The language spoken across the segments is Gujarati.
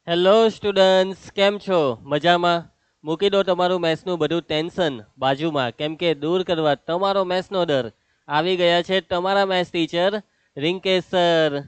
હેલો સ્ટુડન્ટ્સ, કેમ છો? મજામાં? મૂકી દો તમારું મેથ્સનું બધું ટેન્શન બાજુમાં, કેમ કે દૂર કરવા તમારો મેથ્સનો ડર. આવી ગયા છે તમારા મેથ્સ ટીચર રિંકેશ સર.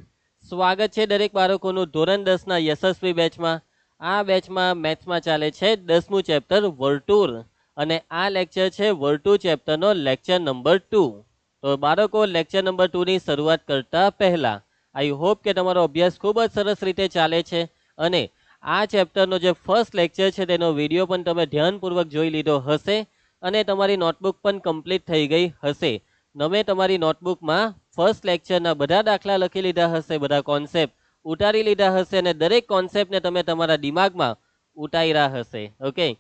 સ્વાગત છે દરેક બાળકોનું ધોરણ 10ના યશસ્વી બેચમાં. આ બેચમાં મેથ્સમાં ચાલે છે 10મું ચેપ્ટર વર્તુળ, અને આ લેક્ચર છે વર્તુળ ચેપ્ટરનો લેક્ચર નંબર 2. તો બાળકો, લેક્ચર નંબર 2ની શરૂઆત કરતા પહેલા આઈ હોપ કે તમારો અભ્યાસ ખૂબ જ સરસ રીતે ચાલે છે. અને આ ચેપ્ટરનો જે ફર્સ્ટ લેક્ચર છે તેનો વિડીયો પણ તમે ધ્યાનપૂર્વક જોઈ લીધો હશે, અને તમારી નોટબુક પણ કમ્પ્લીટ થઈ ગઈ હશે. તમે તમારી નોટબુકમાં ફર્સ્ટ લેક્ચરના બધા દાખલા લખી લીધા હશે, બધા કોન્સેપ્ટ ઉતારી લીધા હશે, અને દરેક કોન્સેપ્ટને તમે તમારા દિમાગમાં ઉતાર્યા હશે. ઓકે,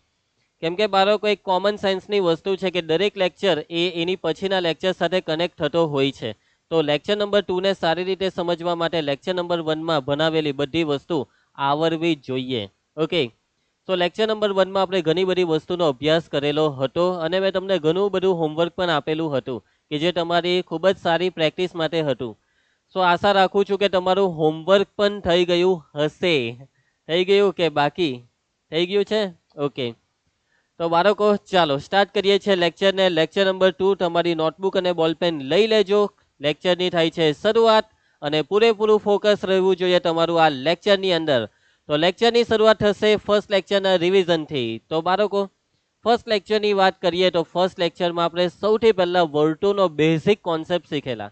કેમ કે બાળકો, એક કોમન સેન્સની વસ્તુ છે કે દરેક લેક્ચર એની પછીના લેક્ચર સાથે કનેક્ટ થતો હોય છે. તો લેક્ચર નંબર 2ને સારી રીતે સમજવા માટે લેક્ચર નંબર 1માં ભણાવેલી બધી વસ્તુ આવરવી જોઈએ. ઓકે, તો લેક્ચર નંબર 1માં આપણે ઘણી બધી વસ્તુનો અભ્યાસ કરેલો હતો, અને મેં તમને ઘણું બધું હોમવર્ક પણ આપેલું હતું કે જે તમારી ખૂબ જ સારી પ્રેક્ટિસ માટે હતું. સો આશા રાખું છું કે તમારું હોમવર્ક પણ થઈ ગયું હશે. થઈ ગયું કે બાકી? થઈ ગયું છે? ઓકે, તો બાળકો ચાલો સ્ટાર્ટ કરીએ છીએ લેક્ચરને. લેક્ચર નંબર 2, તમારી નોટબુક અને બોલપેન લઈ લેજો. લેક્ચરની થાય છે શરૂઆત, અને પૂરેપૂરું ફોકસ રહેવું જોઈએ તમારું આ લેક્ચરની અંદર. તો લેક્ચરની શરૂઆત થશે ફર્સ્ટ લેક્ચરના રિવિઝનથી. તો બાળકો, ફર્સ્ટ લેક્ચરની વાત કરીએ તો ફર્સ્ટ લેક્ચરમાં આપણે સૌથી પહેલા વર્તુળનો બેઝિક કોન્સેપ્ટ શીખેલા,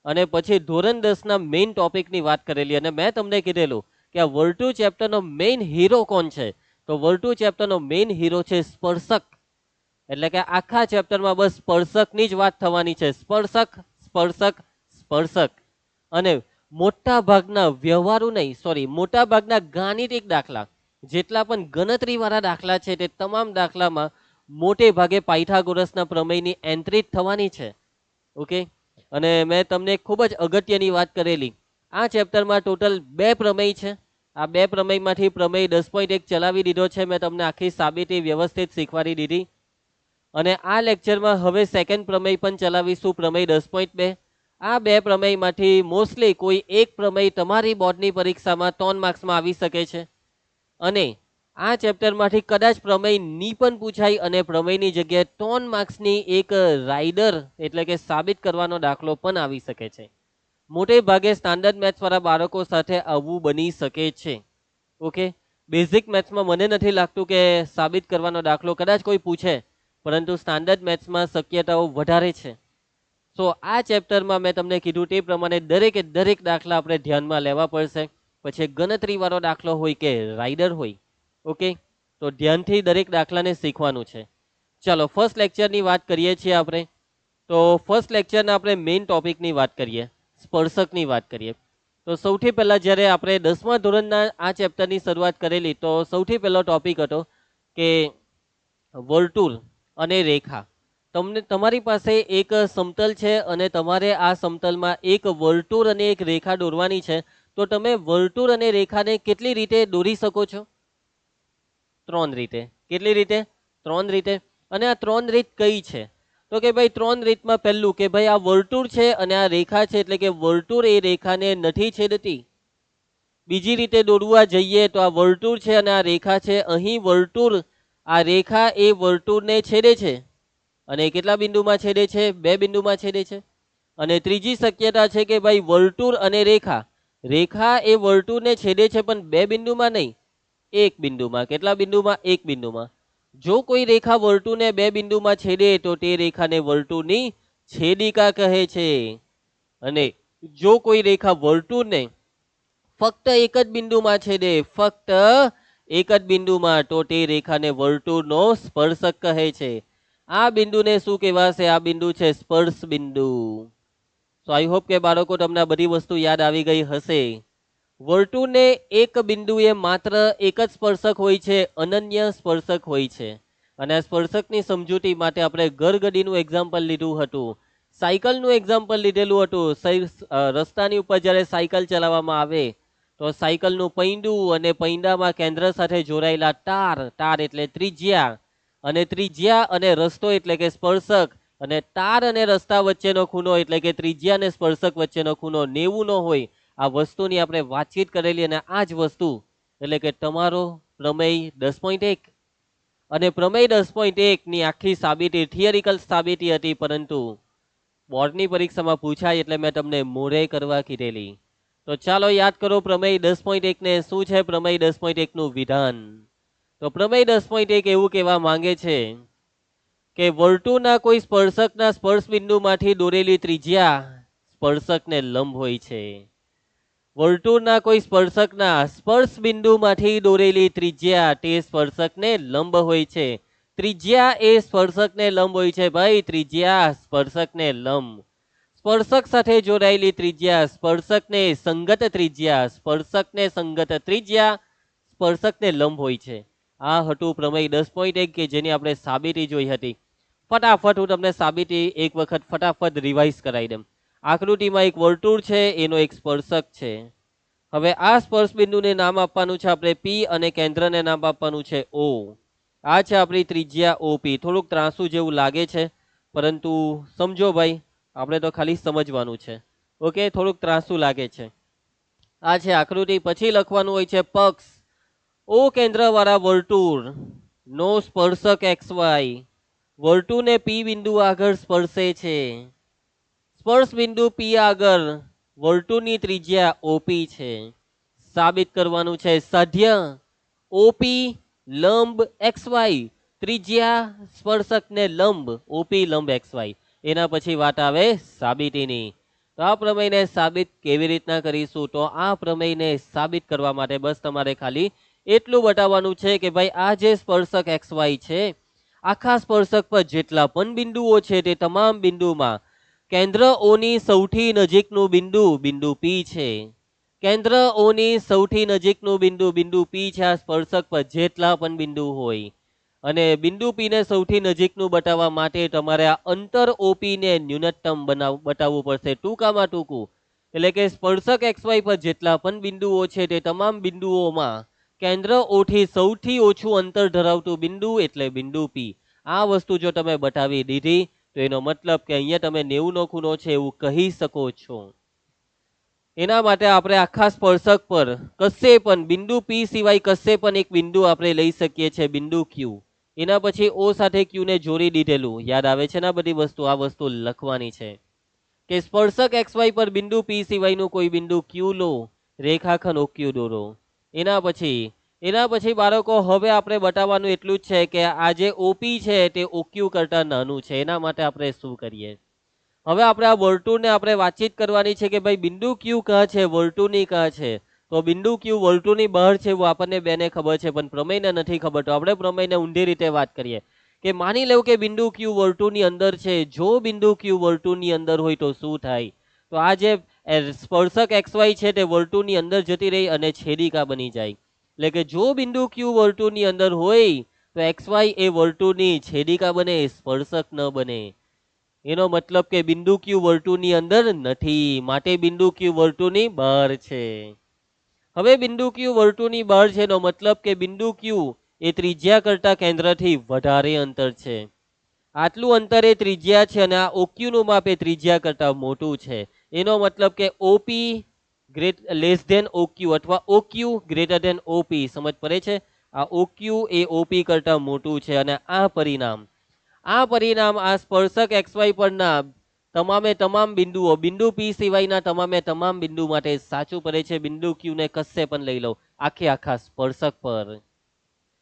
અને પછી ધોરણ 10ના મેઇન ટોપિકની વાત કરેલી. અને મેં તમને કીધેલું કે આ વર્તુળ ચેપ્ટરનો મેઇન હીરો કોણ છે? તો વર્તુળ ચેપ્ટરનો મેઇન હીરો છે સ્પર્શક. એટલે કે આખા ચેપ્ટરમાં બસ સ્પર્શકની જ વાત થવાની છે. સ્પર્શક, સ્પર્શક, સ્પર્શક. અને મોટા ભાગના વ્યવહારુ નહીં, સોરી, મોટા ભાગના ગાણિતિક દાખલા, જેટલા પણ ગણતરીવાળા દાખલા છે તે તમામ દાખલામાં મોટે ભાગે પાયથાગોરસના પ્રમેયની એન્ટ્રી થવાની છે. ઓકે, અને મેં તમને ખૂબ જ અગત્યની વાત કરેલી, આ ચેપ્ટરમાં ટોટલ 2 પ્રમેય છે. આ 2 પ્રમેયમાંથી પ્રમેય 10.1 ચલાવી દીધો છે. મેં તમને આખી સાબિતી વ્યવસ્થિત શીખવાડી દીધી. અને આ લેક્ચરમાં હવે સેકન્ડ પ્રમેય પણ ચલાવીશું, પ્રમેય 10.2. આ 2 પ્રમેયમાંથી મોસ્ટલી કોઈ એક પ્રમેય તમારી બોર્ડની પરીક્ષામાં 3 માર્ક્સમાં આવી શકે છે. અને આ ચેપ્ટરમાંથી કદાચ પ્રમેય ની પણ પૂછાય, અને પ્રમેયની જગ્યાએ 3 માર્ક્સની એક રાઇડર એટલે કે સાબિત કરવાનો દાખલો પણ આવી શકે છે. મોટે ભાગે સ્ટાન્ડર્ડ મેથ્સવાળા બાળકો સાથે આવું બની શકે છે. ઓકે, બેઝિક મેથ્સમાં મને નથી લાગતું કે સાબિત કરવાનો દાખલો કદાચ કોઈ પૂછે, પરંતુ સ્ટાન્ડર્ડ મેથ્સમાં શક્યતાઓ વધારે છે. તો આ ચેપ્ટરમાં મેં તમને કીધું તે પ્રમાણે દરેકે દરેક દાખલા આપણે ધ્યાનમાં લેવા પડશે. પછી ગણતરીવાળો દાખલો હોય કે રાઇડર હોય. ઓકે, તો ધ્યાનથી દરેક દાખલાને શીખવાનું છે. ચાલો ફર્સ્ટ લેક્ચરની વાત કરીએ છીએ આપણે. તો ફર્સ્ટ લેક્ચરના આપણે મેઇન ટોપિકની વાત કરીએ, સ્પર્શકની વાત કરીએ. તો સૌથી પહેલાં જ્યારે આપણે 10મા ધોરણના આ ચેપ્ટરની શરૂઆત કરેલી, તો સૌથી પહેલો ટોપિક હતો કે વર્તુળ અને રેખા. તમને તમારી પાસે એક સમતલ છે, અને તમારે આ સમતલમાં એક વર્તુળ અને એક રેખા દોરવાની છે. તો તમે વર્તુળ અને રેખાને કેટલી રીતે દોરી શકો છો? 3 રીતે. કેટલી રીતે? 3 રીતે. અને આ 3 રીત કઈ છે? તો કે ભાઈ 3 રીતમાં પહેલું કે ભાઈ આ વર્તુળ છે અને આ રેખા છે, એટલે કે વર્તુળ એ રેખાને નથી છેદતી. બીજી રીતે દોરવા જઈએ તો આ વર્તુળ છે અને આ રેખા છે. અહીં વર્તુળ, આ રેખા એ વર્તુળને છેદે છે, અને કેટલા બિંદુમાં છેદે છે? 2 બિંદુમાં છેદે છે. અને ત્રીજી શક્યતા છે કે ભાઈ વર્તુળ અને રેખા, રેખા એ વર્તુળને છેદે છે પણ 2 બિંદુમાં નહીં, 1 બિંદુમાં. કેટલા બિંદુમાં? 1 બિંદુમાં. જો કોઈ રેખા વર્તુળને 2 બિંદુમાં છેદે તો તે રેખાને વર્તુળની છેદિકા કહે છે. અને જો કોઈ રેખા વર્તુળને ફક્ત એક જ બિંદુમાં છેદે, ફક્ત એક જ બિંદુમાં, તો તે રેખાને વર્તુળનો સ્પર્શક કહે છે. આ બિંદુને શું કહેવાશે? આ બિંદુ છે સ્પર્શ બિંદુ. તો આઈ હોપ કે બાળકો તમને આ બધી વસ્તુ યાદ આવી ગઈ હશે. વર્તુળને એક બિંદુએ માત્ર એક જ સ્પર્શક હોય છે, અનન્ય સ્પર્શક હોય છે. અને આ સ્પર્શકની સમજૂતી માટે આપણે ઘરગડીનું એક્ઝામ્પલ લીધું હતું, સાયકલનું એક્ઝામ્પલ લીધેલું હતું. રસ્તાની ઉપર જ્યારે સાયકલ ચલાવવામાં આવે તો સાયકલનું પૈંડું અને પૈંડામાં કેન્દ્ર સાથે જોડાયેલા તાર, તાર એટલે ત્રિજ્યા, અને ત્રિજ્યા અને રસ્તો એટલે કે સ્પર્શક, અને તાર અને રસ્તા વચ્ચેનો ખૂણો એટલે કે ત્રિજ્યા અને સ્પર્શક વચ્ચેનો ખૂણો 90 નો હોય. આ વસ્તુની આપણે વાતચીત કરેલી, અને આ જ વસ્તુ એટલે કે તમારો પ્રમેય 10.1 અને પ્રમેય 10.1 ની આખી સાબિતી થિયરિકલ સાબિતી હતી, પરંતુ બોર્ડની પરીક્ષામાં પૂછાય એટલે મેં તમને મોરે કરવા કીધેલી. તો ચાલો યાદ કરો પ્રમેય 10.1 ને શું છે પ્રમેય 10.1 નું વિધાન. તો પ્રમેય 10.1 એવું કહેવા માંગે છે કે વર્તુળના કોઈ સ્પર્શકના સ્પર્શ બિંદુમાંથી દોરેલી ત્રિજ્યા સ્પર્શકને લંબ હોય છે. વર્તુળના કોઈ સ્પર્શકના સ્પર્શ બિંદુમાંથી દોરેલી ત્રિજ્યા તે સ્પર્શકને લંબ હોય છે. ત્રિજ્યા એ સ્પર્શકને લંબ હોય છે ભાઈ, ત્રિજ્યા સ્પર્શકને લંબ. સ્પર્શક સાથે જોડાયેલી ત્રિજ્યા સ્પર્શકને સંગત ત્રિજ્યા, સ્પર્શકને સંગત ત્રિજ્યા સ્પર્શકને લંબ હોય છે. આ હતું પ્રમેય 10.1 કે જેની આપણે સાબિતી જોઈ હતી. ફટાફટ હું તમને સાબિતી એક વખત ફટાફટ રિવાઇઝ કરાવી દઉં. આકૃતિમાં એક વર્તુળ છે, એનો એક સ્પર્શક છે. હવે આ સ્પર્શ બિંદુને નામ આપવાનું છે આપણે પી અને કેન્દ્રને નામ આપવાનું છે ઓ. આ છે આપણી ત્રિજ્યા ઓપી. થોડુંક ત્રાંસુ જેવું લાગે છે, પરંતુ સમજો ભાઈ, આપણે તો ખાલી સમજવાનું છે. ઓકે, થોડુંક ત્રાંસુ લાગે છે. આ છે આકૃતિ. પછી લખવાનું હોય છે પક્ષ ઓ કેન્દ્ર વાળા વર્તુળ નો સ્પર્શક એક્સ વાય વર્તુળને પી બિંદુ આગળ સ્પર્શે છે. સ્પર્શ બિંદુ પી આગળ વર્તુળની ત્રિજ્યા ઓપી છે. સાબિત કરવાનું છે સાધ્ય ઓપી લંબ એક્સ વાય, ત્રિજ્યા સ્પર્શકને લંબ, ઓપી લંબ એક્સ વાય. એના પછી વાત આવે સાબિતીની. તો આ પ્રમેયને સાબિત કેવી રીતના કરીશું? તો આ પ્રમેયને સાબિત કરવા માટે બસ તમારે ખાલી એટલું બતાવવાનું છે કે ભાઈ આ જે સ્પર્શક એક્સ વાય છે, આખા સ્પર્શક પર જેટલા પણ બિંદુઓ છે તે તમામ બિંદુમાં કેન્દ્ર ઓની સૌથી નજીકનું બિંદુ બિંદુ પી છે. કેન્દ્ર ઓની સૌથી નજીકનું બિંદુ બિંદુ પી છે. આ સ્પર્શક પર જેટલા પણ બિંદુ હોય, અને બિંદુ પી ને સૌથી નજીકનું બતાવવા માટે તમારે આ અંતર ઓપી ને ન્યૂનતમ બતાવવું પડશે. ટૂંકામાં ટૂંકું એટલે કે સ્પર્શક એક્સ વાય પર જેટલા પણ બિંદુઓ છે તે તમામ બિંદુઓમાં કેન્દ્ર ઓથી સૌથી ઓછું અંતર ધરાવતું બિંદુ એટલે બિંદુ પી. આ વસ્તુ જો તમે બતાવી દીધી તો એનો મતલબ કે અહીંયા તમે 90 નો ખૂણો છે એવું કહી શકો છો. એના માટે આપણે આખા સ્પર્શક પર કશે પણ બિંદુ પી સિવાય કશે પણ એક બિંદુ આપણે લઈ શકીએ છીએ, બિંદુ ક્યુ. એના પછી ઓ સાથે ક્યુ ને જોડી દીધેલું. યાદ આવે છે ને બધી વસ્તુ? આ વસ્તુ લખવાની છે કે સ્પર્શક એક્સ વાય પર બિંદુ પી સિવાયનું કોઈ બિંદુ ક્યુ લો, રેખાખંડ ઓક્યુ દોરો. એના પછી બાળકો હવે આપણે બતાવવાનું એટલું જ છે કે આ જે ઓપી છે તે ઓક્યુ કરતા નાનું છે. એના માટે આપણે શું કરીએ? હવે આપણે આ વર્તુળને આપણે વાતચીત કરવાની છે કે ભાઈ બિંદુ ક્યુ કહા છે, વર્તુળની કહા છે. તો બિંદુ ક્યુ વર્તુળની બહાર છે એવું આપણને બેને ખબર છે, પણ પ્રમેયને નથી ખબર. તો આપણે પ્રમેયને ઊંધી રીતે વાત કરીએ કે માની લેવું કે બિંદુ ક્યુ વર્તુળની અંદર છે. જો બિંદુ ક્યુ વર્તુળની અંદર હોય તો શું થાય? તો આ જે સ્પર્શક એક્સ વાય છે તે વર્તુળની અંદર જતી રહી અને છેદિકા બની જાય. એટલે કે જો બિંદુ ક્યુ વર્તુળની અંદર હોય તો એક્સ વાય એ વર્તુળની છેદિકા બને, સ્પર્શક ન બને. એનો મતલબ કે બિંદુ ક્યુ વર્તુળની અંદર નથી, માટે બિંદુ ક્યુ વર્તુળની બહાર છે. હવે બિંદુ ક્યુ વર્તુળની બહાર છે એનો મતલબ કે બિંદુ ક્યુ એ ત્રિજ્યા કરતા કેન્દ્રથી વધારે અંતર છે. આટલું અંતર એ ત્રિજ્યા છે અને આ ઓક્યુ નું માપ એ ત્રિજ્યા કરતા મોટું છે. એનો મતલબ કે ઓપી લેસ ધેન ઓક્યુ અથવા ઓક્યુ ગ્રેટર ધેન ઓપી. સમજ પડે છે? આ ઓક્યુ એ ઓપી કરતા મોટું છે અને આ પરિણામ આ સ્પર્શક એક્સ વાય પરના તમામે તમામ બિંદુઓ બિંદુ પી સિવાયના તમામે તમામ બિંદુ માટે સાચું પડે છે. બિંદુ ક્યુ ને કશે પણ લઈ લો, આખા સ્પર્શક પર.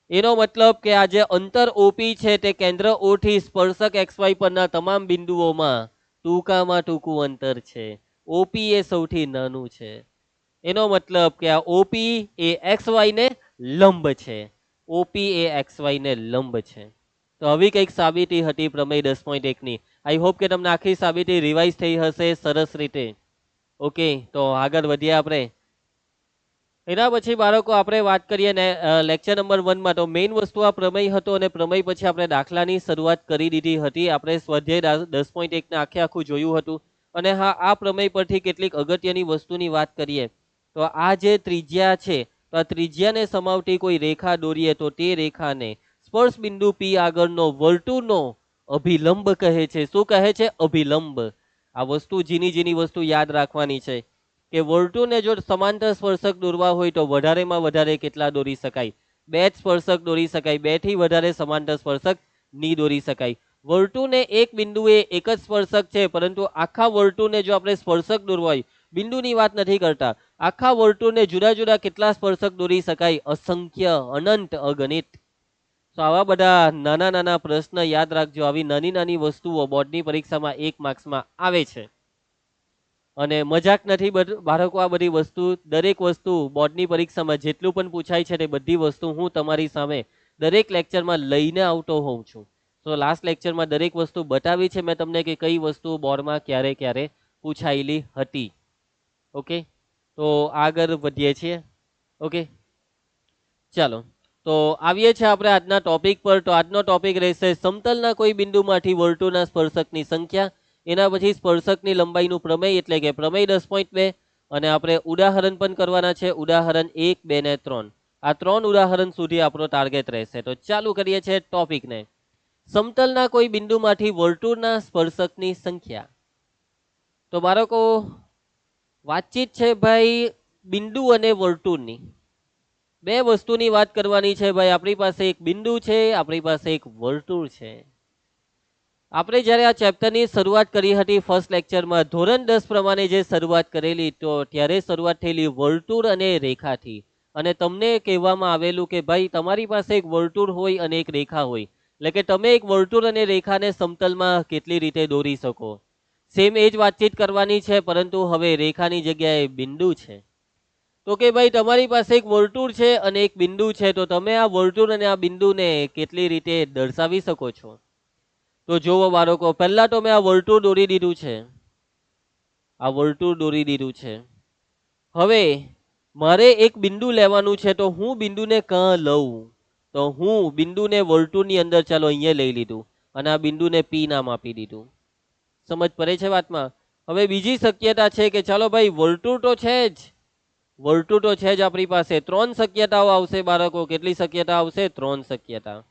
એનો મતલબ કે આ જે અંતર ઓપી છે તે કેન્દ્ર ઓ થી સ્પર્શક એક્સ વાય પરના તમામ બિંદુઓમાં ટૂંકામાં ટૂંકું અંતર છે. ઓપી એ સૌથી નાનું છે. એનો મતલબ કે આ ઓપી એ એક્સ વાય ને લંબ છે. ઓપી એ એક્સ વાય ને લંબ છે. તો આવી કંઈક સાબિતી હતી પ્રમેય 10.1 ની. આઈ હોપ કે તમને આખી સાબિતી રિવાઇઝ થઈ હશે સરસ રીતે. ઓકે, તો આગળ વધીએ આપણે. એના પછી બાળકો આપણે વાત કરીએ ને લેક્ચર નંબર 1 માં. તો મેઇન વસ્તુ આ પ્રમેય હતો અને પ્રમેય પછી આપણે દાખલાની શરૂઆત કરી દીધી હતી. આપણે સ્વાધ્યાય 10.1 ને આખું જોયું હતું. અને હા, આ પ્રમેય પરથી કેટલીક અગત્યની વસ્તુની વાત કરીએ તો આ જે ત્રિજ્યા છે, તો આ ત્રિજ્યાને સમાવતી કોઈ રેખા દોરીએ તો તે રેખાને સ્પર્શ બિંદુ પી આગળનો વર્તુળનો અભિલંબ કહે છે. શું કહે છે? અભિલંબ. આ વસ્તુ ઝીની વસ્તુ યાદ રાખવાની છે. કે વર્તુળને જો સમાંતર સ્પર્શક દોરવા હોય તો વધારેમાં વધારે કેટલા દોરી શકાય? 2 જ સ્પર્શક દોરી શકાય. 2 થી વધારે સમાંતર સ્પર્શક નહીં દોરી શકાય. વર્તુળને એક બિંદુએ એક જ સ્પર્શક છે, પરંતુ આખા વર્તુળને જો આપણે સ્પર્શક દોરવા હોય, બિંદુની વાત નથી કરતા, આખા વર્તુળને જુદા જુદા કેટલા સ્પર્શક દોરી શકાય? અસંખ્ય, અનંત, અગણિત. તો આવા બધા નાના નાના પ્રશ્ન યાદ રાખજો. આવી નાની નાની વસ્તુઓ બોર્ડની પરીક્ષામાં 1 માર્ક્સમાં આવે છે. અને મજાક નથી બાળકો, આ બધી વસ્તુ, દરેક વસ્તુ બોર્ડની પરીક્ષામાં જેટલું પણ પૂછાય છે તે બધી વસ્તુ હું તમારી સામે દરેક લેક્ચરમાં લઈને આવતો હોઉં છું. તો લાસ્ટ લેક્ચરમાં દરેક વસ્તુ બતાવી છે મેં તમને કે કઈ વસ્તુ બોર્ડમાં ક્યારે ક્યારે પૂછાયેલી હતી. ઓકે, તો આગળ વધીએ છીએ. ઓકે, ચાલો તો આવીએ છીએ આપણે આજના ટોપિક પર. તો આજનો ટોપિક રહેશે સમતલના કોઈ બિંદુમાંથી વર્તુળના સ્પર્શકની સંખ્યા. એના પછી સ્પર્શકની લંબાઈનું પ્રમેય એટલે કે પ્રમેય 10.2, અને આપણે ઉદાહરણ પણ કરવાના છે. ઉદાહરણ 1, 2 ને 3. આ 3 ઉદાહરણ સુધી આપણો ટાર્ગેટ રહેશે. તો ચાલુ કરીએ છીએ ટોપિકને. સમતલના કોઈ બિંદુમાંથી વર્તુળના સ્પર્શકની સંખ્યા. તો બાળકો વાતચીત છે ભાઈ બિંદુ અને વર્તુળની. બે વસ્તુની વાત કરવાની છે ભાઈ. આપણી પાસે એક બિંદુ છે, આપણી પાસે એક વર્તુળ છે. આપણે જ્યારે આ ચેપ્ટરની શરૂઆત કરી હતી ફર્સ્ટ લેક્ચરમાં, ધોરણ 10 પ્રમાણે જે શરૂઆત કરેલી, તો ત્યારે શરૂઆત થયેલી વર્તુળ અને રેખાથી. અને તમને કહેવામાં આવેલું કે ભાઈ તમારી પાસે એક વર્તુળ હોય અને એક રેખા હોય, એટલે કે તમે એક વર્તુળ અને રેખાને સમતલમાં કેટલી રીતે દોરી શકો. સેમ એ જ વાતચીત કરવાની છે, પરંતુ હવે રેખાની જગ્યાએ બિંદુ છે. તો કે ભાઈ તમારી પાસે એક વર્તુળ છે અને એક બિંદુ છે, તો તમે આ વર્તુળ અને આ બિંદુને કેટલી રીતે દર્શાવી શકો છો? તો જોવો બાળકો, પહેલા તો મેં આ વર્તુળ દોરી દીધું છે. આ વર્તુળ દોરી દીધું છે. હવે મારે એક બિંદુ લેવાનું છે, તો હું બિંદુને ક્યાં લઉં? તો હું બિંદુને વર્તુળની અંદર, ચાલો અહીંયા લઈ લીધું, અને આ બિંદુને પી નામ આપી દીધું. સમજ પડે છે વાતમાં? હવે બીજી શક્યતા છે કે ચાલો ભાઈ વર્તુળ તો છે જ, વર્તુળ તો છે જ આપણી પાસે. 3 શક્યતાઓ આવશે બાળકો. કેટલી શક્યતા આવશે? 3 શક્યતા.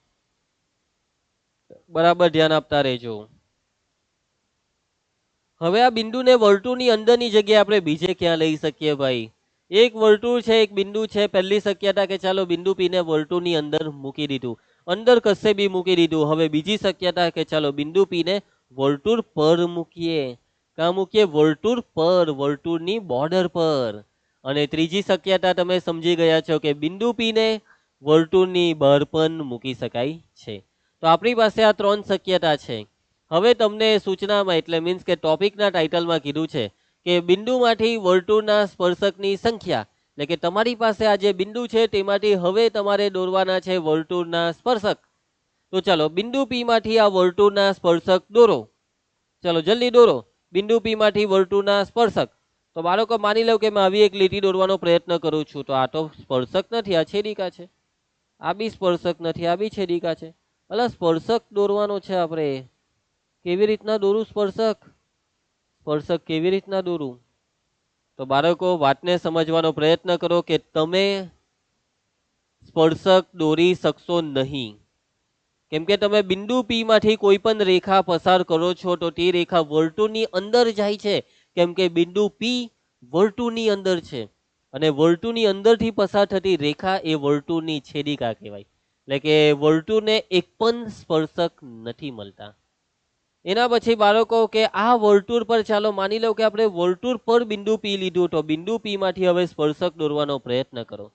બરાબર ધ્યાન આપતા રહેજો. હવે આ બિંદુને વર્તુળની અંદરની જગ્યાએ આપણે બીજે ક્યાં લઈ શકીએ ભાઈ? એક વર્તુળ છે, એક બિંદુ છે. પહેલી શક્યતા કે ચાલો બિંદુ પીને વર્તુળની અંદર મૂકી દીધું, અંદર કશે બી મૂકી દીધું. હવે બીજી શક્યતા કે ચાલો બિંદુ પીને વર્તુળ પર મૂકીએ. ક્યાં મૂકીએ? વર્તુળ પર, વર્તુળની બોર્ડર પર. અને ત્રીજી શક્યતા તમે સમજી ગયા છો કે બિંદુ પીને વર્તુળની બહાર પણ મૂકી શકાય છે. તો આપણી પાસે આ 3 શક્યતા છે. હવે તમને સૂચનામાં, એટલે મીન્સ કે ટોપિકના ટાઇટલમાં કીધું છે કે બિંદુમાંથી વર્તુળના સ્પર્શકની સંખ્યા. એટલે કે તમારી પાસે આ જે બિંદુ છે તેમાંથી હવે તમારે દોરવાના છે વર્તુળના સ્પર્શક. તો ચાલો બિંદુ પી માંથી આ વર્તુળના સ્પર્શક દોરો. ચાલો જલ્દી દોરો બિંદુ પી માંથી વર્તુળના સ્પર્શક. તો બાળકો માની લો કે મેં આવી એક લીટી દોરવાનો પ્રયત્ન કરું છું. તો આ તો સ્પર્શક નથી, આ છેદિકા છે. આ બી સ્પર્શક નથી, આ બી છેદિકા છે. એટલે સ્પર્શક દોરવાનો છે આપણે. કેવી રીતના દોરું સ્પર્શક? સ્પર્શક કેવી રીતના દોરું? તો બાળકો વાતને સમજવાનો પ્રયત્ન કરો કે તમે સ્પર્શક દોરી શકશો નહીં. કેમ કે તમે બિંદુ પી માંથી કોઈ પણ રેખા પસાર કરો છો તો તે રેખા વર્તુળની અંદર જાય છે. કેમ કે બિંદુ પી વર્તુળની અંદર છે, અને વર્તુળની અંદરથી પસાર થતી રેખા એ વર્તુળની છેદિકા કહેવાય. એટલે કે વર્તુળને એક પણ સ્પર્શક નથી મળતા. એના પછી બાળકો કે આ વર્તુળ પર, ચાલો માની લો કે આપણે વર્તુળ પર બિંદુ પી લીધું, તો બિંદુ પી માંથી હવે સ્પર્શક દોરવાનો પ્રયત્ન કરો.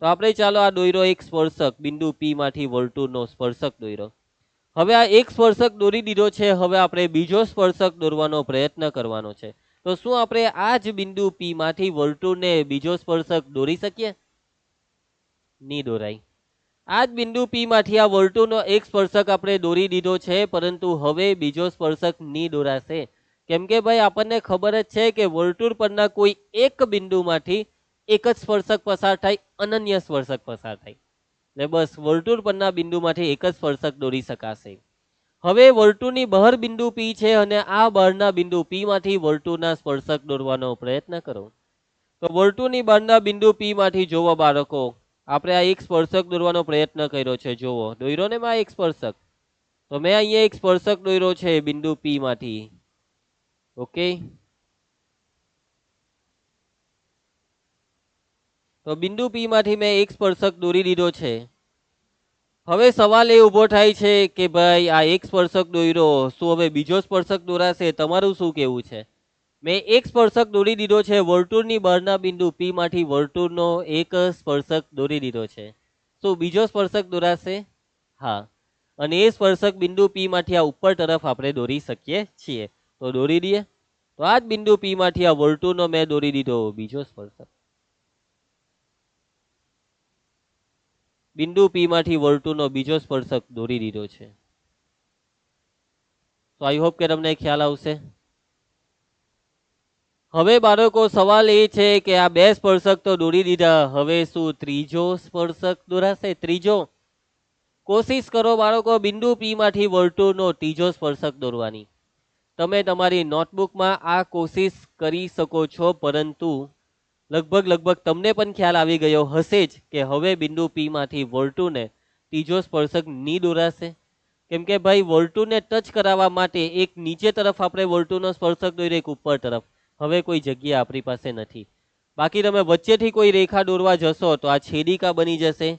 તો આપણે ચાલો આ દોર્યો એક સ્પર્શક, બિંદુ પી માંથી વર્તુળનો સ્પર્શક દોર્યો. હવે આ એક સ્પર્શક દોરી દીધો છે. હવે આપણે બીજો સ્પર્શક દોરવાનો પ્રયત્ન કરવાનો છે. તો શું આપણે આ જ બિંદુ પી માંથી વર્તુળને બીજો સ્પર્શક દોરી શકીએ? નહીં દોરાય. આ જ બિંદુ પી માંથી આ વર્તુળનો એક સ્પર્શક આપણે દોરી દીધો છે, પરંતુ હવે બીજો સ્પર્શક નહીં દોરાશે. કેમ કે ભાઈ આપણને ખબર જ છે કે વર્તુળ પરના કોઈ એક બિંદુમાંથી એક જ સ્પર્શક પસાર થાય, અનન્ય સ્પર્શક પસાર થાય. એટલે બસ વર્તુળ પરના બિંદુમાંથી એક જ સ્પર્શક દોરી શકાશે. હવે વર્તુળની બહાર બિંદુ પી છે, અને આ બહારના બિંદુ પી માંથી વર્તુળના સ્પર્શક દોરવાનો પ્રયત્ન કરો. તો વર્તુળની બહારના બિંદુ પી માંથી જોવો બાળકો, આપણે આ એક સ્પર્શક દોરવાનો પ્રયત્ન કર્યો છે. જોવો દોર્યો ને મેં એક સ્પર્શક. તો મેં અહીંયા એક સ્પર્શક દોર્યો છે બિંદુ પી માંથી. ઓકે, તો બિંદુ પી માંથી મેં એક સ્પર્શક દોરી દીધો છે. હવે સવાલ એ ઊભો થાય છે કે ભાઈ આ એક સ્પર્શક દોર્યો, શું હવે બીજો સ્પર્શક દોરાશે? તમારું શું કેવું છે? મેં એક સ્પર્શક દોરી દીધો છે, વર્તુળની બહારના બિંદુ પી માંથી વર્તુળનો એક સ્પર્શક દોરી દીધો છે. શું બીજો સ્પર્શક દોરાશે? હા. અને એ સ્પર્શક બિંદુ પી માંથી આ ઉપર તરફ આપણે દોરી શકીએ છીએ. તો દોરી દઈએ. તો આ જ બિંદુ પી માંથી આ વર્તુળનો મેં દોરી દીધો બીજો સ્પર્શક. બિંદુ પી માંથી વર્તુળનો બીજો સ્પર્શક દોરી દીધો છે. તો આઈ હોપ કે તમને ખ્યાલ આવશે. હવે બાળકો સવાલ એ છે કે આ બે સ્પર્શક તો દોરી દીધા, હવે શું ત્રીજો સ્પર્શક દોરાશે? ત્રીજો કોશિશ કરો બાળકો બિંદુ પી માંથી વર્તુળનો ત્રીજો સ્પર્શક દોરવાની. તમે તમારી નોટબુકમાં આ કોશિશ કરી શકો છો, પરંતુ લગભગ તમને પણ ખ્યાલ આવી ગયો હશે જ કે હવે બિંદુ પી માંથી વર્તુળને ત્રીજો સ્પર્શક ની દોરાશે. કેમ કે ભાઈ વર્તુળને ટચ કરાવવા માટે એક નીચે તરફ આપણે વર્તુળનો સ્પર્શક દોર્યો, એક ઉપર તરફ. હવે કોઈ જગ્યા આપણી પાસે નથી. બાકી તમે વચ્ચેથી કોઈ રેખા દોરવા જશો તો આ છેદિકા બની જશે,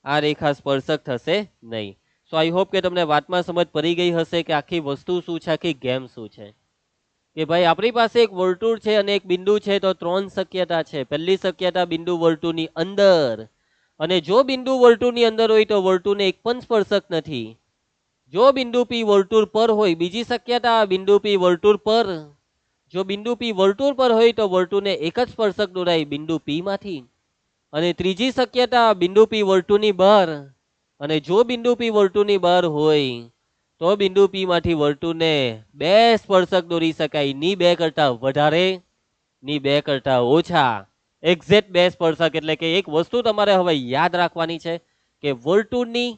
આ રેખા સ્પર્શક થશે નહીં. સો આઈ હોપ કે તમને વાતમાં સમજ પડી ગઈ હશે કે આખી વસ્તુ શું છે, આખી ગેમ શું છે. કે ભાઈ આપણી પાસે એક વર્તુળ છે અને એક બિંદુ છે, તો ત્રણ શક્યતા છે. પહેલી શક્યતા બિંદુ વર્તુળની અંદર, અને જો બિંદુ વર્તુળની અંદર હોય તો વર્તુળને એક પણ સ્પર્શક નથી. જો બિંદુ પી વર્તુળ પર હોય, બીજી શક્યતા બિંદુ પી વર્તુળ પર, જો બિંદુ પી વર્તુળ પર હોય તો વર્તુળને એક જ સ્પર્શક દોરાય બિંદુ પી માંથી. અને ત્રીજી શક્યતા બિંદુ પી વર્તુળની બહાર, અને જો બિંદુ પી વર્તુળની બહાર હોય તો બિંદુ પી માંથી વર્તુળને બે સ્પર્શક દોરી શકાય, ની બે કરતા વધારે, ની બે કરતા ઓછા. એક્ઝેક્ટ બે સ્પર્શક. એટલે કે એક વસ્તુ તમારે હવે યાદ રાખવાની છે કે વર્તુળની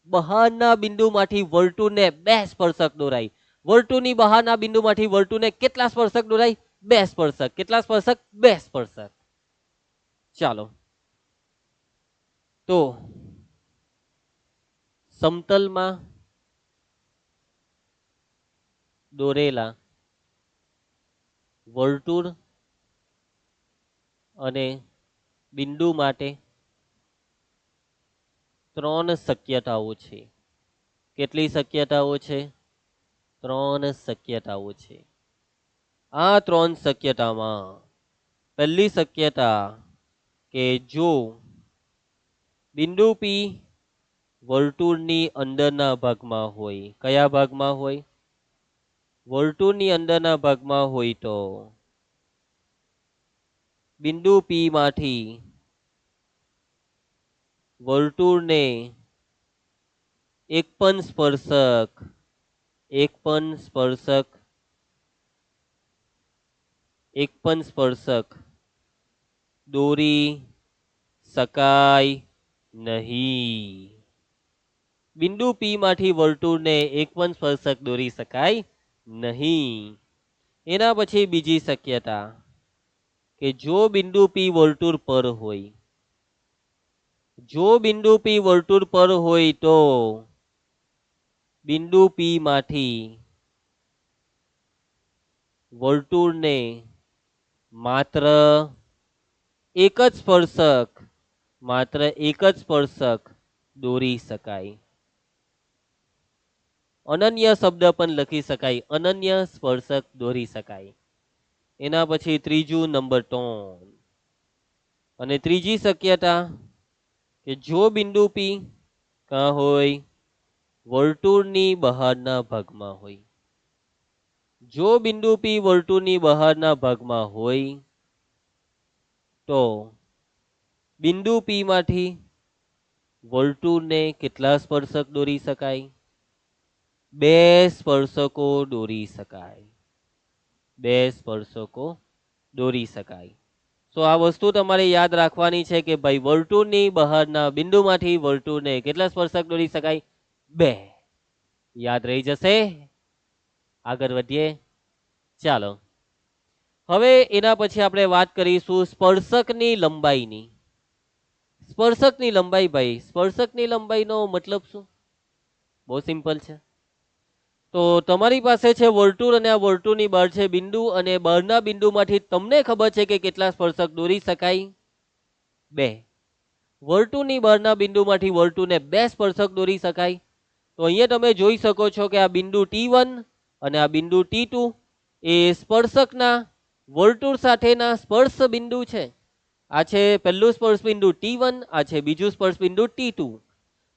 બહારના બિંદુમાંથી વર્તુળને બે સ્પર્શક દોરાય. વર્તુળની બહારના બિંદુમાંથી વર્તુળને કેટલા સ્પર્શક દોરાય? બે સ્પર્શક. કેટલા સ્પર્શક? બે સ્પર્શક. ચાલો, તો સમતલમાં દોરેલા વર્તુળ અને બિંદુ માટે ત્રણ શક્યતાઓ છે. કેટલી શક્યતાઓ છે? ત્રણ શક્યતાઓ છે. આ ત્રણ શક્યતામાં પહેલી શક્યતા કે જો બિંદુ પી વર્તુળની અંદરના ભાગમાં હોય. કયા ભાગમાં હોય? વર્તુળની અંદરના ભાગમાં હોય તો બિંદુ પી માંથી વર્તુળને એક પણ સ્પર્શક દોરી શકાય નહીં. બિંદુ પી માંથી વર્તુળને એક પણ સ્પર્શક દોરી શકાય નહીં. એના પછી બીજી શક્યતા કે જો બિંદુ પી વર્તુળ પર હોય, જો બિંદુ પી વર્તુળ પર હોય તો બિંદુ પી માંથી વર્તુળને માત્ર એક જ સ્પર્શક દોરી શકાય. અનન્ય શબ્દ પણ લખી શકાય, અનન્ય સ્પર્શક દોરી શકાય. એના પછી ત્રીજું નંબર 3, અને ત્રીજી શક્યતા કે જો બિંદુ પી કાં હોય? વર્તુળની બહારના ભાગમાં હોય. જો બિંદુ પી વર્તુળની બહારના ભાગમાં હોય તો બિંદુ પી માંથી વર્તુળને કેટલા સ્પર્શક દોરી શકાય? બે સ્પર્શકો દોરી શકાય. બે સ્પર્શકો દોરી શકાય. તો આ વસ્તુ તમારે યાદ રાખવાની છે કે ભાઈ વર્તુળની બહારના બિંદુમાંથી વર્તુળને કેટલા સ્પર્શક દોરી શકાય? બે. યાદ રહી જશે. આગળ વધીએ. ચાલો, હવે એના પછી આપણે વાત કરીશું સ્પર્શકની લંબાઈની. સ્પર્શકની લંબાઈ ભાઈ, સ્પર્શકની લંબાઈનો મતલબ શું? બહુ સિમ્પલ છે. તો તમારી પાસે છે વર્તુળ અને આ વર્તુળની બહાર છે બિંદુ, અને બહારના બિંદુમાંથી તમને ખબર છે કે કેટલા સ્પર્શક દોરી શકાય? 2. વર્તુળની બહારના બિંદુમાંથી વર્તુળને 2 સ્પર્શક દોરી શકાય. તો અહીંયા તમે જોઈ શકો છો કે આ બિંદુ T1 અને આ બિંદુ T2 એ સ્પર્શકના વર્તુળ સાથેના સ્પર્શ બિંદુ છે. આ છે પહેલું સ્પર્શ બિંદુ T1, આ છે બીજું સ્પર્શ બિંદુ T2.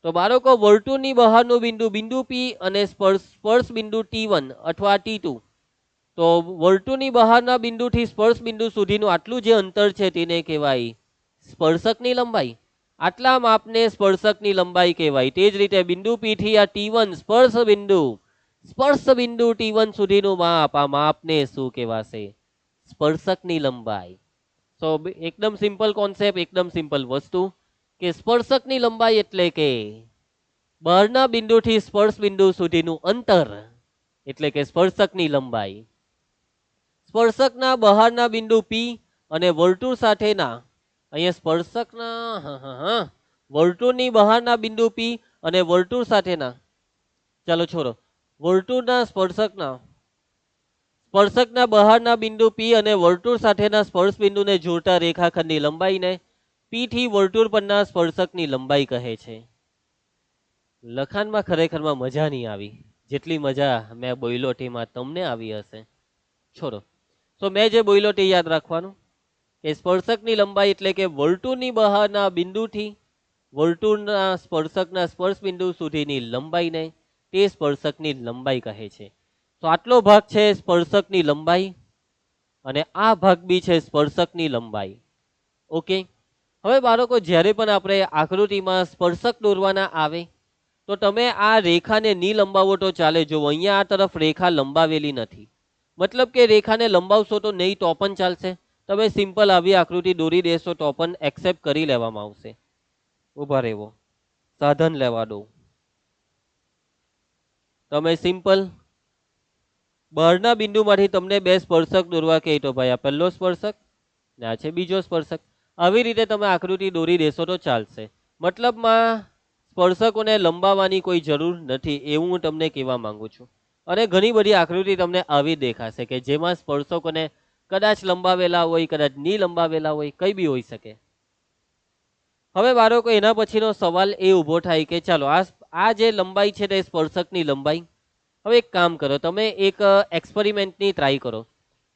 તો બાળકો વર્તુળની બહારનું બિંદુ બિંદુ P અને સ્પર્શ બિંદુ T1 અથવા T2. તો વર્તુળની બહારના બિંદુથી સ્પર્શ બિંદુ સુધીનું આટલું જે અંતર છે તેને કહેવાય સ્પર્શકની લંબાઈ. આટલા માપને સ્પર્શકની લંબાઈ કહેવાય. તે જ રીતે બિંદુ P થી આ T1 સ્પર્શ બિંદુ T1 સુધીનું માપ, આ માપને શું કહેવાશે? સ્પર્શકની લંબાઈ. તો એકદમ સિમ્પલ કોન્સેપ્ટ, એકદમ સિમ્પલ વસ્તુ કે સ્પર્શકની લંબાઈ એટલે કે બહારના બિંદુથી સ્પર્શ બિંદુ સુધીનું અંતર એટલે કે સ્પર્શકની લંબાઈ. સ્પર્શકના બહારના બિંદુ P અને વર્તુળ સાથેના અહીંયા સ્પર્શકના વર્તુળની બહારના બિંદુ P અને વર્તુળ સાથેના, ચાલો છોડો, વર્તુળના સ્પર્શકના બહારના બિંદુ P અને વર્તુળ સાથેના સ્પર્શ બિંદુને જોડતા રેખાખંડની લંબાઈને P થી વર્તુળ પરના સ્પર્શકની લંબાઈ કહે છે. લખાણમાં ખરેખરમાં મજા નહીં આવી જેટલી મજા મેં બોલ્યો તેમાં તમને આવી હશે. છોડો. તો મેં જે બોલ્યો તે યાદ રાખવાનું કે સ્પર્શકની લંબાઈ એટલે કે વર્તુળની બહારના બિંદુથી વર્તુળના સ્પર્શકના સ્પર્શ બિંદુ સુધીની લંબાઈને તે સ્પર્શકની લંબાઈ કહે છે. તો આટલો ભાગ છે સ્પર્શકની લંબાઈ અને આ ભાગ બી છે સ્પર્શકની લંબાઈ. ઓકે. હવે બાળકો જ્યારે પણ આપણે આકૃતિમાં સ્પર્શક દોરવાના આવે તો તમે આ રેખાને ની લંબાવો તો ચાલે. જો અહીંયા આ તરફ રેખા લંબાવેલી નથી, મતલબ કે રેખાને લંબાવશો તો નહીં તો પણ ચાલશે. તમે સિમ્પલ આવી આકૃતિ દોરી દેશો તો પણ એક્સેપ્ટ કરી લેવામાં આવશે. ઉભા રહેવો, સાધન લેવા દો. તમે સિમ્પલ બહારના બિંદુમાંથી તમને 2 સ્પર્શક દોરવા કહે તો ભાઈ આ પહેલો સ્પર્શક ને આ છે બીજો સ્પર્શક. આવી રીતે તમે આકૃતિ દોરી દેશો તો ચાલશે. મતલબમાં સ્પર્શકોને લંબાવવાની કોઈ જરૂર નથી એવું હું તમને કહેવા માંગુ છું. અને ઘણી બધી આકૃતિ તમને આવી દેખાશે કે જેમાં સ્પર્શકોને કદાચ લંબાવેલા હોય, કદાચ ની લંબાવેલા હોય, કઈ બી હોઈ શકે. હવે બાળકો એના પછીનો સવાલ એ ઊભો થાય કે ચાલો આ જે લંબાઈ છે તે સ્પર્શકની લંબાઈ. હવે એક કામ કરો, તમે એક એક્સપેરિમેન્ટની ટ્રાય કરો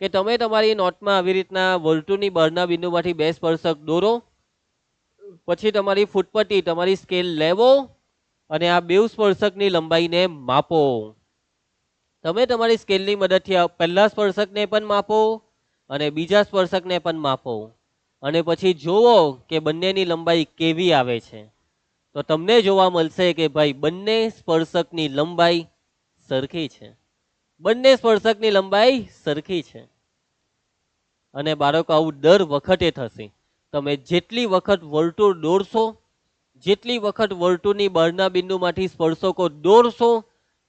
કે તમે તમારી નોટમાં આવી રીતના વર્તુળની બહારના બિંદુમાંથી 2 સ્પર્શક દોરો, પછી તમારી ફૂટપટ્ટી, તમારી સ્કેલ લેવો અને આ 2 સ્પર્શકની લંબાઈને માપો. તમે તમારી સ્કેલની મદદથી પહેલા સ્પર્શકને પણ માપો અને બીજા સ્પર્શકને પણ માપો અને પછી જુઓ કે બંનેની લંબાઈ કેવી આવે છે. તો તમને જોવા મળશે કે ભાઈ બંને સ્પર્શકની લંબાઈ સરખી છે. બંને સ્પર્શકની લંબાઈ સરખી છે. અને બાળકો આવું દર વખતે થશે. તમે જેટલી વખત વર્તુળ દોરશો, જેટલી વખત વર્તુળની બહારના બિંદુમાંથી સ્પર્શકો દોરશો,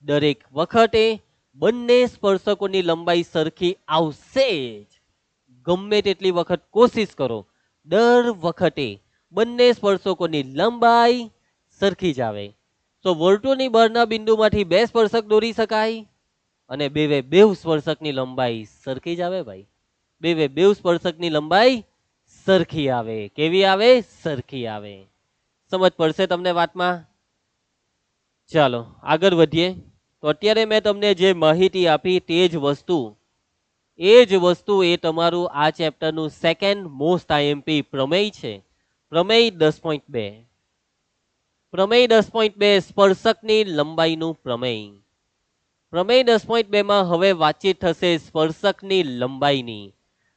દરેક વખતે બંને સ્પર્શકોની લંબાઈ સરખી આવશે જ. ગમે તેટલી વખત કોશિશ કરો, દર વખતે બંને સ્પર્શકોની લંબાઈ સરખી જ આવે. તો વર્તુળની બહારના બિંદુમાંથી 2 સ્પર્શક દોરી શકાય અને બે સ્પર્શકની લંબાઈ સરખી જ આવે ભાઈ. બે સ્પર્શકની લંબાઈ સરખી આવે. કેવી આવે? સરખી આવે. સમજ પડશે તમને વાતમાં? ચાલો આગળ વધીએ. તો અત્યારે મેં તમને જે માહિતી આપી તે જ વસ્તુ એ તમારું આ ચેપ્ટરનું સેકન્ડ મોસ્ટ આઈએમપી પ્રમેય છે. પ્રમેય 10.2. પ્રમેય 10.2 સ્પર્શકની લંબાઈનું પ્રમેય. પ્રમેય 10.2 માં હવે વાતચીત થશે સ્પર્શકની લંબાઈની.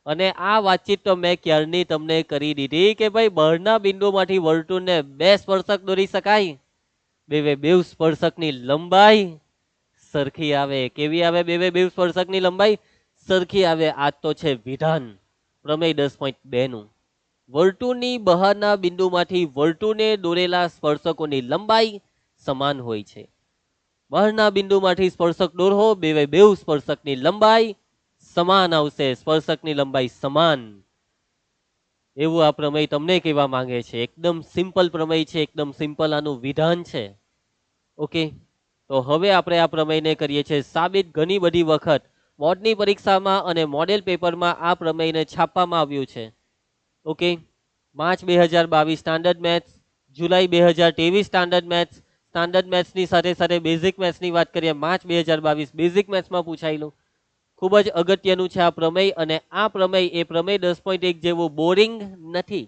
અને આ વાતચીત તો મેં ક્યારની તમને કરી દીધી કે ભાઈ બહારના બિંદુમાંથી વર્તુળને 2 સ્પર્શક દોરી શકાય. બે સ્પર્શકની લંબાઈ સરખી આવે. કેવી આવે? બે સ્પર્શકની લંબાઈ સરખી આવે. આ તો છે વિધાન પ્રમેય 10.2 નું. વર્તુળની બહારના બિંદુમાંથી વર્તુળને દોરેલા સ્પર્શકોની લંબાઈ સમાન હોય છે. બહારના બિંદુમાંથી સ્પર્શક દોરો, બે સ્પર્શકની લંબાઈ સમાન આવશે. સ્પર્શકની લંબાઈ સમાન, એવું આ પ્રમેય તમને કહેવા માંગે છે. એકદમ સિમ્પલ પ્રમેય છે, એકદમ સિમ્પલ આનું વિધાન છે. ઓકે. તો હવે આપણે આ પ્રમેયને કરીએ છીએ સાબિત. ઘણી બધી વખત બોર્ડની પરીક્ષામાં અને મોડેલ પેપરમાં આ પ્રમેયને છાપવામાં આવ્યું છે. ઓકે. માર્ચ 2022 સ્ટાન્ડર્ડ મેથ્સ, જુલાઈ 2023 સ્ટાન્ડર્ડ મેથ્સની સાથે સાથે બેઝિક મેથ્સની વાત કરીએ. માર્ચ 2022 બેઝિક મેથ્સમાં પૂછાયેલું. ખૂબ જ અગત્યનું છે આ પ્રમેય, અને આ પ્રમેય એ પ્રમેય 10.1 જેવું બોરિંગ નથી.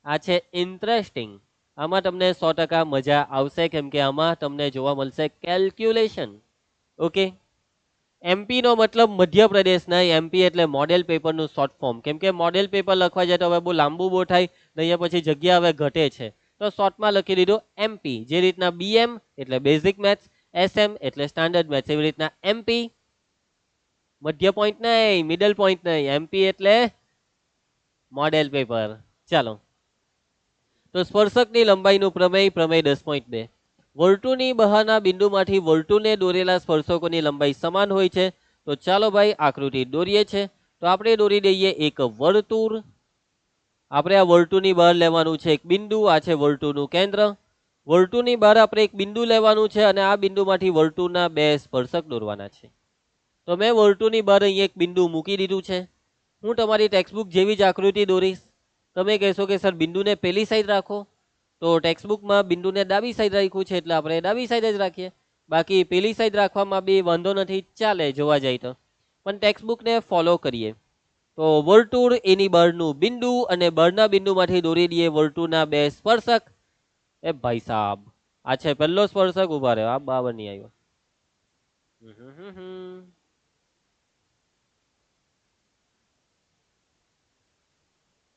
આ છે ઇન્ટરેસ્ટિંગ. આમાં તમને 100% મજા આવશે, કેમ કે આમાં તમને જોવા મળશે કેલ્ક્યુલેશન. ઓકે, એમપી નો મતલબ મધ્યપ્રદેશ નહીં. એમપી એટલે મોડેલ પેપરનું શોર્ટ ફોર્મ. કેમ કે મોડેલ પેપર લખવા જાય તો હવે બહુ લાંબુ બહુ થાય ને અહીંયા પછી જગ્યા હવે ઘટે છે, તો શોર્ટમાં લખી દીધું એમપી. જે રીતના બીએમ એટલે બેઝિક મેથ્સ, એસએમ એટલે સ્ટાન્ડર્ડ મેથ્સ, એવી રીતના એમપી મધ્ય પોઈન્ટ નહીં, મિડલ પોઈન્ટ નહીં, એમપી એટલે મોડેલ પેપર. ચાલો, તો સ્પર્શકની લંબાઈનું પ્રમેય, પ્રમેય 10.2. વર્તુળની બહારના બિંદુમાંથી વર્તુળને દોરેલા સ્પર્શકોની લંબાઈ સમાન હોય છે. તો ચાલો ભાઈ આકૃતિ દોરીએ છે. તો આપણે દોરી દઈએ એક વર્તુળ. આપણે આ વર્તુળની બહાર લેવાનું છે એક બિંદુ. આ છે વર્તુળનું કેન્દ્ર. વર્તુળની બહાર આપણે એક બિંદુ લેવાનું છે, અને આ બિંદુમાંથી વર્તુળના બે સ્પર્શક દોરવાના છે. તો મેં વર્તુળની બહાર અહીં એક બિંદુ મૂકી દીધું છે. હું તમારી ટેક્સ્ટબુક જેવી જ આકૃતિ દોરીશ. તમે કહેશો કે સર બિંદુને પેલી સાઈડ રાખો, તો ટેક્સ્ટબુકમાં બિંદુને ડાબી સાઈડ રાખ્યું છે એટલે આપણે ડાબી સાઈડ જ રાખીએ. બાકી પેલી સાઈડ રાખવામાં બી વાંધો નથી, ચાલે જોવા જાય તો. પણ ટેક્સ્ટબુકને ફોલો કરીએ. તો વર્તુળ, એની બહારનું બિંદુ, અને બહારના બિંદુમાંથી દોરી દઈએ વર્તુળના બે સ્પર્શક. એ ભાઈ સાહેબ, આ છે પહેલો સ્પર્શક. ઉભા રહ્યો, આ બરાબર નહીં આવ્યો.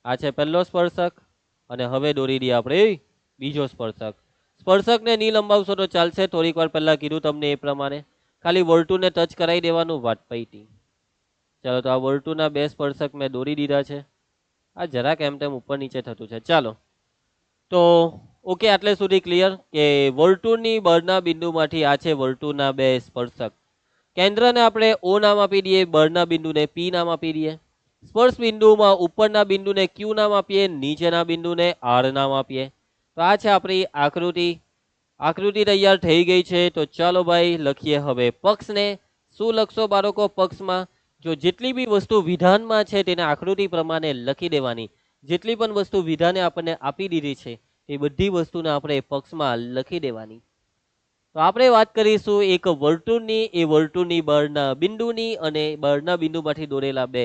આ છે પહેલો સ્પર્શક, અને હવે દોરી દઈએ આપણે બીજો સ્પર્શક. સ્પર્શકને નહીં લંબાવશો તો ચાલશે. થોડીક વાર પહેલા કીધું તમને એ પ્રમાણે ખાલી વર્તુળને ટચ કરાવી દેવાનું, વાત પૈતી. ચાલો, તો આ વર્તુળના બે સ્પર્શક મેં દોરી દીધા છે. આ જરાક એમ તેમ ઉપર નીચે થતું છે. ચાલો, તો ઓકે, આટલે સુધી ક્લિયર કે વર્તુળની બહારના બિંદુમાંથી આ છે વર્તુળના બે સ્પર્શક. કેન્દ્રને આપણે ઓ નામ આપી દઈએ, બહારના બિંદુને પી નામ આપી દઈએ. સ્પર્શ બિંદુમાં ઉપરના બિંદુને ક્યુ નામ આપીએ, નીચેના બિંદુને આર નામ આપીએ. તો આ છે આપણી આકૃતિ. આકૃતિ તૈયાર થઈ ગઈ છે. તો ચાલો ભાઈ લખીએ હવે પક્ષને. શું લખશો બાળકો પક્ષમાં? જો જેટલી બી વસ્તુ વિધાનમાં છે તેને આકૃતિ પ્રમાણે લખી દેવાની. જેટલી પણ વસ્તુ વિધાને આપણને આપી દીધી છે એ બધી વસ્તુને આપણે પક્ષમાં લખી દેવાની. તો આપણે વાત કરીશું એક વર્તુળની, એ વર્તુળની બહારના બિંદુની અને બહારના બિંદુમાંથી દોરેલા બે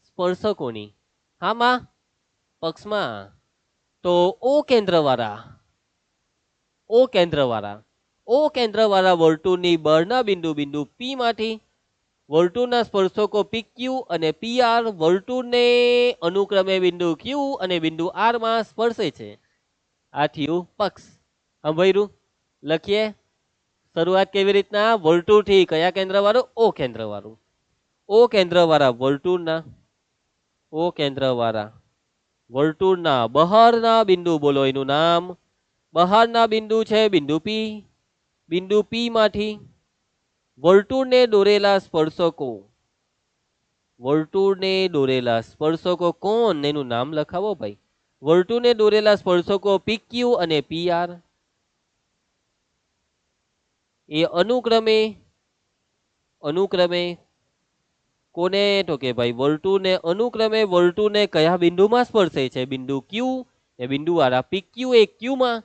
સ્પર્શકોની. હામાં? પક્ષમાં. તો ઓ કેન્દ્રવાળા, ઓ કેન્દ્રવાળા, ઓ કેન્દ્રવાળા વર્તુળની બહારના બિંદુ, બિંદુ પી માંથી વર્તુળના સ્પર્શકો પી ક્યુ અને પી આર વર્તુળને અનુક્રમે બિંદુ ક્યુ અને બિંદુ આર માં સ્પર્શે છે. આ થયું પક્ષ. સંભળાયું? લખીએ. શરૂઆત કેવી રીતના? વર્તુળથી. કયા કેન્દ્ર વાળું? ઓ કેન્દ્ર વાળું. ઓ કેન્દ્ર વાળા વર્તુળના, ઓ કેન્દ્ર વાળા વર્તુળના બહારના બિંદુ, બોલો એનું નામ. બહારના બિંદુ છે બિંદુ પી. બિંદુ પી માંથી વર્તુળને દોરેલા સ્પર્શકો, વર્તુળને દોરેલા સ્પર્શકો કોણ? એનું નામ લખાવો ભાઈ. વર્તુળને દોરેલા સ્પર્શકો પી ક્યુ અને પી આર એ અનુક્રમે, અનુક્રમે કોને? તો કે ભાઈ વર્તુળને અનુક્રમે વર્તુળને કયા બિંદુમાં સ્પર્શે છે? બિંદુ ક્યુ એ બિંદુ આર. પી ક્યુ એ ક્યુ માં,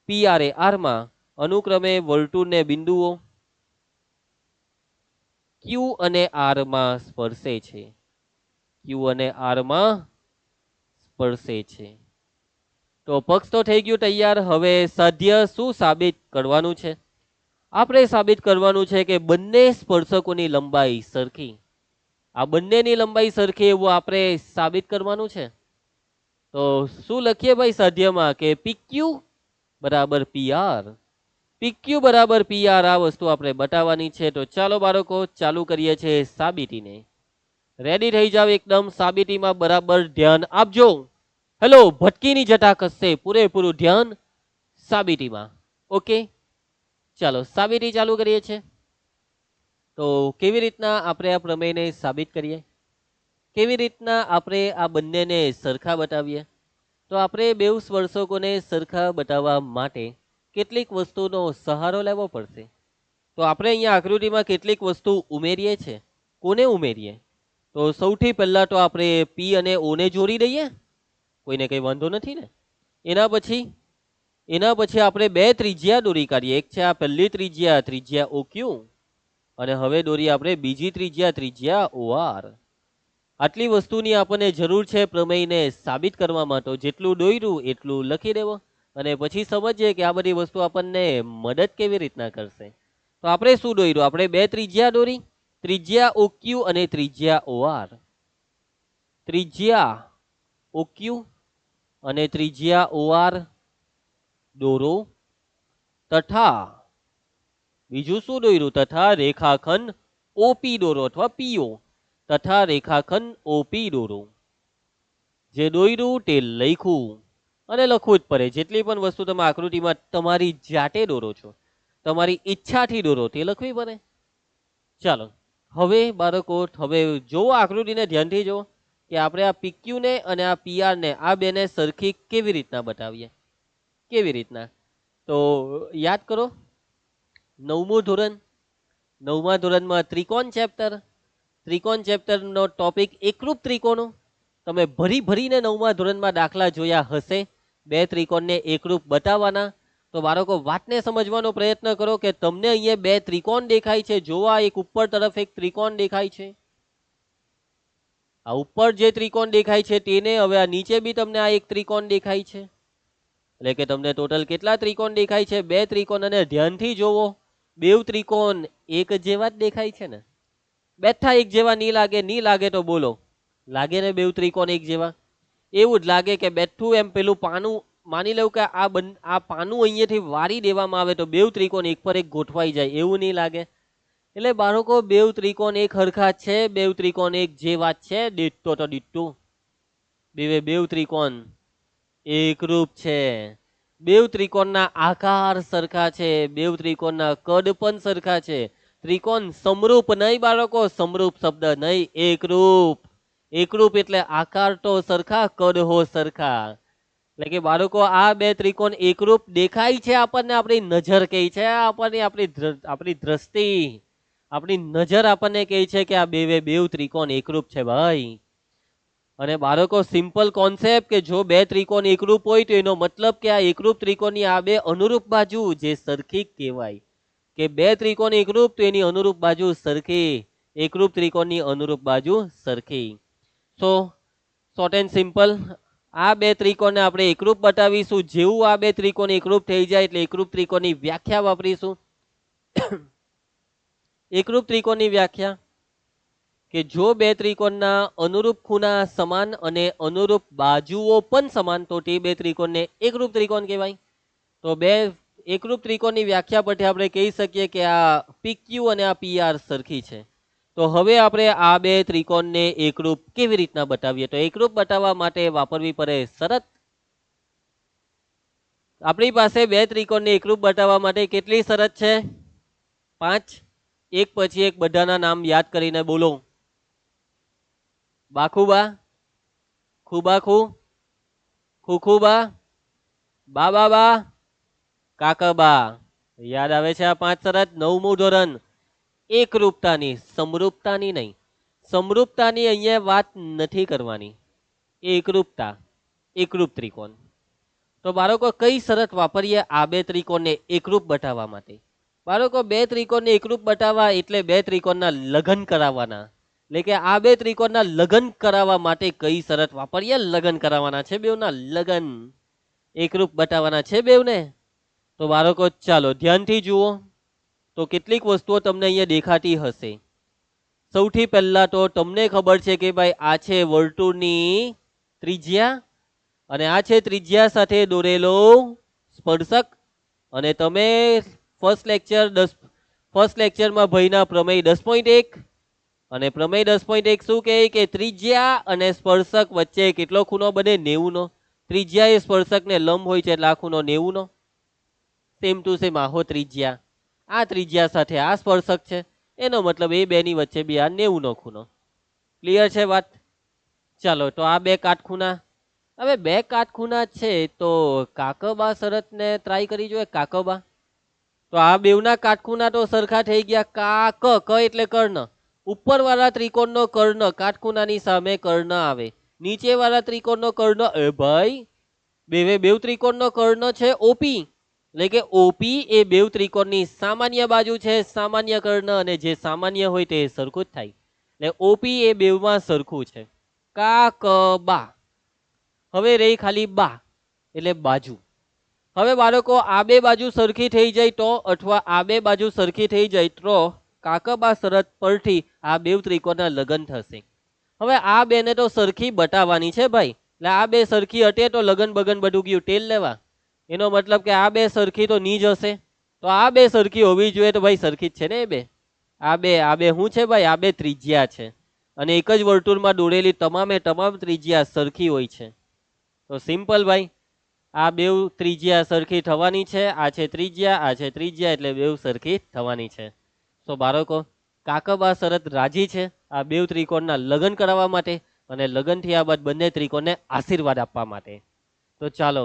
પી આર એ આર માં. અનુક્રમે વર્તુળને બિંદુઓ ક્યુ અને આર માં સ્પર્શે છે. ક્યુ અને આર માં સ્પર્શે છે. તો પક્ષ તો થઈ ગયું તૈયાર. હવે સાધ્ય શું સાબિત કરવાનું છે? આપણે સાબિત કરવાનું છે કે બંને સ્પર્શકોની લંબાઈ સરખી. આ બંનેની લંબાઈ સરખી એવું આપણે સાબિત કરવાનું છે. તો શું લખીએ ભાઈ સાધ્યમાં? કે PQ બરાબર PR. PQ બરાબર PR આ વસ્તુ આપણે બતાવવાની છે. તો ચાલો બાળકો ચાલુ કરીએ છીએ સાબિતીને. રેડી થઈ જાવ એકદમ. સાબિતીમાં બરાબર ધ્યાન આપજો. હેલો, ભટકીની જટા કસશે. પૂરેપૂરું ધ્યાન સાબિતીમાં. ઓકે, ચાલો સાબિતી ચાલુ કરીએ છીએ. તો કેવી રીતના આપણે આ પ્રમેયને સાબિત કરીએ? કેવી રીતના આપણે આ બંનેને સરખા બતાવીએ? તો આપણે બે સ્પર્શકોને સરખા બતાવવા માટે કેટલીક વસ્તુનો સહારો લેવો પડશે. તો આપણે અહીંયા આકૃતિમાં કેટલીક વસ્તુ ઉમેરીએ છે. કોને ઉમેરીએ? તો સૌથી પહેલા તો આપણે પી અને ઓ ને જોડી દઈએ. કોઈને કંઈ વાંધો નથી ને? એના પછી આપણે બે ત્રિજ્યા દોરી કાઢીએ. એક છે આ પહેલી ત્રિજ્યા, ત્રિજ્યા OQ, અને હવે દોરી આપણે બીજી ત્રિજ્યા, ત્રિજ્યા OR. આટલી વસ્તુની આપણને જરૂર છે પ્રમેયને સાબિત કરવા માટે. જેટલું દોર્યું એટલું લખી દેવો અને પછી સમજીએ કે આ બધી વસ્તુ આપણને મદદ કેવી રીતના કરશે. તો આપણે શું દોર્યું? આપણે બે ત્રિજ્યા દોરી, ત્રિજ્યા OQ અને ત્રિજ્યા OR. ત્રિજ્યા OQ અને ત્રિજ્યા OR દોરો તથા બીજું શું દોર્યું? તથા રેખાખંડ OP દોરો અથવા PO, તથા રેખાખંડ OP દોરો. જે દોર્યું તે લખ્યું અને લખવું જ પડે. જેટલી પણ વસ્તુ તમે આકૃતિમાં તમારી જાતે દોરો છો, તમારી ઈચ્છાથી દોરો, તે લખવી પડે. ચાલો હવે બાળકો, હવે જોવો આકૃતિને ધ્યાનથી જુઓ કે આપણે આ PQ ને અને આ PR ને, આ બેને સરખી કેવી રીતના બતાવીએ. કેવી રીતના? તો યાદ કરો, 9મું ધોરણ, 9મા ધોરણમાં ત્રિકોણ ચેપ્ટરનો ટોપિક એકરૂપ ત્રિકોણો. તમે ભરીને 9મા ધોરણમાં દાખલા જોયા હશે, બે ત્રિકોણને એકરૂપ બતાવવાના. તો બાળકો વાતને સમજવાનો પ્રયત્ન કરો કે તમને અહીંયા બે ત્રિકોણ દેખાય છે. જોવા, એક ઉપર તરફ એક ત્રિકોણ દેખાય છે. આ ઉપર જે ત્રિકોણ દેખાય છે તેને હવે આ નીચે બી તમને આ એક ત્રિકોણ દેખાય છે. એટલે કે તમને ટોટલ કેટલા ત્રિકોણ દેખાય છે? બે ત્રિકોણ. અને ધ્યાનથી જોવો, બેવ ત્રિકોણ એક જેવા જ દેખાય છે ને? બેઠા એક જેવા નહીં લાગે? નહીં લાગે તો બોલો, લાગે ને બેવ ત્રિકોણ એક જેવા? એવું જ લાગે કે બેઠું એમ પેલું પાનું, માની લઉં કે આ પાનું અહીંયાથી વારી દેવામાં આવે તો બેવ ત્રિકોણ એક પર એક ગોઠવાઈ જાય, એવું નહીં લાગે? એટલે બાળકો બેવ ત્રિકોણ એક હરખા છે, બેવ ત્રિકોણ એક જેવા છે, દીઠો તો દીઠું. બેવ ત્રિકોણ એકરૂપ છે. બેવ ત્રિકોણના આકાર સરખા છે, બેવ ત્રિકોણના કદ પણ સરખા છે. ત્રિકોણ સમરૂપ નહીં બાળકો, સમરૂપ શબ્દ નહીં, એકરૂપ. એકરૂપ એટલે આકાર તો સરખા, કદ હો સરખા. એટલે કે બાળકો આ બે ત્રિકોણ એકરૂપ દેખાય છે આપણને. આપણી નજર કહે છે આપણને, આપણી દ્રષ્ટિ, આપણી નજર આપણને કહે છે કે આ બેવ ત્રિકોણ એકરૂપ છે ભાઈ. અને બાળકો સિમ્પલ કોન્સેપ્ટ કે જો બે ત્રિકોણ એકરૂપ હોય તો એનો મતલબ કે આ એકરૂપ ત્રિકોણની આ બે અનુરૂપ બાજુ જે સરખી કહેવાય. કે બે ત્રિકોણ એકરૂપ તો એની અનુરૂપ બાજુ સરખી, એકરૂપ ત્રિકોણની અનુરૂપ બાજુ સરખી. સો શોર્ટ એન્ડ સિમ્પલ આ બે ત્રિકોણને આપણે એકરૂપ બતાવીશું. જેવું આ બે ત્રિકોણ એકરૂપ થઈ જાય એટલે એકરૂપ ત્રિકોણની વ્યાખ્યા વાપરીશું. એકરૂપ ત્રિકોણની વ્યાખ્યા કે જો બે ત્રિકોણના અનુરૂપ ખૂણા સમાન અને અનુરૂપ બાજુઓ પણ સમાન તો તે બે ત્રિકોણને એકરૂપ ત્રિકોણ કહેવાય. તો બે એકરૂપ ત્રિકોણની વ્યાખ્યા પરથી આપણે કહી શકીએ કે આ PQ અને આ PR સરખી છે. તો હવે આપણે આ બે ત્રિકોણને એકરૂપ કેવી રીતના બતાવીએ? તો એકરૂપ બતાવવા માટે વાપરવી પડે શરત. આપણી પાસે બે ત્રિકોણને એકરૂપ બતાવવા માટે કેટલી શરત છે? 5. એક પછી એક બધાના નામ યાદ કરીને બોલો. બાખુબા, ખુબાખુ, ખુખુબા, બાબાબા, કાકાબા. યાદ આવે છે આ 5 શરત? 9મું ધોરણ. એકરૂપતાની, સમરૂપતાની નહીં. સમરૂપતાની અહીંયા વાત નથી કરવાની. એકરૂપતા, એકરૂપ ત્રિકોણ. તો બાળકો કઈ શરત વાપરીએ આ બે ત્રિકોણને એકરૂપ બતાવવા માટે? બાળકો બે ત્રિકોણને એકરૂપ બતાવવા એટલે બે ત્રિકોણના લગ્ન કરાવવાના. એટલે કે આ બે ત્રિકોણના લગ્ન કરાવવા માટે કઈ શરત વાપરીએ? લગ્ન કરાવવાના છે બેવના, લગ્ન. એકરૂપ બતાવવાના છે બેવને. તો બાળકો ચાલો ધ્યાનથી જુઓ. તો કેટલીક વસ્તુઓ તમને અહીંયા દેખાતી હશે. સૌથી પહેલા તો તમને ખબર છે કે ભાઈ આ છે વર્તુળની ત્રિજ્યા અને આ છે ત્રિજ્યા સાથે દોરેલો સ્પર્શક. અને તમે ફર્સ્ટ લેક્ચરમાં ભઈના પ્રમેય 10.1 અને પ્રમેય 10.1 શું કહે કે ત્રિજ્યા અને સ્પર્શક વચ્ચે કેટલો ખૂણો બને? 90 નો. ત્રિજ્યા એ સ્પર્શકને લંબ હોય છે એટલે આ ખૂણો 90 નો. સેમ ટુ સેમ આહો ત્રિજ્યા, આ ત્રિજ્યા સાથે આ સ્પર્શક છે, એનો મતલબ એ બેની વચ્ચે બી આ 90 નો ખૂણો. ક્લિયર છે વાત? ચાલો તો આ બે કાટખૂણા, હવે બે કાટખૂણા છે તો કાકબા શરતને ટ્રાય કરી જોઈએ. કાકબા, તો આ બેવના કાટખૂણા તો સરખા થઈ ગયા. ક એટલે કર્ણ, ઉપરવાળા ત્રિકોણનો કર્ણ, કાટખૂણાની સામે કર્ણ આવે નીચેવાળા ત્રિકોણનો કર્ણ ભાઈ બેવ ત્રિકોણનો કર્ણ છે ઓપી, એટલે કે ઓપી એ બેવ ત્રિકોણની સામાન્ય બાજુ છે, સામાન્ય કર્ણ, અને જે સામાન્ય હોય તે સરખું જ થાય. એટલે ઓપી એ બેવમાં સરખું છે. કા ક બા. હવે રહી ખાલી બા એટલે બાજુ. હવે બાળકો આ બે બાજુ સરખી થઈ જાય તો, અથવા આ બે બાજુ સરખી થઈ જાય તો કાકબા શરત પરથી આ બેવ ત્રિકોણના લગ્ન થશે. હવે આ બેને તો સરખી બતાવવાની છે ભાઈ, એટલે આ બે સરખી હટે તો લગન બગન બધું ગયું તેલ લેવા. એનો મતલબ કે આ બે સરખી તો ની જ હશે, તો આ બે સરખી હોવી જોઈએ, તો ભાઈ સરખી જ છે ને એ બે. આ બે શું છે ભાઈ? આ બે ત્રિજ્યા છે, અને એક જ વર્તુળમાં દોરેલી તમામે તમામ ત્રિજ્યા સરખી હોય છે. તો સિમ્પલ ભાઈ, આ બેવ ત્રિજ્યા સરખી થવાની છે. આ છે ત્રિજ્યા, આ છે ત્રિજ્યા, એટલે બેવ સરખી થવાની છે. તો બાળકો કાકબા શરત રાજી છે આ બેવ ત્રિકોણના લગ્ન કરાવવા માટે, અને લગ્ન થયા બાદ બંને ત્રિકોણને આશીર્વાદ આપવા માટે. તો ચાલો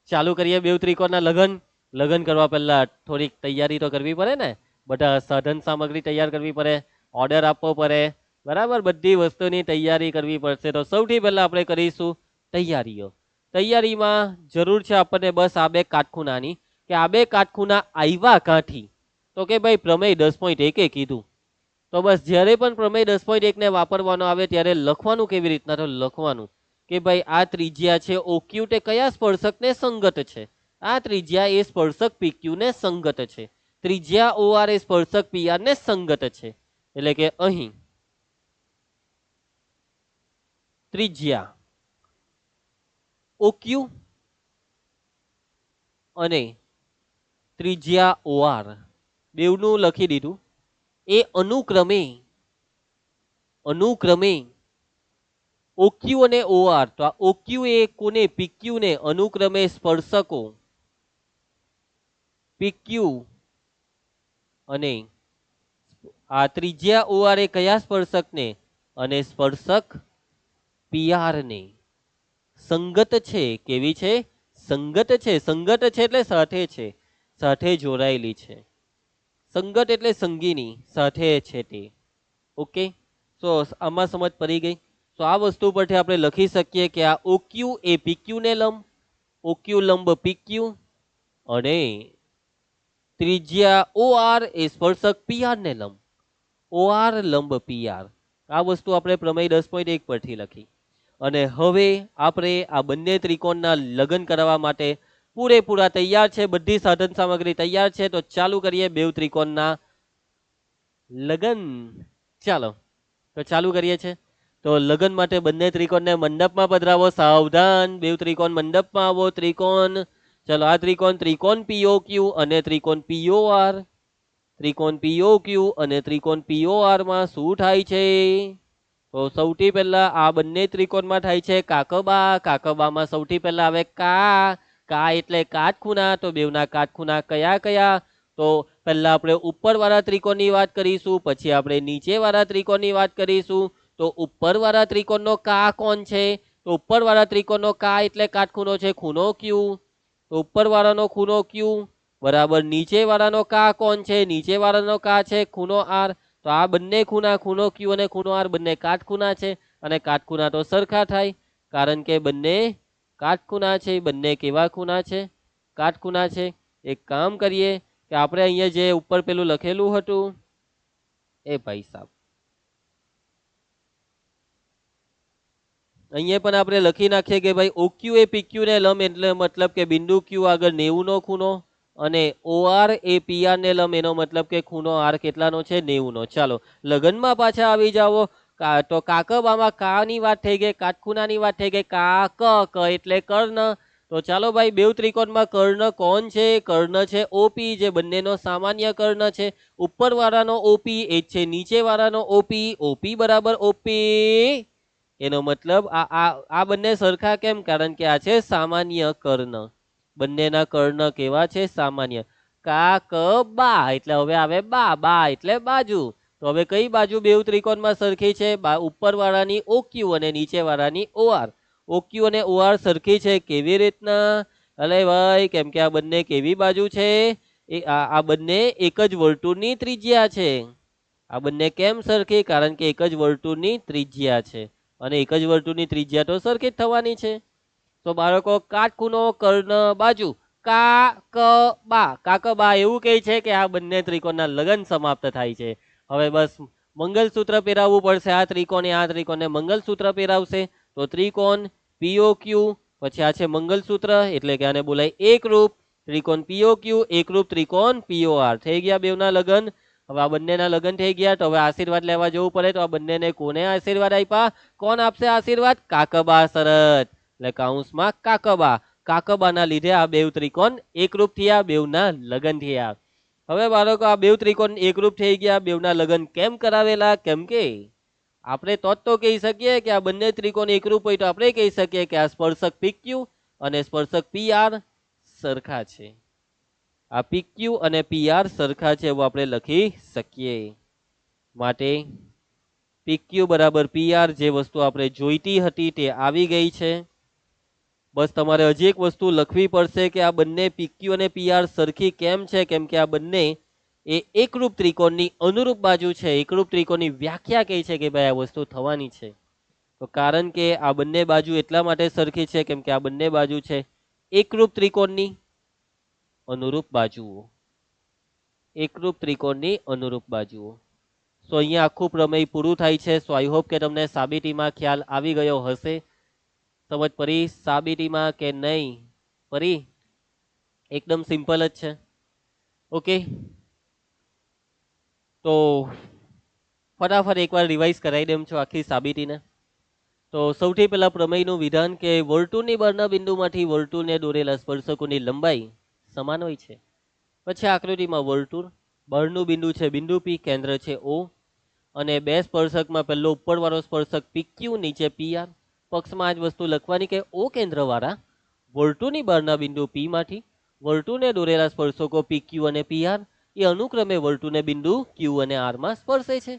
ચાલુ કરીએ બેવ ત્રિકોણના લગ્ન. લગ્ન કરવા પહેલા થોડીક તૈયારી તો કરવી પડે ને, બધા સાધન સામગ્રી તૈયાર કરવી પડે, ઓર્ડર આપવો પડે, બરાબર, બધી વસ્તુની તૈયારી કરવી પડશે. તો સૌથી પહેલા આપણે કરીશું તૈયારીઓ. તૈયારીમાં જરૂર છે આપણને બસ આ બે કાટખૂણાની, કે આ બે કાટખૂણા આવ્યા કાંથી? તો કે ભાઈ પ્રમેય 10.1 કીધું. તો બસ જ્યારે પણ પ્રમેય 10.1 ને વાપરવાનો આવે ત્યારે લખવાનું કેવી રીતના? તો લખવાનું કે ભાઈ આ ત્રિજ્યા છે ઓક્યુ તે કયા સ્પર્શકને સંગત છે? આ ત્રિજ્યા એ સ્પર્શક પીક્યુ ને સંગત છે. ત્રિજ્યા ઓઆર એ સ્પર્શક પીઆર ને સંગત છે. એટલે કે અહીં ત્રિજ્યા ઓક્યુ અને ત્રિજ્યા ઓઆર બેવનું લખી દીધું. એ અનુક્રમે ઓક્યુ અને ઓઆર, તો આ ઓક્યુ એ કોને? પીક્યુ ને અનુક્રમે સ્પર્શકો પીક્યુ અને આ ત્રિજ્યા ઓઆર એ કયા સ્પર્શકને? અને સ્પર્શક પીઆર ને સંગત છે. કેવી છે? સંગત છે. સંગત છે એટલે સાથે છે, સાથે જોડાયેલી છે. સંગત એટલે સંગીની, સાથે છે તે. ઓકે, તો આમાં સમજ પડી ગઈ. તો આ વસ્તુ પરથી આપણે લખી શકીએ કે આ ઓક્યુ એ પીક્યુ ને લંબ, ઓક્યુ લંબ પીક્યુ, અને ત્રિજ્યા ઓઆર એ સ્પર્શક પીઆર ને લંબ, ઓઆર લંબ પીઆર. આ વસ્તુ આપણે પ્રમેય 10.1 પરથી લખી. અને હવે આપણે આ બંને ત્રિકોણના લગ્ન કરાવવા માટે પૂરેપૂરા તૈયાર છે, બધી સાધન સામગ્રી તૈયાર છે. તો ચાલુ કરીએ બેવ ત્રિકોણના લગ્ન. ચાલો તો ચાલુ કરીએ છીએ. તો લગ્ન માટે બંને ત્રિકોણને મંડપમાં પધરાવો. સાવધાન, બેવ ત્રિકોણ મંડપમાં આવો. ત્રિકોણ, ચલો આ ત્રિકોણ પીઓક્યુ અને ત્રિકોણ પીઓઆર. ત્રિકોણ પીઓક્યુ અને ત્રિકોણ પીઓઆર માં શું થાય છે? તો સૌથી પહેલા આ બંને ત્રિકોણમાં થાય છે કાકબા. કાકબામાં સૌથી પહેલા આવે કા. કા એટલે કાટખૂણા. તો બેવના કાટખૂણા કયા કયા? તો પહેલા આપણે ઉપરવાળા ત્રિકોણની વાત કરીશું, પછી આપણે નીચેવાળા ત્રિકોણની વાત કરીશું. તો ઉપરવાળા ત્રિકોણનો કા કોણ છે? તો ઉપરવાળા ત્રિકોણનો કા એટલે કાટખૂણો છે, ખૂણો ક્યુ. તો ઉપરવાળાનો ખૂણો ક્યુ બરાબર નીચેવાળાનો કા કોણ છે? નીચેવાળાનો કા છે ખૂણો આર. તો આ બંને ખૂણા, ખૂણો ક્યુ અને ખૂણો આર, બંને કાટખૂણા છે, અને કાટખૂણા તો સરખા થાય, કારણ કે બંને કાટખૂણા છે. બંને કેવા ખૂણા છે? કાટખૂણા છે. એક કામ કરીએ કે આપણે અહીંયા જે ઉપર પેલું લખેલું હતું એ ભાઈ સાહેબ અહીંયા પણ આપણે લખી નાખીએ કે ભાઈ ઓક્યુ એ પીક્યુ ને લંબ, એટલે મતલબ કે બિંદુ ક્યુ આગળ 90 નો ખૂણો, અને ઓઆર એ પીઆર ને લંબ, એનો મતલબ કે ખૂણો આર કેટલાનો છે? 90 નો. ચાલો લગનમાં પાછા આવી જાઓ. તો કાકબામાં કા ની વાત થઈ ગઈ, કાટખૂણાની વાત થઈ ગઈ. ક એટલે કર્ણ. તો ચાલો ભાઈ બેવ ત્રિકોણમાં કર્ણ કોણ છે? કર્ણ છે ઓપી, જે બંનેનો સામાન્ય કર્ણ છે. ઉપરવાળાનો ઓપી એ છે નીચેવાળાનો ઓપી. ઓપી બરાબર ઓપી, એનો મતલબ આ બંને સરખા કેમ? કારણ કે આ છે સામાન્ય કર્ણ. બંનેના કર્ણ કેવા છે? સામાન્ય. કા ક બા એટલે હવે આવે બા. બા એટલે બાજુ. તો હવે કઈ બાજુ બેવ ત્રિકોણમાં સરખી છે? ઉપરવાળાની ઓક્યુ અને નીચેવાળાની ઓઆર. ઓક્યુ અને ઓઆર સરખી છે. કેવી રીતના? અલે ભાઈ, કેમ કે આ બંને કેવી બાજુ છે? આ બંને એક જ વર્તુળની ત્રિજ્યા છે. આ બંને કેમ સરખી? કારણ કે એક જ વર્તુળની ત્રિજ્યા છે. અને એક જ વર્તુળની ત્રિજ્યા તો સરખી જ થવાની છે. તો બાળકો કાટખૂણો કર્ણ બાજુ કાકબા એવું કહે છે કે આ બંને ત્રિકોણના લગન સમાપ્ત થાય છે. હવે બસ મંગલસૂત્ર પહેરાવવું પડશે. આ ત્રિકોણને મંગલસૂત્ર પહેરાવશે તો ત્રિકોણ પીઓક્યુ, પછી આ છે મંગલસૂત્ર એટલે કે આને બોલાય એકરૂપ ત્રિકોણ પીઓક્યુ, એકરૂપ ત્રિકોણ પીઓઆર. થઈ ગયા બેવના લગન. હવે આ બંનેના લગન થઈ ગયા તો હવે આશીર્વાદ લેવા જવું પડે. તો આ બંનેને કોને આશીર્વાદ આપ્યા? કોણ આપશે આશીર્વાદ? કાકબા શરત, એટલે કૌંસમાં કાકબા. કાકબાના લીધે આ બેવ ત્રિકોણ એકરૂપ થયા, બેવના લગન થયા. હવે બાળકો આ બેવ ત્રિકોણ એકરૂપ થઈ ગયા, બેવના લગન કેમ કરાવેલા? કેમ કે આપણે તો કહી શકીએ કે આ બંને ત્રિકોણ એકરૂપ હોય તો આપણે કહી શકીએ કે આ સ્પર્શક પીક્યુ અને સ્પર્શક પીઆર સરખા છે. આ પીક્યુ અને પીઆર સરખા છે એવું આપણે લખી શકીએ. માટે પીક્યુ બરાબર પીઆર, જે વસ્તુ આપણે જોઈતી હતી તે આવી ગઈ છે. બસ તમારે હજી એક વસ્તુ લખવી પડશે કે આ બંને પીક્યુ અને પીઆર સરખી કેમ છે? કેમ કે આ બંને એ એકરૂપ ત્રિકોણની અનુરૂપ બાજુ છે. એકરૂપ ત્રિકોણની વ્યાખ્યા કહે છે કે ભાઈ આ વસ્તુ થવાની છે. તો કારણ કે આ બંને બાજુ એટલા માટે સરખી છે કેમ કે આ બંને બાજુ છે એકરૂપ ત્રિકોણની અનુરૂપ બાજુઓ. એકરૂપ ત્રિકોણની અનુરૂપ બાજુઓ. સો અહીંયા આખું પ્રમેય પૂરું થાય છે. સો આઈ હોપ કે તમને સાબિતીમાં ખ્યાલ આવી ગયો હશે. સમજ પડી સાબિતીમાં કે નહીં પડી? એકદમ સિમ્પલ જ છે. ઓકે, તો ફટાફટ એકવાર રિવાઇઝ કરાવી દેમ છો આખી સાબિતીને. તો સૌથી પહેલા પ્રમેયનું વિધાન કે વર્તુળની બહારના બિંદુમાંથી વર્તુળને દોરેલા સ્પર્શકોની લંબાઈ સમાન હોય છે. પછી આકૃતિમાં વર્તુળ, બહારનું બિંદુ છે બિંદુ પી, કેન્દ્ર છે ઓ, અને બે સ્પર્શકમાં પહેલો ઉપરવાળો સ્પર્શક પીક્યુ, નીચે પીઆર. પક્ષમાં આ જ વસ્તુ લખવાની કે ઓ કેન્દ્રવાળા વર્તુળની બહારના બિંદુ પી માંથી વર્તુળને દોરેલા સ્પર્શકો પીક્યુ અને પીઆર એ અનુક્રમે વર્તુળને બિંદુ ક્યુ અને આર માં સ્પર્શે છે.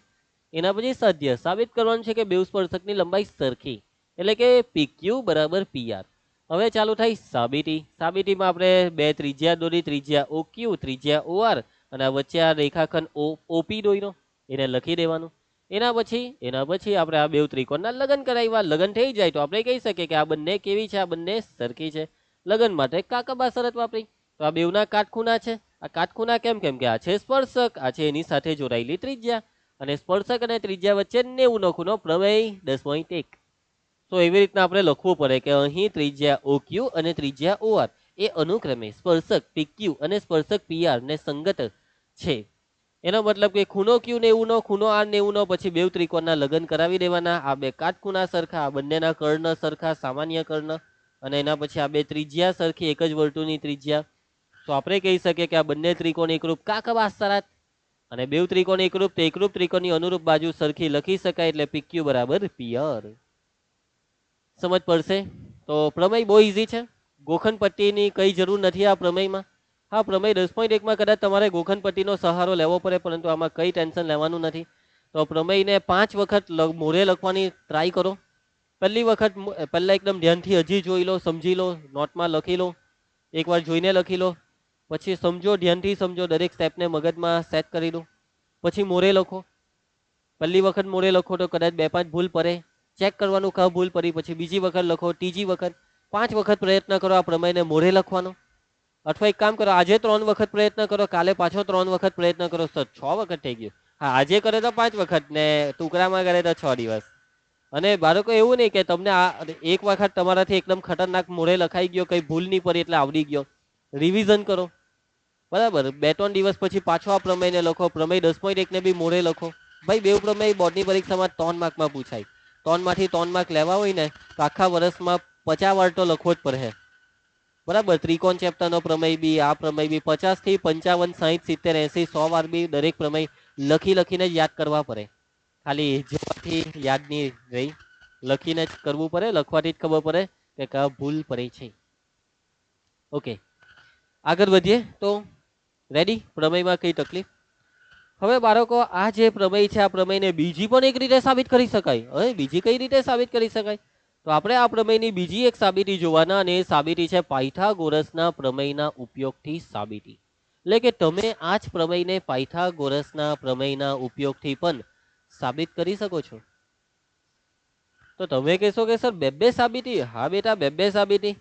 એના પછી સાધ્ય સાબિત કરવાનું છે કે બે સ્પર્શકની લંબાઈ સરખી, એટલે કે પીક્યુ બરાબર પીઆર. હવે ચાલુ થાય સાબિતી. સાબિતીમાં આપણે બે ત્રિજ્યા દોરી, ત્રિજ્યા ઓ ક્યુ, ત્રિજ્યા ઓ આર, અને વચ્ચે આ રેખાખંડ ઓપી દોર્યો, એને લખી દેવાનું. એના પછી આપણે આ બે ત્રિકોણના લગન કરાવ્યા. લગન થઈ જાય તો આપણે કહી શકીએ કે આ બંને કેવી છે? આ બંને સરખી છે. લગન માટે કાકબા શરત વાપરી. તો આ બેવના કાટખૂણા છે. આ કાટખૂણા કેમ? કેમ કે આ છે સ્પર્શક, આ છે એની સાથે જોડાયેલી ત્રિજ્યા, અને સ્પર્શક અને ત્રિજ્યા વચ્ચે 90 નો ખૂણો, પ્રમેય 10.1. તો એવી રીતના આપણે લખવું પડે કે અહીં ત્રિજ્યા ઓ ક્યુ અને ત્રિજ્યા ઓ આર એ અનુક્રમે સ્પર્શક પીક્યુ અને સ્પર્શક પીઆર ને સંગત છે. એનો મતલબ કે ખૂણો ક્યુ 90 નો, ખૂણો આર 90 નો, પછી બે ત્રિકોણના લગન કરાવી દેવાના. આ બે કાટખૂણા સરખા, આ બંનેના કર્ણ સરખા, સામાન્ય કર્ણ, અને એના પછી આ બે ત્રિજ્યા સરખી, એક જ વર્તુળની ત્રિજ્યા. તો આપણે કહી શકીએ કે આ બંને ત્રિકોણ એકરૂપ કાકબા શરત, અને બે ત્રિકોણ એકરૂપ તે એકરૂપ ત્રિકોણની અનુરૂપ બાજુ સરખી લખી શકાય, એટલે પીક્યુ બરાબર પીઆર. સમજ પડશે? તો પ્રમેય બહુ ઈઝી છે. ગોખણપટ્ટીની કઈ જરૂર નથી આ પ્રમેયમાં. હા, પ્રમેય 10.1 માં કદાચ તમારે ગોખણપટ્ટીનો સહારો લેવો પડે, પરંતુ આમાં કઈ ટેન્શન લેવાનું નથી. તો પ્રમેયને 5 વખત મોઢે લખવાની ટ્રાય કરો. પહેલી વખત પહેલા એકદમ ધ્યાનથી હજી જોઈ લો, સમજી લો, નોટમાં લખી લો, એકવાર જોઈને લખી લો, પછી સમજો, ધ્યાનથી સમજો, દરેક સ્ટેપને મગજમાં સેટ કરી લો, પછી મોઢે લખો. પહેલી વખત મોઢે લખો તો કદાચ 2-5 ભૂલ પડે, ચેક કરવાનું કા ભૂલ પડી, પછી બીજી વખત લખો, ત્રીજી વખત, 5 વખત પ્રયત્ન કરો આ પ્રમેયને મોઢે લખવાનો. અથવા એક કામ કરો, આજે 3 વખત પ્રયત્ન કરો, કાલે પાછો 3 વખત પ્રયત્ન કરો, તો 6 વખત થઈ ગયું. હા, આજે કરે તો 5 વખત ને ટુકડામાં કરે તો 6 દિવસ. અને બાળકો એવું નહીં કે તમને આ એક વખત તમારાથી એકદમ ખતરનાક મોઢે લખાઈ ગયો, કઈ ભૂલ નહીં પડી એટલે આવડી ગયો. રિવિઝન કરો, બરાબર. 2-3 દિવસ પછી પાછો આ પ્રમેયને લખો. પ્રમેય 10.1 ને બી મોઢે લખો. ભાઈ બે પ્રમેય બોર્ડની પરીક્ષામાં 3 માર્કમાં પૂછાય. 3 માંથી 3 માર્ક લેવા હોય ને તો આખા વર્ષમાં 50 વાર તો લખવો જ પડે, બરાબર. ત્રિકોણ ચેપ્ટરનો પ્રમેય બી, આ પ્રમેય બી 50 થી 55, 60, 70, 80, 100 વાર બી દરેક પ્રમેય લખીને જ યાદ કરવા પડે. ખાલી જેવાથી યાદ નહીં રહી, લખીને જ કરવું પડે. લખવાથી જ ખબર પડે કે કા ભૂલ પડે છે. ઓકે, આગળ વધીએ. તો રેડી? પ્રમેયમાં કઈ તકલીફ? હવે બાળકો આ જે પ્રમેય છે, આ પ્રમેયને બીજી પણ એક રીતે સાબિત કરી શકાય. હવે બીજી કઈ રીતે સાબિત કરી શકાય? તો આપણે આ પ્રમેયની બીજી એક સાબિતી જોવાના, અને એ સાબિતી છે પાયથાગોરસના પ્રમેયના ઉપયોગથી સાબિતી. એટલે કે તમે આ જ પ્રમેયને પાયથાગોરસના પ્રમેયના ઉપયોગથી પણ સાબિત કરી શકો છો. તો તમે કહેશો કે સર બે બે સાબિતી. હા બેટા, બે બે સાબિતી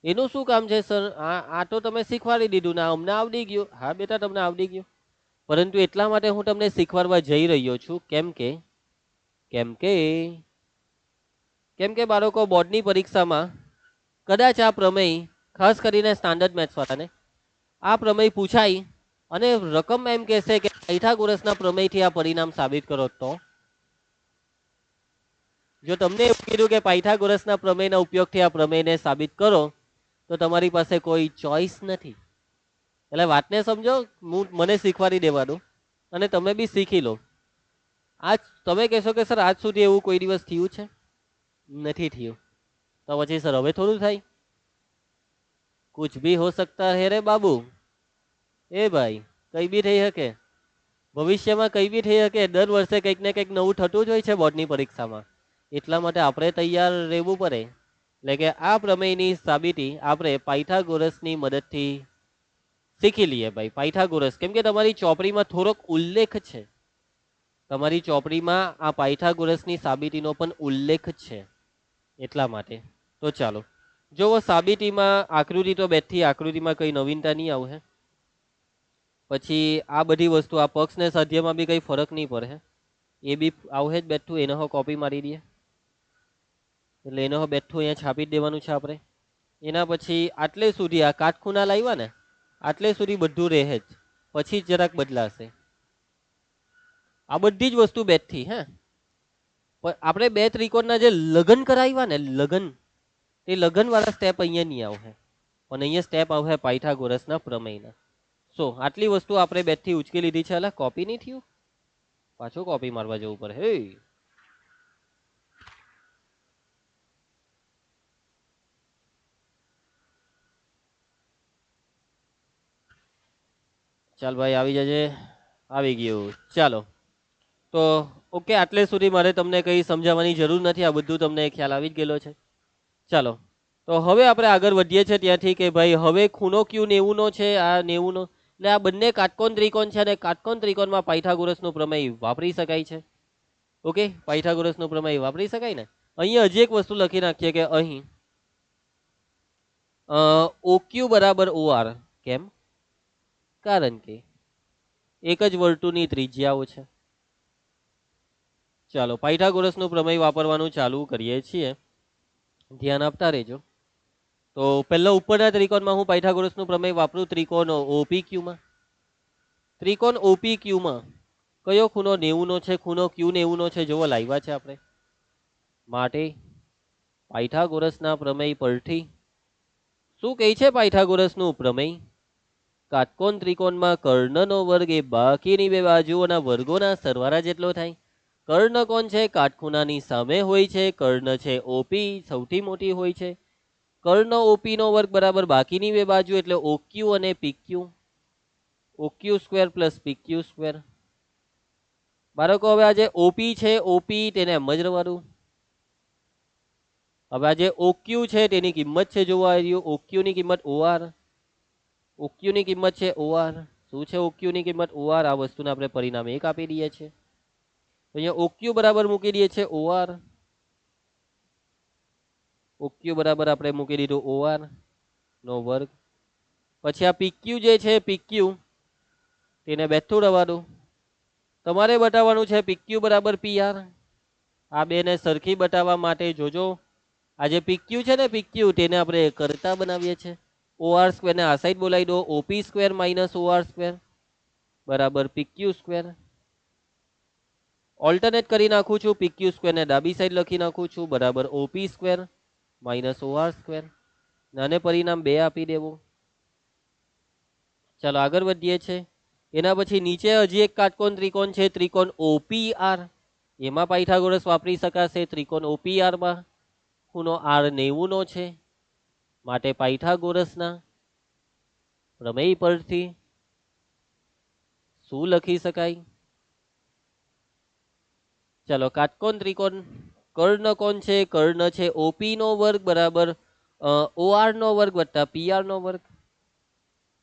એનું શું કામ છે સર? આ તો તમે શીખવાડી દીધું ને અમને આવડી ગયું. હા બેટા, તમને આવડી ગયું, પરંતુ એટલા માટે હું તમને શીખવાડવા જઈ રહ્યો છું. કેમ કે બાળકો બોર્ડની પરીક્ષામાં કદાચ આ પ્રમેય, ખાસ કરીને સ્ટાન્ડર્ડ મેથ્સ વાળાને આ પ્રમેય પૂછાય અને રકમ એમ કહેશે કે પાયથાગોરસના પ્રમેયથી આ પરિણામ સાબિત કરો. તો જો તમને એવું કીધું કે પાયથાગોરસના પ્રમેયના ઉપયોગથી આ પ્રમેયને સાબિત કરો, તો તમારી પાસે કોઈ ચોઈસ નથી. એટલે વાતને સમજો, મને શીખવાડી દેવા દો અને તમે બી શીખી લો. આજ તમે કહેશો કે સર આજ સુધી એવું કોઈ દિવસ થયું છે? નથી થયું. તો પછી સર હવે થોડું થાય? કુછ ભી હો સકતા હે રે બાબુ. એ ભાઈ, કઈ બી થઈ શકે, ભવિષ્યમાં કઈ બી થઈ શકે. દર વર્ષે કંઈક ને કંઈક નવું થતું જ હોય છે બોર્ડની પરીક્ષામાં. એટલા માટે આપણે તૈયાર રહેવું પડે. એટલે કે આ પ્રમેયની સાબિતી આપણે પાયથાગોરસની મદદથી શીખી લઈએ ભાઈ. પાયથાગોરસ, કેમ કે તમારી ચોપડીમાં થોડોક ઉલ્લેખ છે, તમારી ચોપડીમાં આ પાયથાગોરસની સાબિતીનો પણ ઉલ્લેખ છે, એટલા માટે. તો ચાલો જો સાબિતીમાં આકૃતિ તો બેઠી, આકૃતિમાં કઈ નવીનતા નહીં આવે. પછી આ બધી વસ્તુ, આ પક્ષ ને સાધ્યમાં બી કઈ ફરક નહીં પડે. એ બી આવે જ બેઠું, એને હો કોપી મારી દઈએ. એટલે એને હો બેઠું અહીંયા છાપી જ દેવાનું છે આપણે. એના પછી આટલે સુધી આ કાટખૂણા લાવ્યા ને, આટલે સુધી બધું રહે જ, પછી જરાક બદલાશે. આ બધી જ વસ્તુ બેઠી. હે, પણ આપણે બે ત્રિકોણના જે લગન કરાવ્યા ને, લગન, એ લગન વાળા સ્ટેપ અહીંયા નહીં આવે, પણ અહીંયા સ્ટેપ આવે પાયથાગોરસના પ્રમેયના. સો આટલી વસ્તુ આપણે બેઠી ઉચકી લીધી છે. અલા કોપી નહીં થયું, પાછું કોપી મારવા જવું પડે. હે, ચાલ ભાઈ આવી જજે. આવી ગયું. ચાલો તો ઓકે, આટલે સુધી મારે તમને કંઈ સમજાવવાની જરૂર નથી. આ બધું તમને ખ્યાલ આવી જ ગયેલો છે. ચાલો તો હવે આપણે આગળ વધીએ છીએ ત્યાંથી કે ભાઈ હવે ખૂણો ક્યુ 90 નો છે, આ 90 નો, એટલે આ બંને કાટકોણ ત્રિકોણ છે અને કાટકોણ ત્રિકોણમાં પાયથાગોરસનો પ્રમેય વાપરી શકાય છે. ઓકે, પાયથાગોરસનો પ્રમેય વાપરી શકાય ને. અહીંયા હજી એક વસ્તુ લખી નાખીએ કે અહીં OQ બરાબર OR. કેમ? કારણ કે એક જ વર્તુળની ત્રિજ્યાઓ છે. ચાલો પાયથાગોરસનો પ્રમેય વાપરવાનું ચાલુ કરીએ છીએ. ધ્યાન આપતા રહેજો. તો પહેલા ઉપરના ત્રિકોણમાં હું પાયથાગોરસનો પ્રમેય વાપરું. ત્રિકોણ OPQ માં, ત્રિકોણ OPQ માં કયો ખૂણો 90 નો છે? ખૂણો Q 90 નો છે. જોવો લાવ્યા છે આપણે. માટે પાયથાગોરસના પ્રમેય પરથી શું કહે છે પાયથાગોરસનું પ્રમેય? કાટકોણ ત્રિકોણમાં કર્ણનો વર્ગ એ બાકીની બે બાજુઓના વર્ગોના સરવાળા જેટલો થાય. કર્ણ કોણ છે? કાટખૂણાની સામે હોય છે. કર્ણ છે OP, સૌથી મોટી હોય છે. કર્ણ OP નો વર્ગ બરાબર બાકીની બે બાજુ, એટલે OQ અને PQ. OQ square plus PQ square. બાળકો હવે આ જે OP છે, OP તેને એમ જ રવાનું. હવે આ જે OQ છે તેની કિંમત છે, જોવા આવ્યું OQ ની કિંમત OR. OQ ની કિંમત છે OR. શું છે OQ ની કિંમત? OR. આ વસ્તુને આપણે પરિણામ 1 આપી દઈએ છીએ. તો અહીંયા OQ બરાબર મૂકી દઈએ છીએ OR. OQ બરાબર આપણે મૂકી દીધું OR નો વર્ગ. પછી આ PQ જે છે, PQ તેને બેઠું રવા દો. તમારે બતાવવાનું છે PQ બરાબર PR. આ બેને સરખી બતાવવા માટે જોજો આ જે PQ છે ને, PQ તેને આપણે કરતા બનાવીએ છીએ. OR સ્ક્વેર ને આ સાઈડ બોલાવી દો. OP square minus OR square બરાબર PQ સ્ક્વેર. ઓલ્ટરનેટ કરી નાખું છું. PQ સ્ક્વેર ને ડાબી સાઈડ લખી નાખું છું બરાબર OP square minus OR square. નાને પરિણામ 2 આપી દેવું. ચાલો આગળ વધીએ છીએ. એના પછી નીચે હજી એક કાટકોણ ત્રિકોણ છે, ત્રિકોણ OPR. એમાં પાયથાગોરસ વાપરી શકાશે. ત્રિકોણ OPR માં ખૂણો R 90 નો છે. માટે પાયથાગોરસના પ્રમેય પરથી શું લખી શકાય? ચલો કાટકોણ ત્રિકોણ કર્ણ કોણ છે? કર્ણ છે OP નો વર્ગ બરાબર OR નો વર્ગ વત્તા PR નો વર્ગ.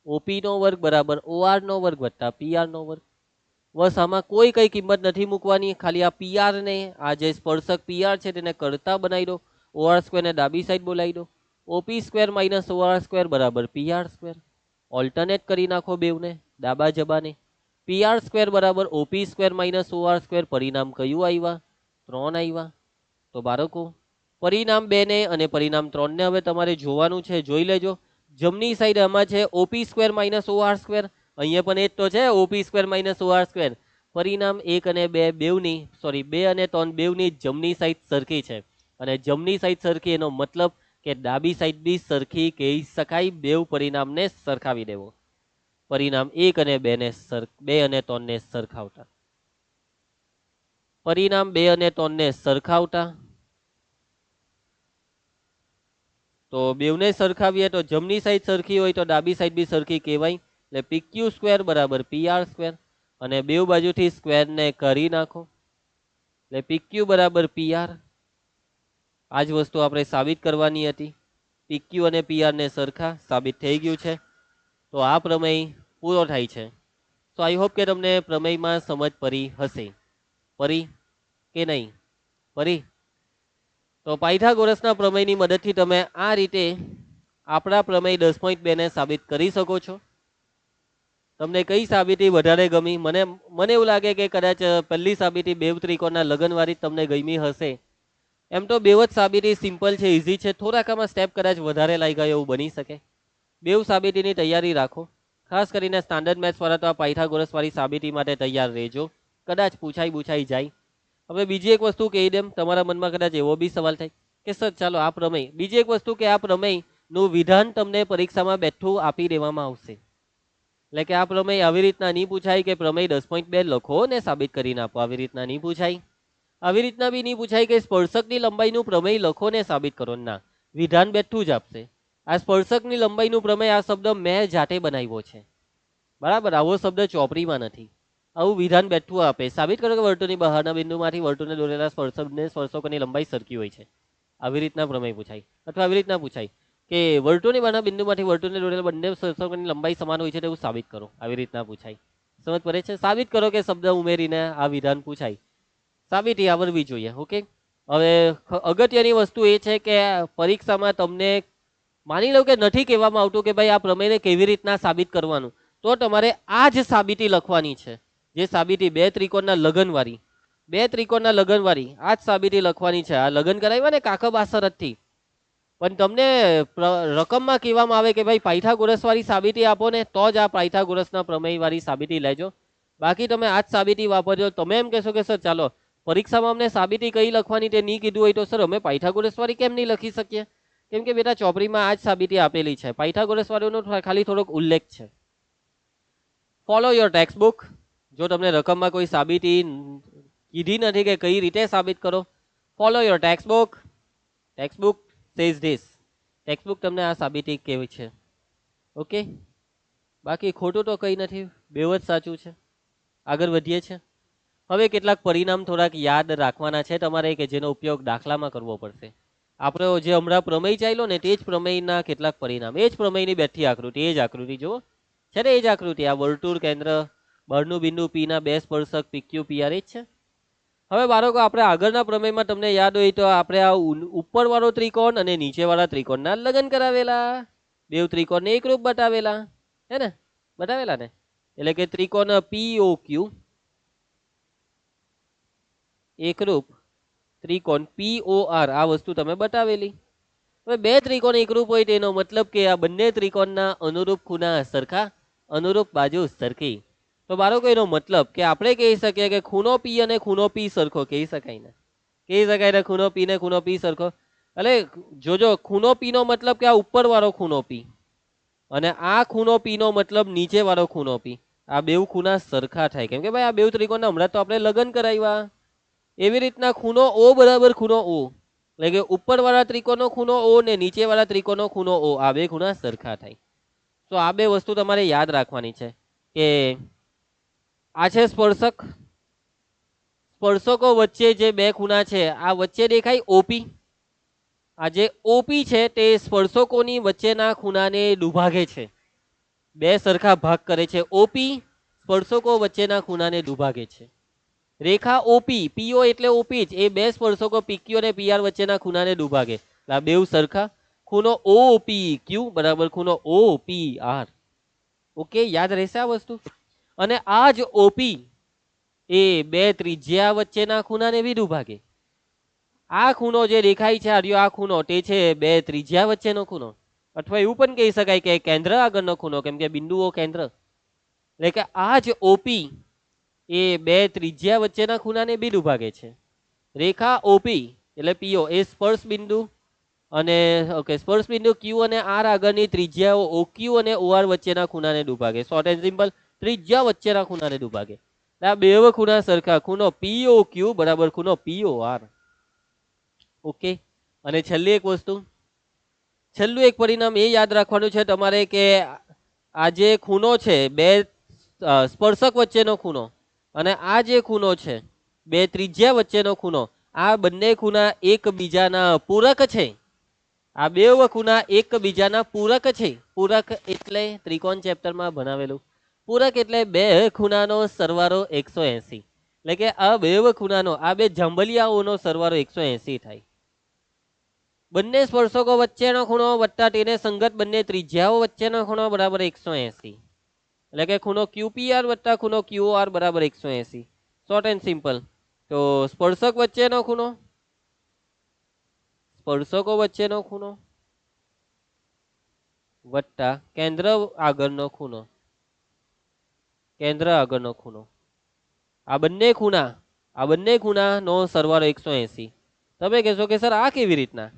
OP નો વર્ગ બરાબર OR નો વર્ગ વત્તા PR નો વર્ગ. બસ આમાં કોઈ કઈ કિંમત નથી મૂકવાની, ખાલી આ પીઆર ને આ જે સ્પર્શક પીઆર છે તેને કરતા બનાવી દો, ઓઆર સ્ક્વેર ને ડાબી સાઈડ બોલાવી દો, OP square minus OR square બરાબર પીઆર સ્ક્વેર. ઓલ્ટરનેટ કરી નાખો બેવને ડાબા જબાને. પીઆર સ્ક્વેર બરાબર OP square minus OR square. પરિણામ કયું આવ્યા? 3 આવ્યા. તો બાળકો પરિણામ 2 ને અને પરિણામ 3 ને હવે તમારે જોવાનું છે, જોઈ લેજો. જમણી સાઈડ આમાં છે OP square minus OR square, અહીંયા પણ એ જ તો છે OP square minus OR square. પરિણામ 1 અને 2 બેવની સોરી 2 અને 3 બેવની જમણી સાઈડ સરખી છે, અને જમણી સાઈડ સરખી એનો મતલબ કે ડાબી સાઈડ બી સરખી કહી શકાય. બેવ પરિણામને સરખાવી દેવો. પરિણામ 1 અને 2 ને 2 અને 3 ને સરખાવતા, પરિણામ 2 અને 3 ને સરખાવતા, તો બેવને સરખાવીએ તો જમણી સાઈડ સરખી હોય તો ડાબી સાઈડ બી સરખી કહેવાય. એટલે પીક્યુ સ્ક્વેર બરાબર પીઆર સ્ક્વેર, અને બેવ બાજુથી સ્ક્વેર ને કરી નાખો એટલે પીક્યુ બરાબર પીઆર. આ જ વસ્તુ આપણે સાબિત કરવાની હતી. પીક્યુ અને પીઆર ને સરખા સાબિત થઈ ગયું છે. તો આ પ્રમેય પૂરો થાય છે. તો આઈ હોપ કે તમને પ્રમેયમાં સમજ પડી હશે. પડી કે નહીં પડી? તો પાયથાગોરસના પ્રમેયની મદદથી તમે આ રીતે આપણા પ્રમેય 10.2 ને સાબિત કરી શકો છો. તમને કઈ સાબિતી વધારે ગમી? મને એવું લાગે કે કદાચ પહેલી સાબિતી બેવ ત્રિકોણના લગનવાળી તમને ગમી હશે. એમ તો બેવ જ સાબિતી સિમ્પલ છે, ઇઝી છે, થોડાકમાં સ્ટેપ કદાચ વધારે લાગી ગયો એવું બની શકે. બેવ સાબિતીની તૈયારી રાખો. ખાસ કરીને સ્ટાન્ડર્ડ મેથ્સ વાળા તો આ પાયથાગોરસ વાળી સાબિતી માટે તૈયાર રહેજો, કદાચ પૂછાઈ જાય. હવે બીજી એક વસ્તુ કહી દેમ, તમારા મનમાં કદાચ એવો બી સવાલ થાય કે સર ચાલો આ પ્રમેય, બીજી એક વસ્તુ કે આ પ્રમેયનું વિધાન તમને પરીક્ષામાં બેઠું આપી દેવામાં આવશે. એટલે કે આ પ્રમેય આવી રીતના નહીં પૂછાય કે પ્રમેય 10.2 લખો ને સાબિત કરીને આપો, આવી રીતના નહીં પૂછાય. આવી રીતના બી નહીં પૂછાય કે સ્પર્શકની લંબાઈનું પ્રમેય લખો ને સાબિત કરો. ના, વિધાન બેઠું જ આપશે. આ સ્પર્શકની લંબાઈનું પ્રમેય, આ શબ્દ મેં જાતે બનાવ્યો છે, બરાબર? આવો શબ્દ ચોપડીમાં નથી. આવું વિધાન બેઠું આપે, સાબિત કરો કે વર્તુળની બહારના બિંદુમાંથી વર્તુળને દોરેલા સ્પર્શકોની લંબાઈ સરખી હોય છે. આવી રીતના પ્રમેય પૂછાય. અથવા આવી રીતના પૂછાય કે વર્તુળની બહારના બિંદુમાંથી વર્તુળને દોરેલા બંને સ્પર્શકોની લંબાઈ સમાન હોય છે, તેવું સાબિત કરો. આવી રીતના પૂછાય. સમજ પડે છે? સાબિત કરો કે શબ્દ ઉમેરીને આ વિધાન પૂછાય. સાબિતી આવડવી જોઈએ. ઓકે, હવે અગત્યની વસ્તુ એ છે કે પરીક્ષામાં તમને માની લો કે નથી કહેવામાં આવતું કે ભાઈ આ પ્રમેયને કેવી રીતના સાબિત કરવાનું, તો તમારે આ જ સાબિતી લખવાની છે. જે સાબિતી બે ત્રિકોણના લગનવાળી આ જ સાબિતી લખવાની છે. આ લગન કરાવ્યા ને કાકા બાસરતથી, પણ તમને રકમમાં કહેવામાં આવે કે ભાઈ પાયથાગોરસ વાળી સાબિતી આપો ને, તો જ આ પાયથાગોરસના પ્રમેય વાળી સાબિતી લેજો. બાકી તમે આ જ સાબિતી વાપરજો. તમે એમ કહેશો કે સર ચાલો પરીક્ષામાં અમને સાબિતી કઈ લખવાની તે નહીં કીધું હોય તો સર અમે પાયથાગોરસ વાળી કેમ નહીં લખી શકીએ? કેમ કે બેટા ચોપડીમાં આ જ સાબિતી આપેલી છે, પાયથાગોરસ વાળીનો ખાલી થોડોક ઉલ્લેખ છે. Follow your text book. જો તમને રકમમાં કોઈ સાબિતી કીધી નથી કે કઈ રીતે સાબિત કરો, follow your text book. Text book says this. Text book તમને આ સાબિતી કેવી છે. ઓકે, બાકી ખોટું તો કંઈ નથી, બેવ જ સાચું છે. આગળ વધીએ છીએ. હવે કેટલાક પરિણામ થોડાક યાદ રાખવાના છે તમારે, કે જેનો ઉપયોગ દાખલામાં કરવો પડશે. આપણે જે હમણાં પ્રમેય ચાલ્યો ને તે જ પ્રમેયના કેટલાક પરિણામ, એ જ પ્રમેયની બેઠી આકૃતિ, એ જ આકૃતિ જુઓ છે ને, એ જ આકૃતિ. આ વર્તુળ, કેન્દ્ર, બળનું બિંદુ પી ના બે સ્પર્શક પીક્યુ પીઆર જ છે. હવે બાળકો આપણે આગળના પ્રમેયમાં તમને યાદ હોય તો આપણે આ ઉપરવાળો ત્રિકોણ અને નીચેવાળા ત્રિકોણના લગન કરાવેલા, બેવ ત્રિકોણને એકરૂપ બતાવેલા, હે ને? બતાવેલા ને? એટલે કે ત્રિકોણ POQ એકરૂપ, ત્રિકોણ POR આ વસ્તુ તમે બતાવેલી. હવે બે ત્રિકોણ એકરૂપ હોય તેનો મતલબ કે આ બંને ત્રિકોણના અનુરૂપ ખૂણા સરખા, અનુરૂપ બાજુ સરખી. તો બાળકો એનો મતલબ કે આપણે કહી શકીએ કે ખૂણો P અને ખૂણો P સરખો, કહી શકાય ને? કહી શકાય ને ખૂણો P ને ખૂણો P સરખો. એટલે જોજો, ખૂણો P નો મતલબ કે આ ઉપરવાળો ખૂણો P, અને આ ખૂણો P નો મતલબ નીચેવાળો ખૂણો P. આ બેવ ખૂણા સરખા થાય, કેમ કે ભાઈ આ બેવ ત્રિકોણના હમણાં તો આપણે લગન કરાવ્યા. એવી રીતના ખૂણો O બરાબર ખૂણો O, એટલે કે ઉપરવાળા ત્રિકોણનો ખૂણો O ને નીચેવાળા ત્રિકોણનો ખૂણો O, આ બે ખૂણા સરખા થાય. તો આ બે વસ્તુ તમારે યાદ રાખવાની છે કે આ છે સ્પર્શક, સ્પર્શકો વચ્ચે જે બે ખૂણા છે આ વચ્ચે દેખાય OP. આ જે OP છે તે સ્પર્શકોની વચ્ચેના ખૂણાને દુભાગે છે, બે સરખા ભાગ કરે છે. OP સ્પર્શકો વચ્ચેના ખૂણાને દુભાગે છે. રેખા ઓપી, પીઓ એટલે ઓપી જ, એ બે સ્પર્શકો પીક્યુ અને પીઆર વચ્ચેના ખૂણાને દુભાગે. આ બેઉ સરખા. ખૂણો ઓપી ક્યુ બરાબર ખૂણો ઓપી આર. ઓકે, યાદ રહેશે આ વસ્તુ. અને આ જ ઓપી એ બે ત્રિજ્યા વચ્ચેના ખૂણાને બી દુભાગે. આ ખૂણો જે દેખાય છે આ ખૂણો તે છે બે ત્રિજ્યા વચ્ચેનો ખૂણો, અથવા એવું પણ કહી શકાય કે કેન્દ્ર આગળનો ખૂણો, કેમ કે બિંદુઓ કેન્દ્ર. એટલે કે આ જ ઓપી એ બે ત્રિજ્યા વચ્ચેના ખૂણાને બી દુભાગે છે. રેખા ઓપી એટલે પીઓ એ સ્પર્શ બિંદુ અને ઓકે સ્પર્શ બિંદુ ક્યુ અને આર આગળની ત્રિજ્યાઓ ઓક્યુ અને ઓઆર વચ્ચેના ખૂણાને દુભાગે. શોર્ટ એન્ડ સિમ્પલ, ત્રિજ્યા વચ્ચેના ખૂણાને દુભાગે. આ બે ખૂણા સરખા, ખૂણો પીઓ ક્યુ બરાબર ખૂણો પીઓ આર. ઓકે, અને છેલ્લી એક વસ્તુ, છેલ્લું એક પરિણામ એ યાદ રાખવાનું છે તમારે કે આ જે ખૂણો છે બે સ્પર્શક વચ્ચેનો ખૂણો અને આ જે ખૂણો છે બે ત્રિજ્યા વચ્ચેનો ખૂણો, આ બંને ખૂણા એકબીજાના પૂરક છે. આ બે ખૂણા એકબીજાના પૂરક છે. પૂરક એટલે ત્રિકોણ ચેપ્ટરમાં ભણાવેલું. પૂરક એટલે બે ખૂણાનો સરવાળો 180. એટલે કે આ બે ખૂણાનો, આ બે જંબલિયાઓનો સરવાળો 180 થાય. બંને સ્પર્શકો વચ્ચેનો ખૂણો વત્તા તેને સંગત બંને ત્રિજ્યાઓ વચ્ચેનો ખૂણો બરાબર 180. એટલે કે ખૂણો ક્યુપીઆર વત્તા ખૂણો ક્યુઆર બરાબર 180. Short and simple. તો સ્પર્શક વચ્ચેનો ખૂણો, સ્પર્શકો વચ્ચેનો ખૂણો વત્તા કેન્દ્ર આગળનો ખૂણો, કેન્દ્ર આગળનો ખૂણો, આ બંને ખૂણાનો સરવાળો 180. તમે કહેશો કે સર આ કેવી રીતના?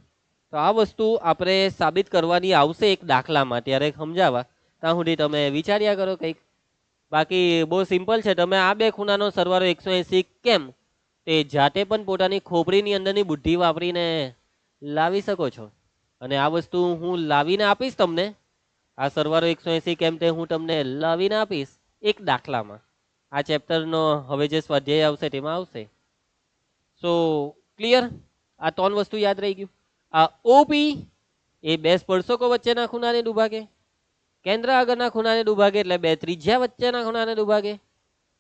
તો આ વસ્તુ આપણે સાબિત કરવાની આવશે એક દાખલામાં, ત્યારે સમજાવવા. ત્યાં સુધી તમે વિચાર્યા કરો કંઈક. બાકી બહુ સિમ્પલ છે. તમે આ બે ખૂણાનો સરવાળો 180 કેમ તે જાતે પણ પોતાની ખોપરીની અંદરની બુદ્ધિ વાપરીને લાવી શકો છો. અને આ વસ્તુ હું લાવીને આપીશ તમને. આ સરવાળો 180 કેમ તે હું તમને લાવીને આપીશ એક દાખલામાં. આ ચેપ્ટરનો હવે જે સ્વાધ્યાય આવશે તેમાં આવશે. સો ક્લિયર? આ ત્રણ વસ્તુ યાદ રહી ગયું. આ ઓપી એ બે સ્પર્શકો વચ્ચેના ખૂણાને દુભાગે, કેન્દ્ર આગળના ખૂણાને દુભાગે એટલે બે ત્રિજ્યા વચ્ચેના ખૂણાને દુભાગે,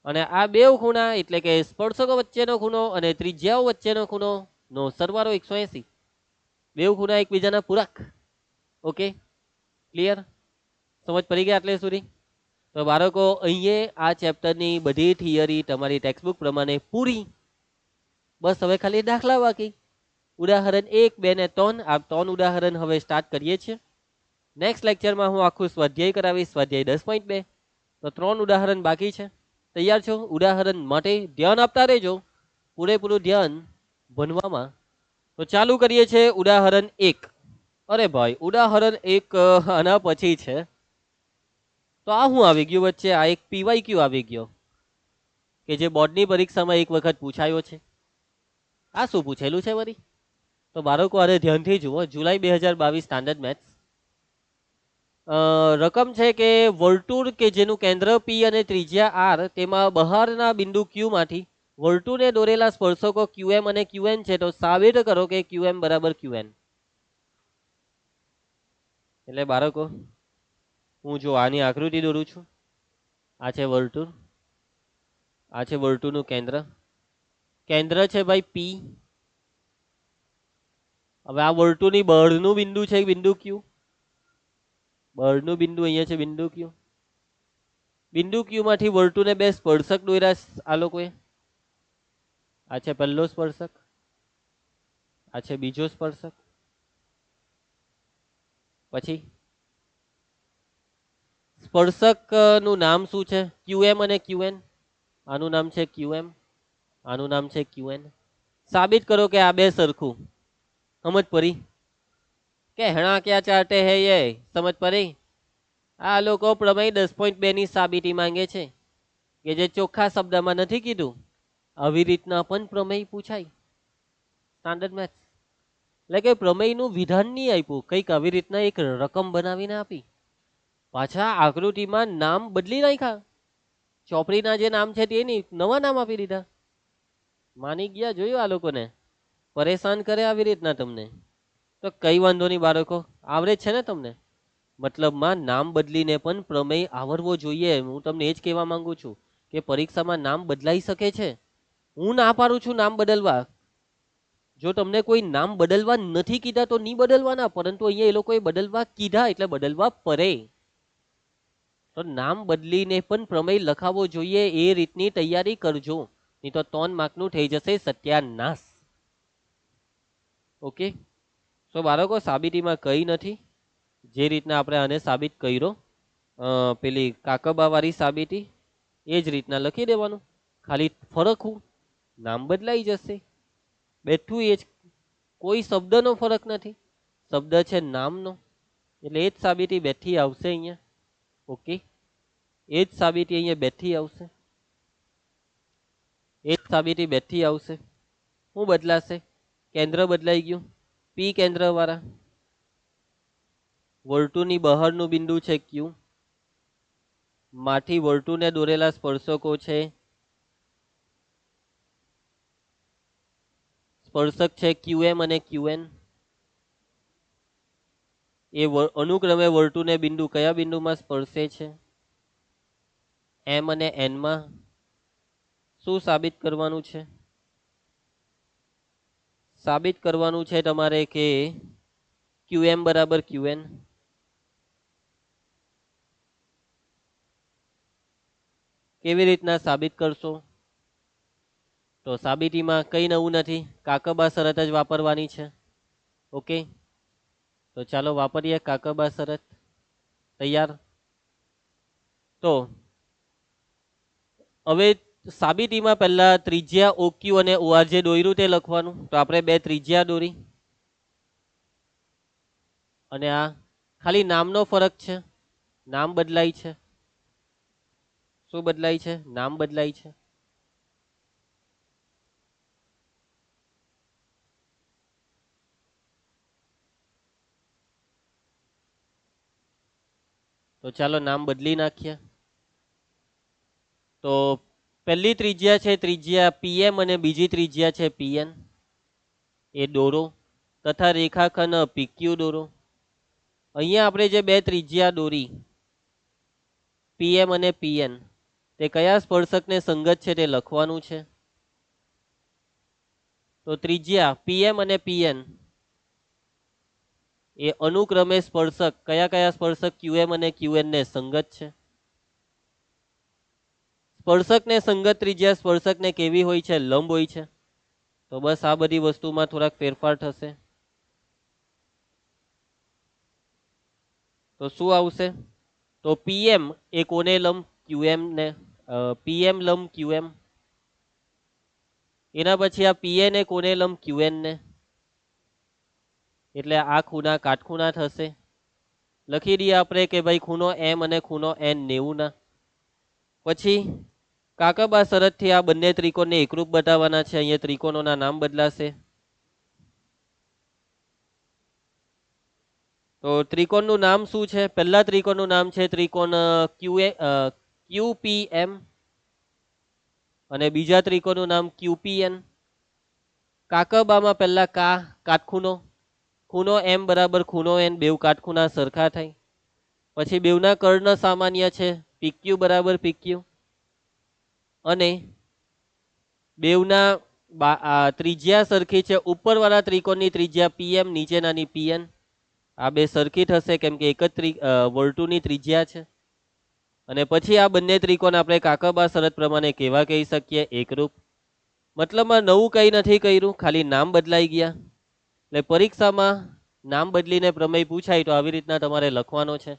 અને આ બે ખૂણા એટલે કે સ્પર્શકો વચ્ચેનો ખૂણો અને ત્રિજ્યાઓ વચ્ચેનો ખૂણો નો સરવાળો 180. બે ખૂણા એકબીજાના પૂરક. Okay, clear? સમજ પડી ગઈ આટલે સુધી? તો બાળકો અહીંયા આ ચેપ્ટરની બધી થિયરી તમારી ટેક્સ્ટબુક પ્રમાણે પૂરી. બસ હવે ખાલી દાખલા બાકી. ઉદાહરણ 1, 2 ને 3, આ 3 ઉદાહરણ હવે સ્ટાર્ટ કરીએ છીએ. નેક્સ્ટ લેક્ચરમાં હું આખું સ્વાધ્યાય કરાવીશ, સ્વાધ્યાય 10.2. તો 3 ઉદાહરણ બાકી છે. તૈયાર છો? ઉદાહરણ માટે ધ્યાન આપતા રહેજો, પૂરેપૂરું ધ્યાન ભણવામાં. તો ચાલુ કરીએ છીએ ઉદાહરણ 1. અરે ભાઈ, ઉદાહરણ 1 આના પછી છે. તો આ હું આવી ગયું વચ્ચે, આ એક પીવાયક્યુ આવી ગયો કે જે બોર્ડની પરીક્ષામાં એક વખત પૂછાયો છે. આ શું પૂછેલું છે વળી? તો બાળકો આને ધ્યાનથી જુઓ. જુલાઈ 2022 સ્ટાન્ડર્ડ મેથ્સ. રકમ છે કે વર્તુળ કે જેનું કેન્દ્ર પી અને ત્રિજ્યા આર, તેમાં બહારના બિંદુ ક્યુ માંથી વર્તુળને દોરેલા સ્પર્શકો ક્યુએમ અને ક્યુએન છે. તો સાબિત કરો કે ક્યુએમ બરાબર ક્યુએન. એટલે બાળકો હું જો આની આકૃતિ દોરું છું. આ છે વર્તુળ, આ છે વર્તુળનું કેન્દ્ર. કેન્દ્ર છે ભાઈ પી. હવે આ વર્તુળની બહારનું બિંદુ છે બિંદુ ક્યુ. બહારનું બિંદુ અહીંયા છે બિંદુ ક્યુ. બિંદુ ક્યુ માંથી વર્તુળને બે સ્પર્શક દોર્યા આ લોકોએ. આ છે પહેલો સ્પર્શક, આ છે બીજો સ્પર્શક. પછી સ્પર્શક નું નામ શું છે? ક્યુએમ અને ક્યુએન. આનું નામ છે ક્યુએમ, આનું નામ છે ક્યુએન. સાબિત કરો કે આ બે સરખું. સમજ પડી? कहना क्या चाहते हैं ये? समझ पड़ी? આ લોકો પ્રમેય 10.2 ની સાબિતી માંગે છે કે જે ચોખ્ખા શબ્દમાં નથી કીધું. આવી રીતના પણ પ્રમેય પૂછાય સ્ટાન્ડર્ડ મેથ્સ. એટલે કે પ્રમેયનું વિધાન નહીં આપ્યું, કંઈક આવી રીતના એક રકમ બનાવીને આપી. પાછા આકૃતિમાં નામ બદલી નાખ્યા. ચોપડીના જે નામ છે તે નહીં, નવા નામ આપી દીધા. માની ગયા? જોયું આ લોકોને પરેશાન કરે આવી રીતના તમને. તો કઈ વાંધો નહીં બાળકો, આવડે છે ને તમને? મતલબમાં નામ બદલીને પણ પ્રમેય આવડવો જોઈએ. હું તમને એ જ કહેવા માંગુ છું કે પરીક્ષામાં નામ બદલાઈ શકે છે. હું ના પાડું છું નામ બદલવા. જો તમને કોઈ નામ બદલવા નથી કીધા તો નહીં બદલવાના, પરંતુ અહીંયા એ લોકોએ બદલવા કીધા એટલે બદલવા પડે. તો નામ બદલીને પણ પ્રમેય લખાવો જોઈએ. એ રીતની તૈયારી કરજો, નહીં તો 3 માર્કનું થઈ જશે સત્યાનાશ. ઓકે, તો બાળકો સાબિતીમાં કંઈ નથી. જે રીતના આપણે આને સાબિત કર્યો, પેલી કાકબાવાળી સાબિતી, એ જ રીતના લખી દેવાનું. ખાલી ફરક હું નામ બદલાઈ જશે, બેઠું એ જ, કોઈ શબ્દનો ફરક નથી. શબ્દ છે નામનો, એટલે એ જ સાબિતી બેઠી આવશે અહીંયા. ઓકે, એ જ સાબિતી અહીંયા બેઠી આવશે, એ જ સાબિતી બેઠી આવશે. શું બદલાશે? કેન્દ્ર બદલાઈ ગયું. પી કેન્દ્ર વાળા, વર્તુળની બહારનું બિંદુ છે ક્યુ, માંથી વર્તુળને દોરેલા સ્પર્શકો છે. સ્પર્શક છે QM અને QN. એ અનુક્રમે વર્તુળને બિંદુ કયા બિંદુમાં સ્પર્શે છે? M અને N માં. શું સાબિત કરવાનું છે? સાબિત કરવાનું છે તમારે કે QM બરાબર QN. કેવી રીતના સાબિત કરશો? તો સાબિતીમાં કંઈ નવું નથી, કાકબા શરત જ વાપરવાની છે. ઓકે, તો ચાલો વાપરીએ કાકબા શરત. તૈયાર? તો હવે સાબિતીમાં પહેલા ત્રિજ્યા OQ અને OR જે દોર્યું તે લખવાનું. તો આપણે 2 ત્રિજ્યા દોરી, અને આ ખાલી નામનો ફરક છે. નામ બદલાય છે. શું બદલાય છે? નામ બદલાય છે. તો ચાલો નામ બદલી નાખીએ. તો પહેલી ત્રિજ્યા છે ત્રિજ્યા PM અને બીજી ત્રિજ્યા છે PN. એ દોરો તથા રેખાખંડ PQ દોરો. અહીંયા આપણે જે 2 ત્રિજ્યા દોરી PM અને PN, તે કયા સ્પર્શકને સંગત છે તે લખવાનું છે. તો ત્રિજ્યા PM અને PN એ અનુક્રમે સ્પર્શક કયા કયા સ્પર્શક QM અને QN ને સંગત છે. સ્પર્શકને સંગત ત્રિજ્યા સ્પર્શકને કેવી હોય છે? લંબ હોય છે. તો બસ આ બધી વસ્તુમાં થોડાક ફેરફાર થશે. તો શું આવશે? તો PM એ કોને લંબ? QM ને. PM લંબ QM. એના પછી આ PN એ કોને લંબ? QN ને. એટલે આ ખૂણા કાટખૂણા થશે. લખી દઈએ આપણે કે ભાઈ ખૂણો M અને ખૂણો N 90 ના. પછી કાકબા શરતથી આ બંને ત્રિકોણને એકરૂપ બતાવવાના છે. અહીંયા ત્રિકોણોના નામ બદલાશે. તો ત્રિકોણનું નામ શું છે? પહેલા ત્રિકોણનું નામ છે ત્રિકોણ QPM અને બીજા ત્રિકોણનું નામ QPN. કાકબામાં પહેલા કાટખૂણો, ખૂણો M બરાબર ખૂણો N, બેવ કાટખૂણા સરખા થાય. પછી બેવના કર્ણ સામાન્ય છે, PQ બરાબર PQ. અને બેવના ત્રિજ્યા સરખી છે. ઉપરવાળા ત્રિકોણની ત્રિજ્યા PM, નીચેનાની PN. આ બે સરખી થશે કેમ કે એક જ વર્તુળની ત્રિજ્યા છે. અને પછી આ બંને ત્રિકોણ આપણે કાકબા શરત પ્રમાણે કેવા કહી શકીએ? એકરૂપ. મતલબમાં નવું કંઈ નથી કર્યું, ખાલી નામ બદલાઈ ગયા. એટલે પરીક્ષામાં નામ બદલીને પ્રમેય પૂછાય તો આવી રીતના તમારે લખવાનો છે.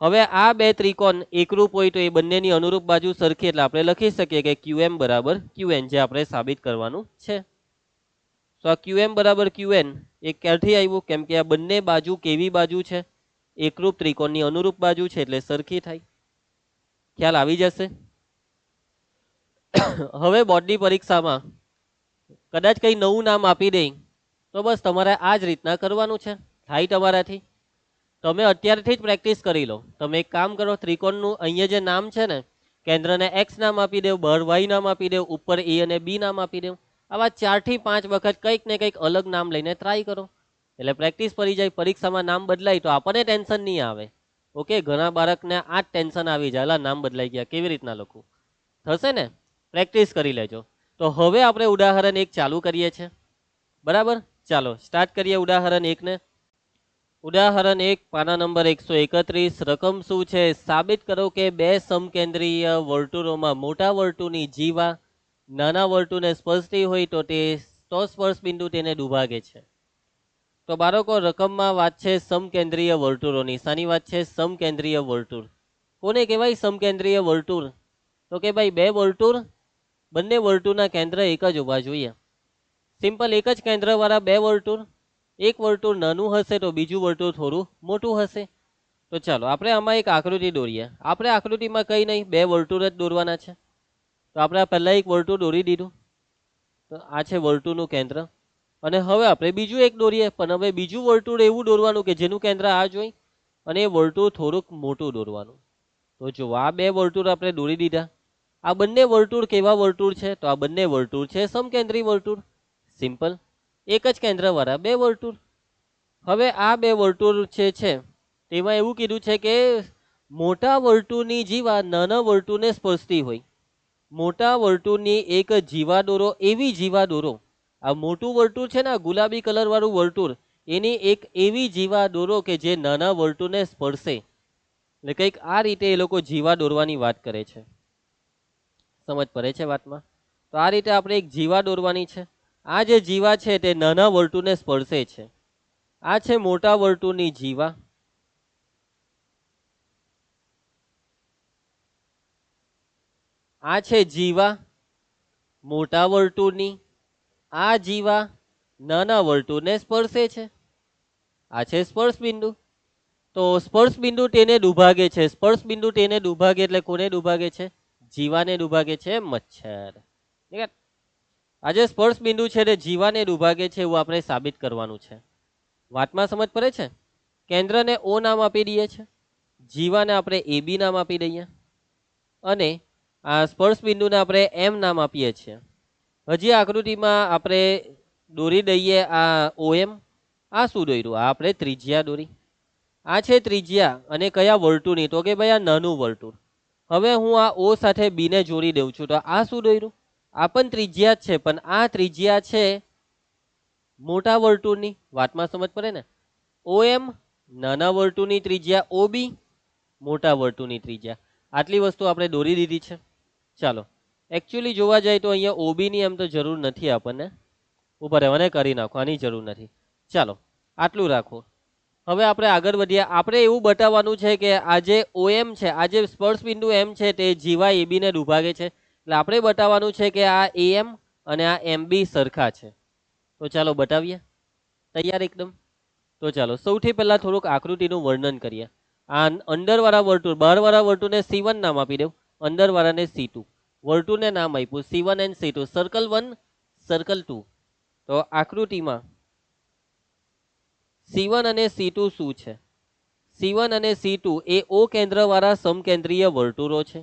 હવે આ બે ત્રિકોણ એકરૂપ હોય તો એ બંનેની અનુરૂપ બાજુ સરખી, એટલે આપણે લખી શકીએ કે QM બરાબર QN, જે આપણે સાબિત કરવાનું છે. તો આ QM બરાબર QN એ ક્યારથી આવ્યું? કેમ કે આ બંને બાજુ કેવી બાજુ છે? એકરૂપ ત્રિકોણની અનુરૂપ બાજુ છે, એટલે સરખી થાય. ખ્યાલ આવી જશે. હવે બોર્ડની પરીક્ષામાં કદાચ કંઈ નવું નામ આપી દે તો બસ તમારે આ જ રીતના કરવાનું છે. થાય તમારાથી? તમે અત્યારથી જ પ્રેક્ટિસ કરી લો. તમે એક કામ કરો, ત્રિકોણનું અહીંયા જે નામ છે ને, કેન્દ્રને X નામ આપી દેવ, બહાર Y નામ આપી દેવ, ઉપર A અને B નામ આપી દેવ. આવા 4 થી 5 વખત કંઈક ને કંઈક અલગ નામ લઈને ટ્રાય કરો. એટલે પ્રેક્ટિસ પડી જાય, પરીક્ષામાં નામ બદલાય તો આપણને ટેન્શન નહીં આવે. ઓકે, ઘણા બાળકને આ જ ટેન્શન આવી જાય, અલા નામ બદલાઈ ગયા કેવી રીતના લખું. થશે ને, પ્રેક્ટિસ કરી લેજો. તો હવે આપણે ઉદાહરણ 1 ચાલુ કરીએ છીએ, બરાબર. ચાલો સ્ટાર્ટ કરીએ ઉદાહરણ 1 ને. ઉદાહરણ 1 પાના નંબર 131. રકમ શું છે? સાબિત કરો કે બે સમકેન્દ્રીય વર્તુળોમાં મોટા વર્તુળની જીવા નાના વર્તુળને સ્પર્શતી હોય તો સ્પર્શ બિંદુ તેને દુભાગે છે. તો બાળકો, રકમમાં વાત છે સમકેન્દ્રીય વર્તુળોની. શાની વાત છે? સમકેન્દ્રીય વર્તુળ. કોને કહેવાય સમકેન્દ્રીય વર્તુળ? તો કે ભાઈ બે વર્તુળ, બંને વર્તુળના કેન્દ્ર એક જ હોવા જોઈએ. સિમ્પલ, એક જ કેન્દ્રવાળા બે વર્તુળ. એક વર્તુળ નાનું હશે તો બીજું વર્તુળ થોડું મોટું હશે. તો ચાલો આપણે આમાં એક આકૃતિ દોરીએ. આપણે આકૃતિમાં કંઈ નહીં, બે વર્તુળ જ દોરવાના છે. તો આપણે પહેલાં એક વર્તુળ દોરી દીધું. તો આ છે વર્તુળનું કેન્દ્ર. અને હવે આપણે બીજું એક દોરીએ, પણ હવે બીજું વર્તુળ એવું દોરવાનું કે જેનું કેન્દ્ર આ જ હોય અને એ વર્તુળ થોડુંક મોટું દોરવાનું. તો જો આ બે વર્તુળ આપણે દોરી દીધા. આ બંને વર્તુળ કેવા વર્તુળ છે? તો આ બંને વર્તુળ છે સમકેન્દ્રી વર્તુળ. સિમ્પલ, એક જ કેન્દ્રવાળા બે વર્તુળ. હવે આ બે વર્તુળ છે તેમાં એવું કીધું છે કે મોટા વર્તુળની જીવા નાના વર્તુળને સ્પર્શતી હોય. મોટા વર્તુળની એક જીવા દોરો, એવી જીવા દોરો. આ મોટું વર્તુળ છે ને, ગુલાબી કલર વાળું વર્તુળ, એની એક એવી જીવા દોરો કે જે નાના વર્તુળને સ્પર્શે. એટલે કંઈક આ રીતે એ લોકો જીવા દોરવાની વાત કરે છે. સમજ પડે છે વાતમાં? તો આ રીતે આપણે એક જીવા દોરવાની છે. આ જે જીવા છે તે નાના વર્તુળને સ્પર્શે છે. આ છે મોટા વર્તુળની જીવા. આ છે જીવા મોટા વર્તુળની. આ જીવા નાના વર્તુળને સ્પર્શે છે. આ છે સ્પર્શ બિંદુ. તો સ્પર્શ બિંદુ તેને દુભાગે છે. સ્પર્શ બિંદુ તેને દુભાગે એટલે કોને દુભાગે છે? જીવાને દુભાગે છે. મચ્છર. આ જે સ્પર્શ બિંદુ છે તે જીવાને દુભાગે છે એવું આપણે સાબિત કરવાનું છે. વાતમાં સમજ પડે છે? કેન્દ્રને ઓ નામ આપી દઈએ છે, જીવાને આપણે AB નામ આપી દઈએ અને આ સ્પર્શ બિંદુને આપણે M નામ આપીએ છીએ. હજી આકૃતિમાં આપણે દોરી દઈએ આ OM. આ શું દોર્યું? આ આપણે ત્રિજ્યા દોરી. આ છે ત્રિજ્યા અને કયા વર્તુળની? તો કે ભાઈ આ નાનું વર્તુળ. હવે હું આ O સાથે B ને જોડી દઉં છું. તો આ શું દોર્યું? આ પણ ત્રિજ્યા જ છે, પણ આ ત્રિજ્યા છે મોટા વર્તુળની. વાતમાં સમજ પડે ને? OM નાના વર્તુળની ત્રિજ્યા, OB મોટા વર્તુળની ત્રિજ્યા. આટલી વસ્તુ આપણે દોરી દીધી છે. ચાલો, એકચ્યુઅલી જોવા જાય તો અહીંયા OB ની એમ તો જરૂર નથી આપણને. ઉપર રહેવાને કરી નાખો, આની જરૂર નથી. ચાલો આટલું રાખો. હવે આપણે આગળ વધીએ. આપણે એવું બતાવવાનું છે કે આ જે OM છે, આ જે સ્પર્શ બિંદુ M છે તે જીવા AB ને દુભાગે છે. એટલે આપણે બતાવવાનું છે કે આ AM અને આ MB સરખા છે. તો ચાલો બતાવીએ. તૈયાર એકદમ? તો ચાલો સૌથી પહેલા થોડુંક આકૃતિનું વર્ણન કરીએ. આ અંદરવાળા વર્તુળ, બહારવાળા વર્તુળને C1 નામ આપી દઉં, અંદરવાળાને C2. વર્તુળને નામ આપ્યું C1 and C2. Circle 1, circle 2. તો આકૃતિમાં C1 અને C2 શું છે? C1 અને C2 એ O કેન્દ્રવાળા સમકેન્દ્રીય વર્તુળો છે.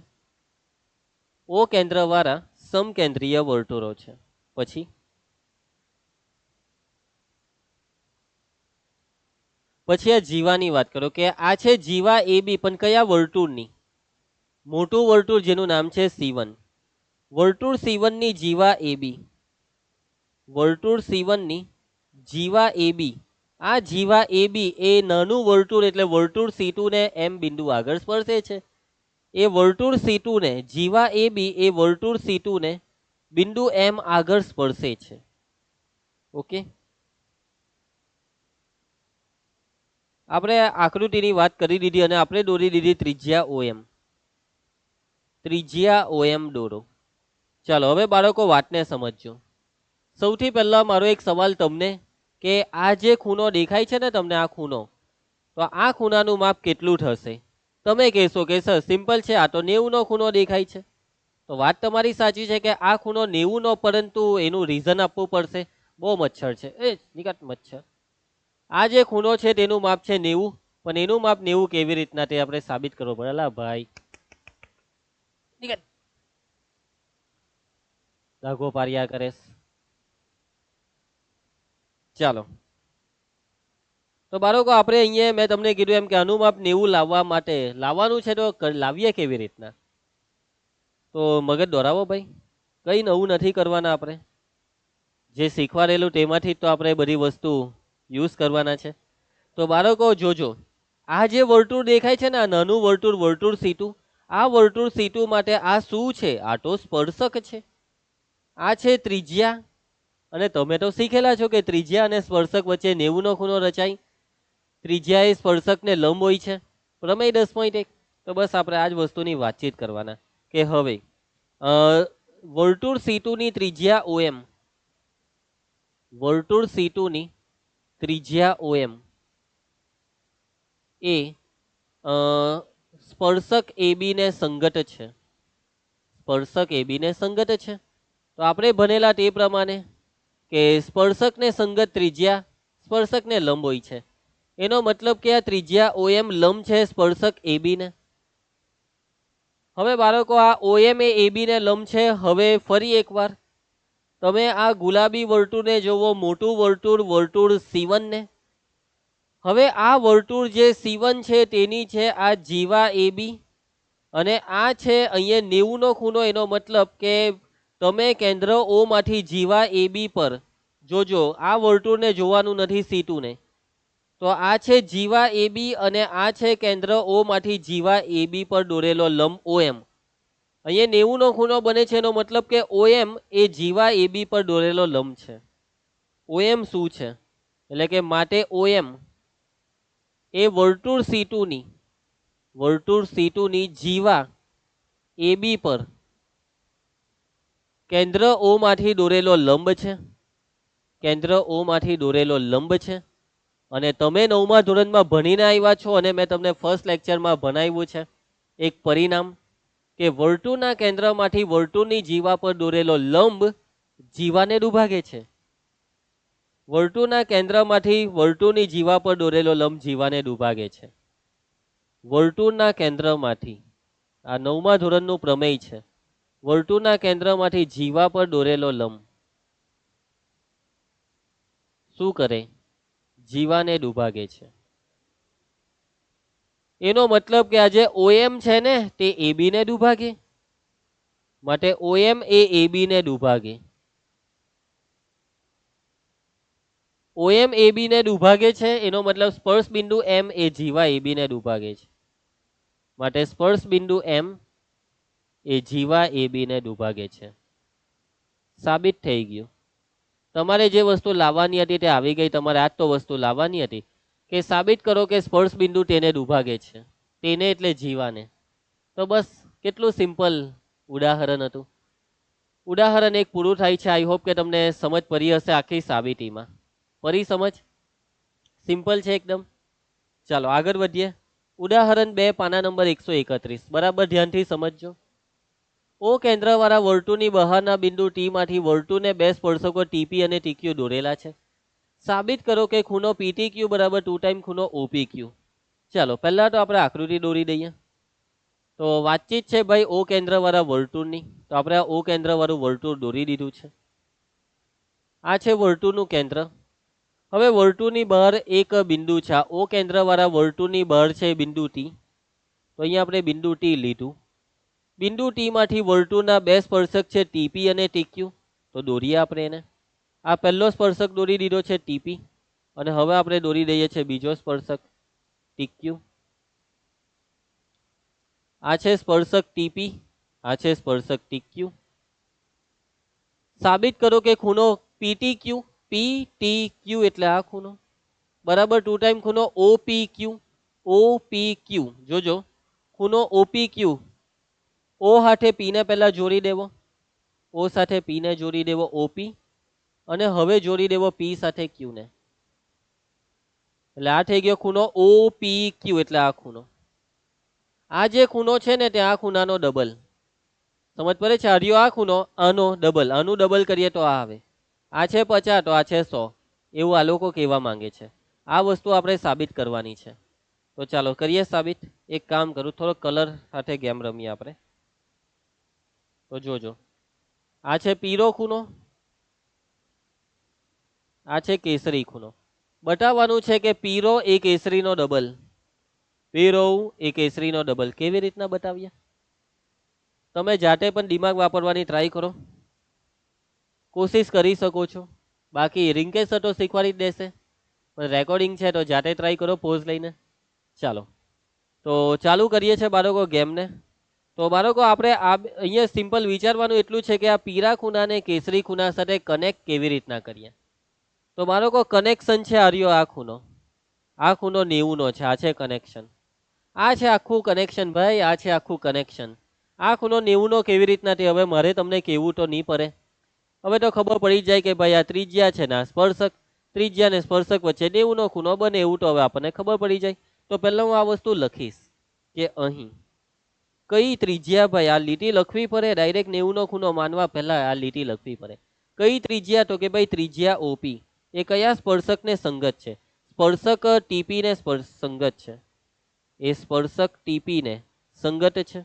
O કેન્દ્રવાળા સમકેન્દ્રીય વર્તુળો છે. પછી આ જીવાની વાત કરો કે આ છે જીવા AB, પણ કયા વર્તુળની? મોટું વર્તુળ જેનું નામ છે C1. વર્તુળ C1 ની જીવા AB. વર્તુળ C1 ની જીવા AB. આ જીવા AB એ નાનું વર્તુળ એટલે વર્તુળ C2 ને M બિંદુ આગળ સ્પર્શે છે. એ વર્તુળ C2 ને જીવા AB એ વર્તુળ C2 ને બિંદુ M આગળ સ્પર્શે છે. ઓકે, આપણે આકૃતિની વાત કરી દીધી અને આપણે દોરી દીધી ત્રિજ્યા OM. ત્રિજ્યા OM દોરો. ચાલો હવે બાળકો વાતને સમજજો. સૌથી પહેલા મારો એક સવાલ તમને કે આ જે ખૂણો દેખાય છે ને તમને, આ ખૂણો, તો આ ખૂણાનું માપ કેટલું થશે? તમે કહેશો કે સર સિમ્પલ છે, આ તો 90 નો ખૂણો દેખાય છે. તો વાત તમારી સાચી છે કે આ ખૂણો 90 નો, પરંતુ એનું રીઝન આપવું પડશે. બહુ મચ્છર છે, એ નિકાટ મચ્છર. આ જે ખૂણો છે તેનું માપ છે 90, પણ એનું માપ 90 કેવી રીતના તે આપણે સાબિત કરવું પડે. અલા ભાઈ દાગો પાર્યા કરે. ચાલો તો બાળકો આપણે અહીંયા મેં તમને કીધું એમ કે અનુમાપ 90 લાવવા માટે લાવવાનું છે તો લાવીએ કેવી રીતના? તો મગજ દોરાવો ભાઈ, કઈ નવું નથી કરવાના, આપણે જે શીખવાડેલું તેમાંથી તો આપણે બધી વસ્તુ યુઝ કરવાના છે. તો બાળકો જોજો, આ જે વર્તુળ દેખાય છે ને, આ નાનું વર્તુળ, વર્તુળ C2, આ વર્તુળ C2 માટે આ શું છે? આ તો સ્પર્શક છે. આ છે ત્રિજ્યા, અને તમે તો શીખેલા છો કે ત્રિજ્યા અને સ્પર્શક વચ્ચે 90 નો ખૂણો રચાય. ત્રિજ્યા એ સ્પર્શકને લંબ હોય છે. પ્રમેય 10.1. તો બસ આપણે આ જ વસ્તુની વાતચીત કરવાના કે હવે વર્તુળ C2 ની ત્રિજ્યા OM, વર્તુળ C2 ની ત્રિજ્યા OM એ સ્પર્શક AB ને સંગત છે. સ્પર્શક AB ને સંગત છે. તો આપણે ભણેલા તે પ્રમાણે કે સ્પર્શકને સંગત ત્રિજ્યા સ્પર્શકને લંબ હોય છે. એનો મતલબ કે આ ત્રિજ્યા OM લંબ છે સ્પર્શક AB ને. હવે બાળકો આ OM એ AB ને લંબ છે. હવે ફરી એકવાર તમે આ ગુલાબી વર્તુળને જોવો, મોટું વર્તુળ, વર્તુળ C1 ને. હવે આ વર્તુળ જે C1 છે તેની છે આ જીવા AB, અને આ છે અહીંયા 90 નો ખૂણો. એનો મતલબ કે તમે કેન્દ્ર O માંથી જીવા AB પર જોજો, આ વર્તુળને જોવાનું નથી C2 ને. તો આ છે જીવા AB અને આ છે કેન્દ્ર O માંથી જીવા AB પર દોરેલો લંબ OM. અહીંયા 90 નો ખૂણો બને છે. એનો મતલબ કે OM એ જીવા AB પર દોરેલો લંબ છે. OM શું છે? એટલે કે માટે OM એ વર્તુળ C2 ની જીવા AB પર કેન્દ્ર O માંથી દોરેલો લંબ છે. કેન્દ્ર O માંથી દોરેલો લંબ છે. અને તમે 9મા ધોરણમાં ભણીને આવ્યા છો, અને મેં તમને ફર્સ્ટ લેક્ચરમાં ભણાવ્યું છે એક પરિણામ કે વર્તુળના કેન્દ્રમાંથી વર્તુળની જીવા પર દોરેલો લંબ જીવાને દુભાગે છે. વર્તુળના કેન્દ્રમાંથી વર્તુળની જીવા પર દોરેલો લંબ જીવાને દુભાગે છે. વર્તુળના કેન્દ્રમાંથી, આ 9મા ધોરણનું પ્રમેય છે. વર્તુળના કેન્દ્રમાંથી જીવા પર દોરેલો લંબ શું કરે? જીવાને દુભાગે છે. એનો મતલબ કે આ જે OM છે ને તે AB ને દુભાગે, માટે OM એ AB ને દુભાગે. OM AB ને દુભાગે છે. એનો મતલબ સ્પર્શ બિંદુ M એ જીવા AB ને દુભાગે છે. માટે સ્પર્શ બિંદુ M એ જીવા AB ને દુભાગે છે. સાબિત થઈ ગયું. તમારે જે વસ્તુ લાવવાની હતી તે આવી ગઈ. તમારે આજ તો વસ્તુ લાવવાની હતી કે સાબિત કરો કે સ્પર્શ બિંદુ તેને દુભાગે છે. તેને એટલે જીવાને. તો બસ કેટલું સિમ્પલ ઉદાહરણ હતું. ઉદાહરણ એક પૂરું થાય છે. આઈ હોપ કે તમને સમજ પડી હશે આખી સાબિતીમાં. પરી સમજ? સિમ્પલ છે એકદમ. ચાલો આગળ વધીએ. ઉદાહરણ 2 પાના નંબર 131. બરાબર ધ્યાનથી સમજજો. O કેન્દ્રવાળા વર્તુળની બહારના બિંદુ T માંથી વર્તુળને બે સ્પર્શકો TP અને TQ દોરેલા છે. સાબિત કરો કે ખૂણો PTQ બરાબર 2 ટાઈમ ખૂણો OPQ. ચાલો પહેલા તો આપણે આકૃતિ દોરી દઈએ. તો વાતચીત છે ભાઈ O કેન્દ્રવાળા વર્તુળની. તો આપણે આ O કેન્દ્રવાળું વર્તુળ દોરી દીધું છે. આ છે વર્તુળનું કેન્દ્ર. હવે વર્તુળની બહાર એક બિંદુ છે. આ O કેન્દ્રવાળા વર્તુળની બહાર છે બિંદુ T. તો અહીંયા આપણે બિંદુ T લીધું. બિંદુ T માંથી વર્તુળના બે સ્પર્શક છે TP અને TQ. તો દોરીએ આપણે એને. આ પહેલો સ્પર્શક દોરી દીધો છે TP, અને હવે આપણે દોરી દઈએ છીએ બીજો સ્પર્શક TQ. આ છે સ્પર્શક TP, આ છે સ્પર્શક TQ. સાબિત કરો કે ખૂણો PTQ એટલે આ ખૂણો બરાબર 2 ટાઈમ ખૂણો OPQ. જોજો ખૂણો OPQ. O સાથે P ને પહેલા જોડી દેવો. O સાથે P ને જોડી દેવો OP, અને હવે જોડી દેવો P સાથે Q ને. એટલે આ થઈ ગયો ખૂણો OPQ એટલે આ ખૂણો. આ જે ખૂણો છે ને તે આ ખૂણાનો ડબલ. સમજ પડે છે? આ આ ખૂણો આનો ડબલ, આનું ડબલ કરીએ તો આ આવે. આ છે 50 તો આ છે 100. એવું આ લોકો કહેવા માંગે છે. આ વસ્તુ આપણે સાબિત કરવાની છે. તો ચાલો કરીએ સાબિત. એક કામ કરું, થોડો કલર સાથે ગેમ રમીએ આપણે. તો જોજો, આ છે પીળો ખૂણો, આ છે કેસરી ખૂણો. બતાવવાનું છે કે પીરો એ કેસરીનો ડબલ, પીરો એ કેસરીનો ડબલ. કેવી રીતના બતાવીએ? તમે જાતે પણ દિમાગ વાપરવાની ટ્રાય કરો, કોશિશ કરી શકો છો. બાકી રિંકેશ સર તો શીખવાડી જ દેશે, પણ રેકોર્ડિંગ છે તો જાતે ટ્રાય કરો પોઝ લઈને. ચાલો તો ચાલુ કરીએ છીએ બાળકો ગેમને. તો બાળકો આપણે આ અહીંયા સિમ્પલ વિચારવાનું એટલું છે કે આ પીળા ખૂણાને કેસરી ખૂણા સાથે કનેક્ટ કેવી રીતના કરીએ. તો બાળકો કનેક્શન છે આર્યો આ ખૂણો 90 નો છે, આ છે કનેક્શન, આ છે આખું કનેક્શન ભાઈ, આ છે આખું કનેક્શન. આ ખૂણો 90 નો કેવી રીતના તે હવે મારે તમને કહેવું તો નહીં પડે, હવે તો ખબર પડી જાય કે ભાઈ આ ત્રિજ્યા છે ને આ સ્પર્શક, ત્રિજ્યા ને સ્પર્શક વચ્ચે 90 નો ખૂણો બને એવું તો હવે આપણને ખબર પડી જાય. તો પહેલા હું આ વસ્તુ લખીશ કે અહીં કઈ ત્રિજ્યા, ભાઈ આ લીટી લખવી પડે, ડાયરેક્ટ 90 નો ખૂણો માનવા પહેલા આ લીટી લખવી પડે. કઈ ત્રિજ્યા? તો કે ભાઈ ત્રિજ્યા ઓપી એ કયા સ્પર્શકને સંગત છે? સ્પર્શક ટીપી ને સંગત છે, એ સ્પર્શક ટીપી ને સંગત છે.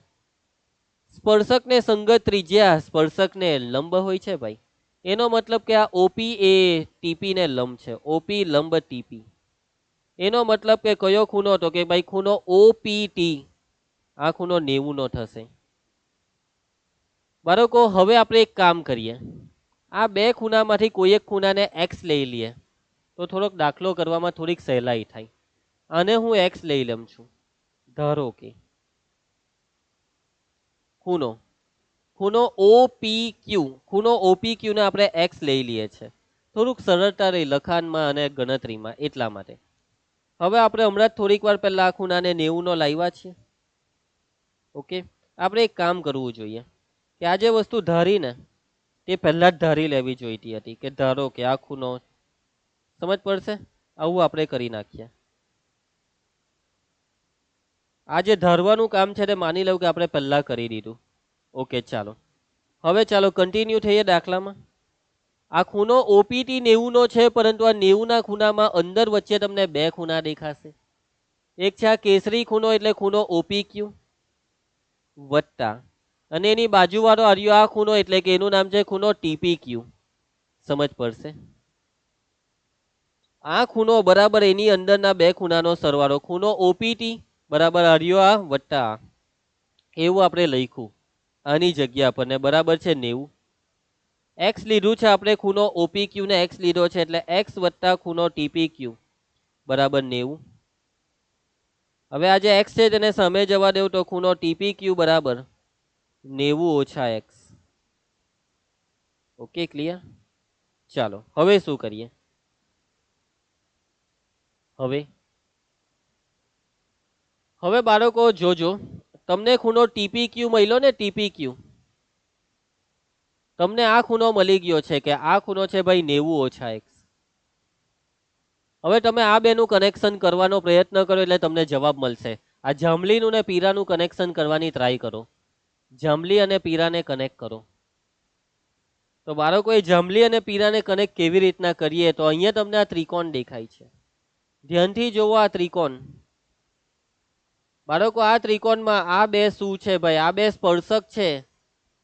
સ્પર્શકને સંગત ત્રિજ્યા સ્પર્શકને લંબ હોય છે ભાઈ, એનો મતલબ કે આ ઓપી એ ટીપી ને લંબ છે, ઓપી લંબ ટીપી. એનો મતલબ કે કયો ખૂણો? તો કે ભાઈ ખૂણો ઓપીટી, આ ખૂણો 90 નો થશે. બાળકો હવે આપણે એક કામ કરીએ, આ બે ખૂણામાંથી કોઈ એક ખૂણાને એક્સ લઈ લઈએ તો થોડોક દાખલો કરવામાં થોડીક સહેલાઈ થાય. આને હું એક્સ લઈ લઉં છું. ધારો કે ખૂણો ઓપીક્યુ, ખૂણો ઓપીક્યુ ને આપણે એક્સ લઈ લઈએ છે, થોડુંક સરળતા રહી લખાણમાં અને ગણતરીમાં, એટલા માટે. હવે આપણે હમણાં થોડીક વાર પહેલા આ ખૂણાને 90 નો લાવ્યા છીએ. ઓકે, આપણે એક કામ કરવું જોઈએ કે આ જે વસ્તુ ધારી ને તે પહેલા જ ધારી લેવી જોઈતી હતી કે ધારો કે આ ખૂણો, સમજ પડશે? આવું આપણે કરી નાખીએ. આ જે ધારવાનું કામ છે તે માની લઉં કે આપણે પહેલા કરી દીધું. ઓકે ચાલો, હવે ચાલો કન્ટિન્યુ થઈએ દાખલામાં. આ ખૂણો ઓપીટી 90 નો છે, પરંતુ આ 90 ના ખૂણામાં અંદર વચ્ચે તમને બે ખૂણા દેખાશે. એક છે આ કેસરી ખૂણો એટલે ખૂણો ઓપીક્યુ વત્તા, અને એની બાજુવાળો આર્યો આ ખૂણો એટલે કે એનું નામ છે ખૂણો ટીપીક્યુ. સમજ પડશે? આ ખૂણો બરાબર એની અંદરના બે ખૂણાનો સરવાળો, ખૂણો ઓપીટી બરાબર આર્યો આ વત્તા, એવું આપણે લખ્યું આની જગ્યા પર, ને બરાબર છે 90. એક્સ લીધું છે આપણે, ખૂણો ઓપીક્યુ ને એક્સ લીધો છે એટલે એક્સ વત્તા ખૂણો ટીપીક્યુ બરાબર 90. હવે આ જે એક્સ છે તેને સામે જવા દેવું તો ખૂણો ટીપીક્યુ બરાબર 90 ઓછા એક્સ. Okay clear? ચાલો હવે શું કરીએ? હવે બાળકો જોજો, તમને ખૂણો ટીપીક્યુ મળ્યો ને, ટીપીક્યુ તમને આ ખૂણો મળી ગયો છે કે આ ખૂણો છે ભાઈ 90 ઓછા એક્સ. હવે તમે આ બેનું કનેક્શન કરવાનો પ્રયત્ન કરો એટલે તમને જવાબ મળશે. આ જાંબલીનું ને પીરાનું કનેક્શન કરવાની ટ્રાય કરો, જાંબલી અને પીરાને કનેક્ટ કરો. તો બાળકો એ જાંબલી અને પીરાને કનેક્ટ કેવી રીતના કરીએ? તો અહીંયા તમને આ ત્રિકોણ દેખાય છે, ધ્યાનથી જોવો આ ત્રિકોણ. બાળકો આ ત્રિકોણમાં આ બે શું છે ભાઈ? આ બે સ્પર્શક છે,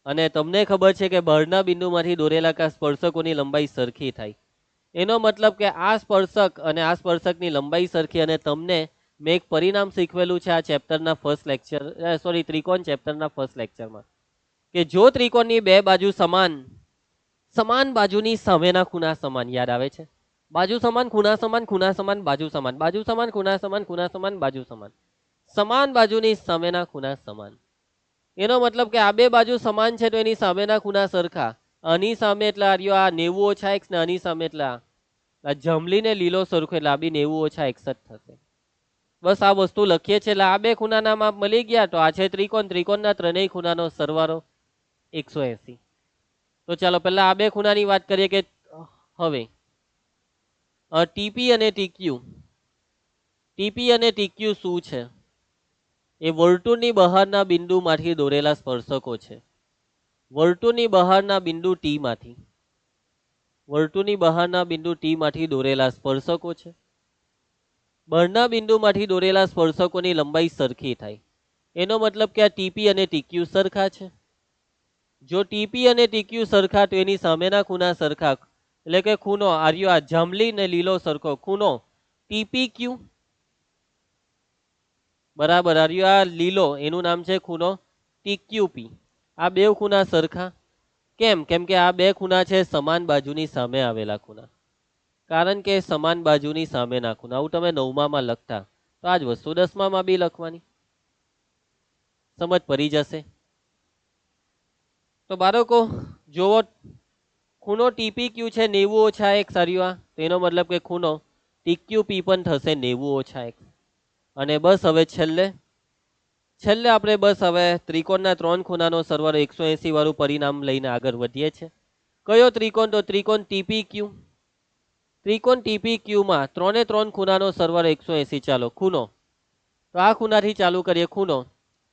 અને તમને ખબર છે કે બહારના બિંદુમાંથી દોરેલા સ્પર્શકોની લંબાઈ સરખી થાય. એનો મતલબ કે આ સ્પર્શક અને આ સ્પર્શકની લંબાઈ સરખી. અને તમને મેં એક પરિણામ શીખવેલું છે આ ચેપ્ટરના ફર્સ્ટ લેક્ચર, ત્રિકોણ ચેપ્ટરના ફર્સ્ટ લેક્ચરમાં, કે જો ત્રિકોણની બે બાજુ સમાન બાજુની સામેના ખૂણા સમાન, યાદ આવે છે? બાજુ સમાન, ખૂણા સમાન, ખૂણા સમાન, બાજુ સમાન, બાજુ સમાન, ખૂણા સમાન, ખૂણા સમાન, બાજુ સમાન, સમાન બાજુની સામેના ખૂણા સમાન. એનો મતલબ કે આ બે બાજુ સમાન છે તો એની સામેના ખૂણા સરખા. આની સામે એટલે આર્યો આ 90 ઓછા એક્સ, ને આની સામે એટલે આ જમલીને લીલો સરખો એટલે આ બી 90 ઓછા એક્સ જ થશે. બસ આ વસ્તુ લખીએ છીએ એટલે આ બે ખૂણાના માપ મળી ગયા. તો આ છે ત્રિકોણ, ત્રિકોણના ત્રણેય ખૂણાનો સરવાળો 180. તો ચાલો પહેલા આ બે ખૂણાની વાત કરીએ કે હવે ટીપી અને ટીક્યુ, ટીપી અને ટીક્યુ શું છે? એ વર્તુળની બહારના બિંદુમાંથી દોરેલા સ્પર્શકો છે. વર્તુળની બહારના બિંદુ ટી માંથી, વર્તુળની બહારના બિંદુ ટી માંથી દોરેલા સ્પર્શકો છે. બહારના બિંદુમાંથી દોરેલા સ્પર્શકોની લંબાઈ સરખી થાય. એનો મતલબ કે આ ટીપી અને ટીક્યુ સરખા છે. જો ટીપી અને ટીક્યુ સરખા તો એની સામેના ખૂણા સરખા. એટલે કે ખૂણો આર્યો આ જાંબલી ને લીલો સરખો ખૂણો ટીપી ક્યુ, બરાબર આર્યો આ લીલો એનું નામ છે ખૂણો ટીક્યુપી. આ બે ખૂણા સરખા કેમ? કેમ કે આ બે ખૂણા છે સમાન બાજુની સામે આવેલા ખૂણા, કારણ કે સમાન બાજુની સામેના ખૂણા. આવું તમે 9માં લખતા તો આ જ વસ્તુ 10માં બી લખવાની. સમજ પડી જશે. તો બાળકો જોવો, ખૂણો ટીપી ક્યુ છે 90 - x આર્યો આ, તેનો મતલબ કે ખૂણો ટીક્યુપી પણ થશે 90 - x. અને બસ હવે છેલ્લે આપણે બસ હવે ત્રિકોણના 3 ખૂણાનો સરવાળો 180 વાળું પરિણામ લઈને આગળ વધીએ છીએ. કયો ત્રિકોણ? તો ત્રિકોણ ટીપી ક્યુ. ત્રિકોણ ટીપી ક્યુમાં 3 ખૂણાનો સરવાળો 180. ચાલો ખૂણો, તો આ ખૂણાથી ચાલુ કરીએ. ખૂણો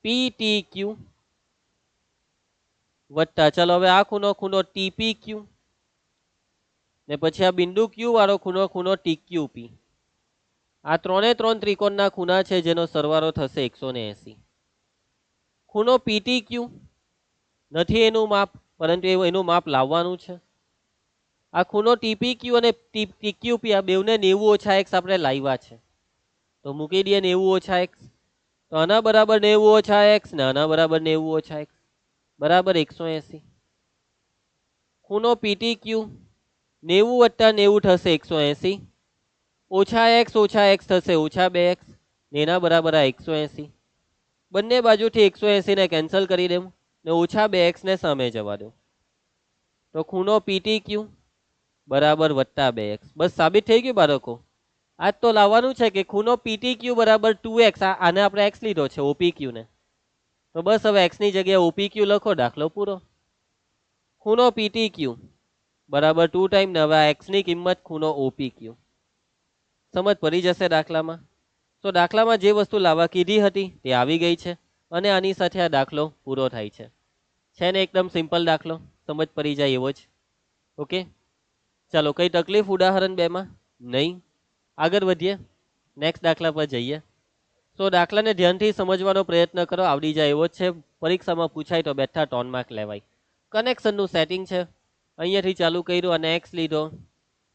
પીટી ક્યુ વત્તા, ચાલો હવે આ ખૂણો ટીપી ક્યુ ને પછી આ બિંદુ ક્યુ વાળો ખૂણો ટીક્યુપી. આ 3 ત્રિકોણના ખૂણા છે જેનો સરવાળો થશે 180. ખૂણો પીટી ક્યુ નથી એનું માપ, પરંતુ એનું માપ લાવવાનું છે. આ ખૂણો ટીપી ક્યુ અને ટીક્યુપી આ બેવને 90 - x આપણે લાવ્યા છે, તો મૂકી દઈએ 90 - x. તો આના બરાબર 90 - x ને આના બરાબર 90 - x બરાબર 180. ખૂણો પીટી ક્યુ 90 + 90 થશે 180, -x થશે -2x ને એના બરાબર આ 180. બંને બાજુથી 180 ને કેન્સલ કરી દેવું ને -2x ને સામે જવા દો. તો ખૂણો પીટી ક્યુ બરાબર +2x. બસ સાબિત થઈ ગયું બાળકો. આજ તો લાવવાનું છે કે ખૂણો પીટી ક્યુ બરાબર 2x. આને આપણે x લીધો છે ઓપી ક્યુ ને, તો બસ હવે x ની જગ્યાએ ઓપી ક્યુ લખો, દાખલો પૂરો. ખૂણો પીટી ક્યુ બરાબર 2 ટાઈમ ને હવે આ x ની કિંમત ખૂણો ઓપી ક્યુ. સમજ પડી જશે દાખલામાં. તો દાખલામાં જે વસ્તુ લાવવા કીધી હતી તે આવી ગઈ છે અને આની સાથે આ દાખલો પૂરો થાય છે ને એકદમ સિમ્પલ દાખલો, સમજ પડી જાય એવો જ. ઓકે, ચાલો કઈ તકલીફ ઉદાહરણ 2 માં નહીં. આગળ વધીએ, નેક્સ્ટ દાખલા પર જઈએ. તો દાખલાને ધ્યાનથી સમજવાનો પ્રયત્ન કરો, આવડી જાય એવો જ છે. પરીક્ષામાં પૂછાય તો બેઠા 3 માર્ક લેવાય. કનેક્શનનું સેટિંગ છે. અહીંયાથી ચાલુ કર્યું અને x લીધો.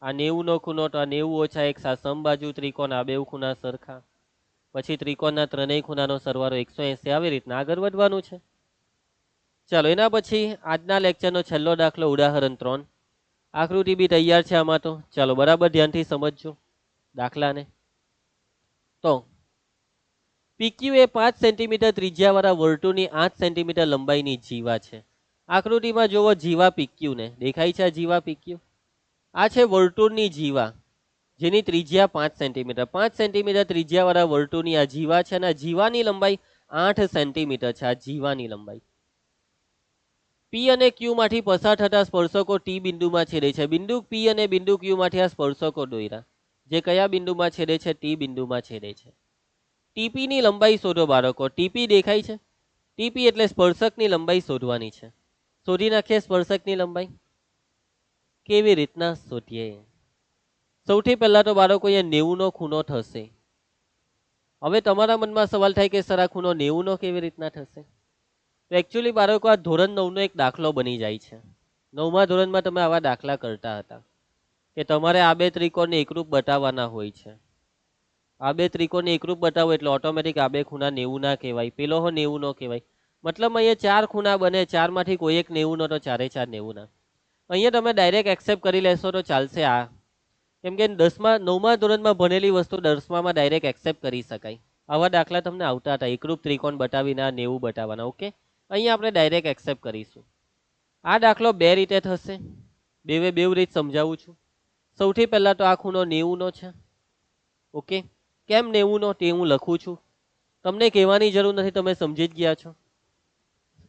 આ 90 નો ખૂણો તો આ 90 - x. આ સમબાજુ ત્રિકોણ, આ બે ખૂણા સરખા. પછી ત્રિકોણના 3 ખૂણાનો સરવાળો 180. આવી રીતના આગળ વધવાનું છે. ચાલો એના પછી આજના લેક્ચરનો છેલ્લો દાખલો ઉદાહરણ 3. આકૃતિ બી તૈયાર છે આમાં તો. ચાલો બરાબર ધ્યાનથી સમજજો દાખલાને. તો પીક્યુ એ 5 સેન્ટીમીટર ત્રિજ્યાવાળા વર્તુળની 8 સેન્ટીમીટર લંબાઈની જીવા છે. આકૃતિમાં જોવો જીવા પીક્યુ ને, દેખાય છે આ જીવા પીક્યુ. આ છે વર્તુળની જીવા જેની ત્રિજ્યા 5 સેન્ટીમીટર. 5 સેન્ટીમીટર ત્રિજ્યાવાળા વર્તુળની આ જીવા છે અને જીવાની લંબાઈ 8 સેન્ટીમીટર છે. આ જીવાની લંબાઈ પી અને ક્યુ માંથી પસાર થતા સ્પર્શકો ટી બિંદુમાં છેદે છે. બિંદુ પી અને બિંદુ ક્યુ માંથી આ સ્પર્શકો દોર્યા જે કયા બિંદુમાં છેદે છે? ટી બિંદુમાં છેદે છે. ટીપી ની લંબાઈ શોધો બાળકો. ટીપી દેખાય છે? ટીપી એટલે સ્પર્શકની લંબાઈ શોધવાની છે. શોધી નાખીએ સ્પર્શકની લંબાઈ. કેવી રીતના શોધીએ? સૌથી પહેલા તો બાળકો અહીંયા 90 નો ખૂણો થશે. હવે તમારા મનમાં સવાલ થાય કે સર આ ખૂણો 90 નો કેવી રીતના થશે? તો એકચ્યુઅલી બાળકો આ ધોરણ 9 નો એક દાખલો બની જાય છે. 9મા ધોરણમાં તમે આવા દાખલા કરતા હતા કે તમારે આ બે ત્રિકોણને એકરૂપ બતાવવાના હોય છે. આ બે ત્રિકોણને એકરૂપ બતાવો એટલે ઓટોમેટિક આ બે ખૂણા 90 ના કહેવાય, પેલો 90 નો કહેવાય. મતલબ અહીંયા 4 ખૂણા બને, 4 માંથી કોઈ એક 90 નો તો 4 4 90 ના. અહીંયા તમે ડાયરેક્ટ એક્સેપ્ટ કરી લેશો તો ચાલશે આ, કેમ કે 9મા ધોરણમાં ભણેલી વસ્તુ 10મામાં ડાયરેક્ટ એક્સેપ્ટ કરી શકાય. આવા દાખલા તમને આવતા હતા, એકરૂપ ત્રિકોણ બતાવીને 90 બતાવવાના. ઓકે, અહીંયા આપણે ડાયરેક્ટ એક્સેપ્ટ કરીશું. આ દાખલો બે રીતે થશે, બે રીત સમજાવું છું. સૌથી પહેલા તો આ ખૂણો 90 નો છે. ઓકે, કેમ 90 નો તે હું લખું છું, તમને કહેવાની જરૂર નથી, તમે સમજી જ ગયા છો.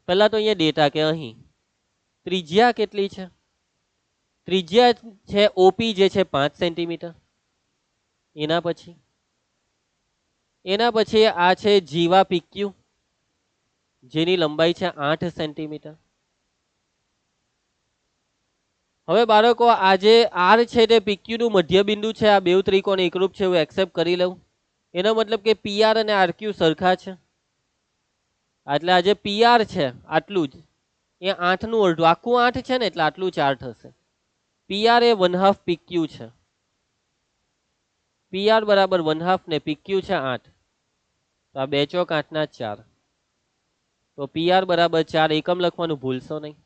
પહેલા તો અહીંયા ડેટા કે અહીં ત્રિજ્યા કેટલી છે? ત્રિજ્યા છે ઓપી જે છે 5 સેન્ટીમીટર. એના પછી આ છે જીવા પીક્યુ જેની લંબાઈ છે 8 સેન્ટીમીટર. હવે બાળકો આ જે આર છે તે પીક્યુ નું મધ્ય બિંદુ છે. આ બે ત્રિકોણ એકરૂપ છે હું એક્સેપ્ટ કરી લઉં. એનો મતલબ કે પીઆર અને આરક્યુ સરખા છે. એટલે આ જે પીઆર છે આટલું જ, એ 8 નું અડધું, આખું 8 છે ને એટલે આટલું 4 થશે. પીઆર એ 1/2 પીક્યુ છે. પીઆર બરાબર 1/2 ને પીક્યુ છે 8. તો આ 2 ચોક 8 ના 4. તો પીઆર બરાબર 4 એકમ લખવાનું ભૂલશો નહીં.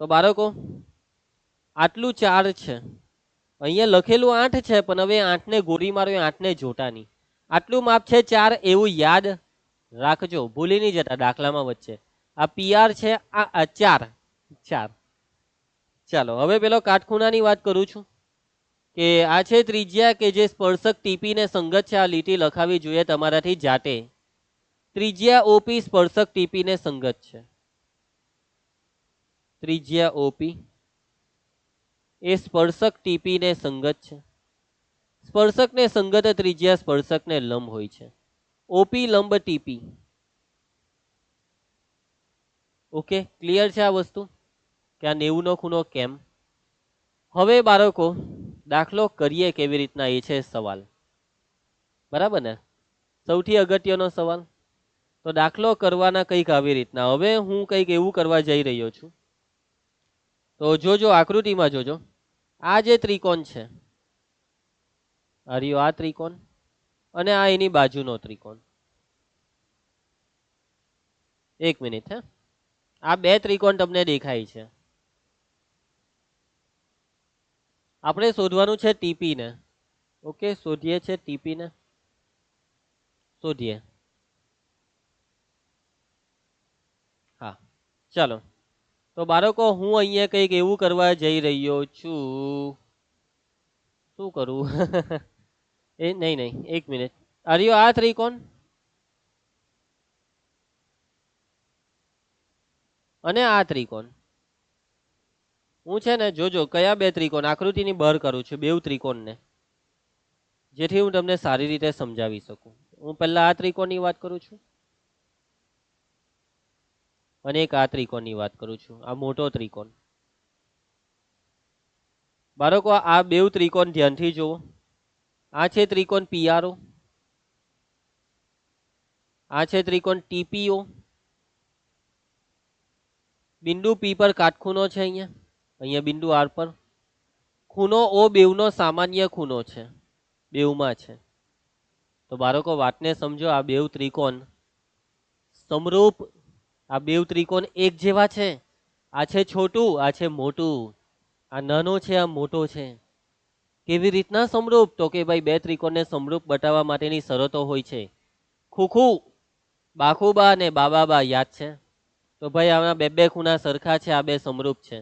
તો બાળકો આટલું 4 છે. અહીંયા લખેલું 8 છે, પણ હવે 8 ને ગોળી મારો, 8 ને જોતા નહીં. આટલું માપ છે 4 એવું યાદ રાખજો, ભૂલી નહીં જતા દાખલામાં વચ્ચે. આ પીઆર છે, આ 4. ચાલો હવે પેલો કાટખૂણાની વાત કરું છું કે આ છે ત્રિજ્યા કે જે સ્પર્શક ટીપી ને સંગત છે. આ લીટી લખાવી જોઈએ તમારાથી જાતે. ત્રિજ્યા ઓપી સ્પર્શક ટીપી ને સંગત છે. ત્રિજ્યા ઓપી એ સ્પર્શક ટીપી ને સંગત છે. સ્પર્શક ને સંગત ત્રિજ્યા સ્પર્શક ને લંબ હોય છે. ઓપી લંબ ટીપી. ઓકે, ક્લિયર છે આ વસ્તુ કે આ 90 નો ખૂણો કેમ? હવે બાળકો દાખલો કરીએ કેવી રીતના, એ છે સવાલ. બરાબર ને? સૌથી અગત્યનો સવાલ. તો દાખલો કરવાના કંઈક આવી રીતના. હવે હું કંઈક એવું કરવા જઈ રહ્યો છું. તો જોજો, આકૃતિમાં જોજો. આ જે ત્રિકોણ છે, આ ત્રિકોણ અને આ એની બાજુનો ત્રિકોણ. એક મિનિટ. આ 2 ત્રિકોણ તમને દેખાય છે. આપણે શોધવાનું છે ટીપી ને. ઓકે, શોધીએ છે ટીપી ને. શોધીએ. હા, ચાલો. તો બાળકો હું અહીંયા કંઈક એવું કરવા જઈ રહ્યો છું. શું કરું? એ નહીં, એક મિનિટ. આ ત્રિકોણ અને આ ત્રિકોણ. હું છે ને, જોજો કયા 2 ત્રિકોણ આકૃતિની બહાર કરું છું, 2 ત્રિકોણને, જેથી હું તમને સારી રીતે સમજાવી શકું. હું પહેલા આ ત્રિકોણની વાત કરું છું અને એક આ ત્રિકોણની વાત કરું છું. આ મોટો ત્રિકોણ. બાળકો આ 2 ત્રિકોણ ધ્યાનથી જુઓ. આ છે ત્રિકોણ પીઆરઓ, આ છે ત્રિકોણ ટીપીઓ. બિંદુ પી પર કાટખૂણો છે, અહીંયા બિંદુ આર પર. ખૂણો ઓ બેવનો સામાન્ય ખૂણો છે, બેવમાં છે. તો બાળકો વાતને સમજો, આ 2 ત્રિકોણ સમરૂપ, આ 2 ત્રિકોણ એક જેવા છે. આ છે છોટું, આ છે મોટું. આ નાનો છે, આ મોટો છે. કેવી રીતના સમરૂપ? તો કે ભાઈ 2 ત્રિકોણને સમરૂપ બતાવવા માટેની શરતો હોય છે. ખુખુ, બાખુબા અને બાબાબા યાદ છે? તો ભાઈ આના 2 ખૂણા સરખા છે, આ 2 સમરૂપ છે.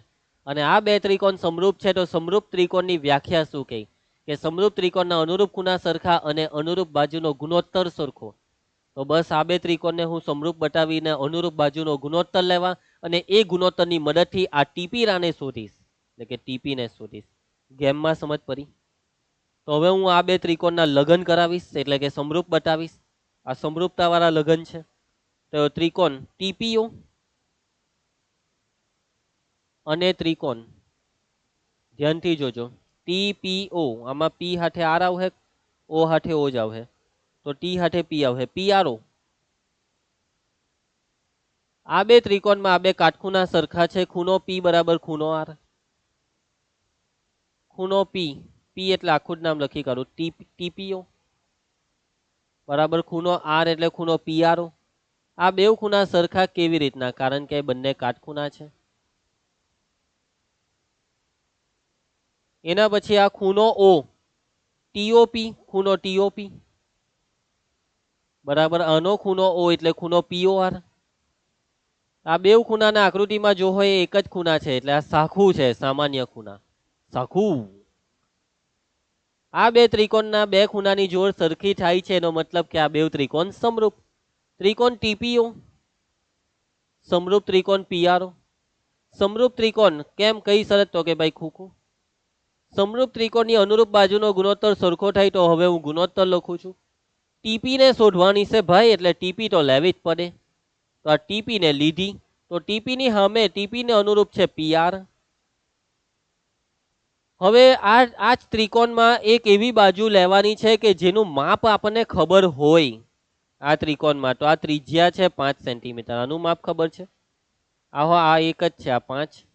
અને આ 2 ત્રિકોણ સમરૂપ છે, તો સમરૂપ ત્રિકોણની વ્યાખ્યા શું કહે? કે સમરૂપ ત્રિકોણના અનુરૂપ ખૂણા સરખા અને અનુરૂપ બાજુનો ગુણોત્તર સરખો. તો બસ આ 2 ત્રિકોણને હું સમરૂપ બતાવીને અનુરૂપ બાજુનો ગુણોત્તર લેવા અને એ ગુણોત્તરની મદદથી આ ટીપી રાને શોધીશ, એટલે કે ટીપીને શોધીશ. ગેમમાં સમજ પડી? તો હવે હું આ 2 ત્રિકોણના લઘન કરાવીશ, એટલે કે સમરૂપ બતાવીશ. આ સમરૂપતાવાળા લઘન છે. તો ત્રિકોણ ટીપીઓ અને ત્રિકોણ, ધ્યાનથી જોજો, ટીપીઓ. આમાં પી હાથે આર આવશે, ઓ હાથે ઓ જ આવશે. તો ટી હાથે પી આવશે, પીઆરઓ. આ 2 ત્રિકોણમાં આ 2 કાટખૂણા સરખા છે. ખૂણો પી બરાબર ખૂણો આર. ખૂણો પી, પી એટલે આખું જ નામ લખી કાઢું, ટીપીઓ બરાબર ખૂણો આર એટલે ખૂણો પીઆરઓ. આ 2 ખૂણા સરખા કેવી રીતના? કારણ કે બંને કાટખૂણા છે. એના પછી આ ખૂણો ઓ, ટીઓપી, ખૂણો ટીઓપી બરાબર. આનો ખૂણો ઓ એટલે ખૂણો પીઓઆર. આ 2 ખૂણાના આકૃતિમાં જો હોય એક જ ખૂણા છે, એટલે આ શાખું છે, સામાન્ય ખૂણા, શાખું. આ 2 ત્રિકોણના 2 ખૂણાની જોડ સરખી થાય છે, એનો મતલબ કે આ 2 ત્રિકોણ સમરૂપ. ત્રિકોણ ટીપીઓ સમરૂપ ત્રિકોણ પીઆરઓ. સમરૂપ ત્રિકોણ કેમ? કઈ શરત? તો કે ભાઈ ખૂખું. સમરૂપ ત્રિકોણની અનુરૂપ બાજુનો ગુણોત્તર સરખો થાય. તો હવે હું ગુણોત્તર લખું છું. ટીપી ને શોધવાની છે ભાઈ, એટલે ટીપી તો લેવી જ પડે. તો આ ટીપી ને લીધી. તો ટીપી ની સામે ટીપી ને અનુરૂપ છે પીઆર. હવે આ જ ત્રિકોણમાં એક એવી બાજુ લેવાની છે કે જેનું માપ આપણને ખબર હોય. આ ત્રિકોણમાં તો આ ત્રિજ્યા છે 5 સેન્ટીમીટર, આનું માપ ખબર છે. આ એક જ છે, આ 5.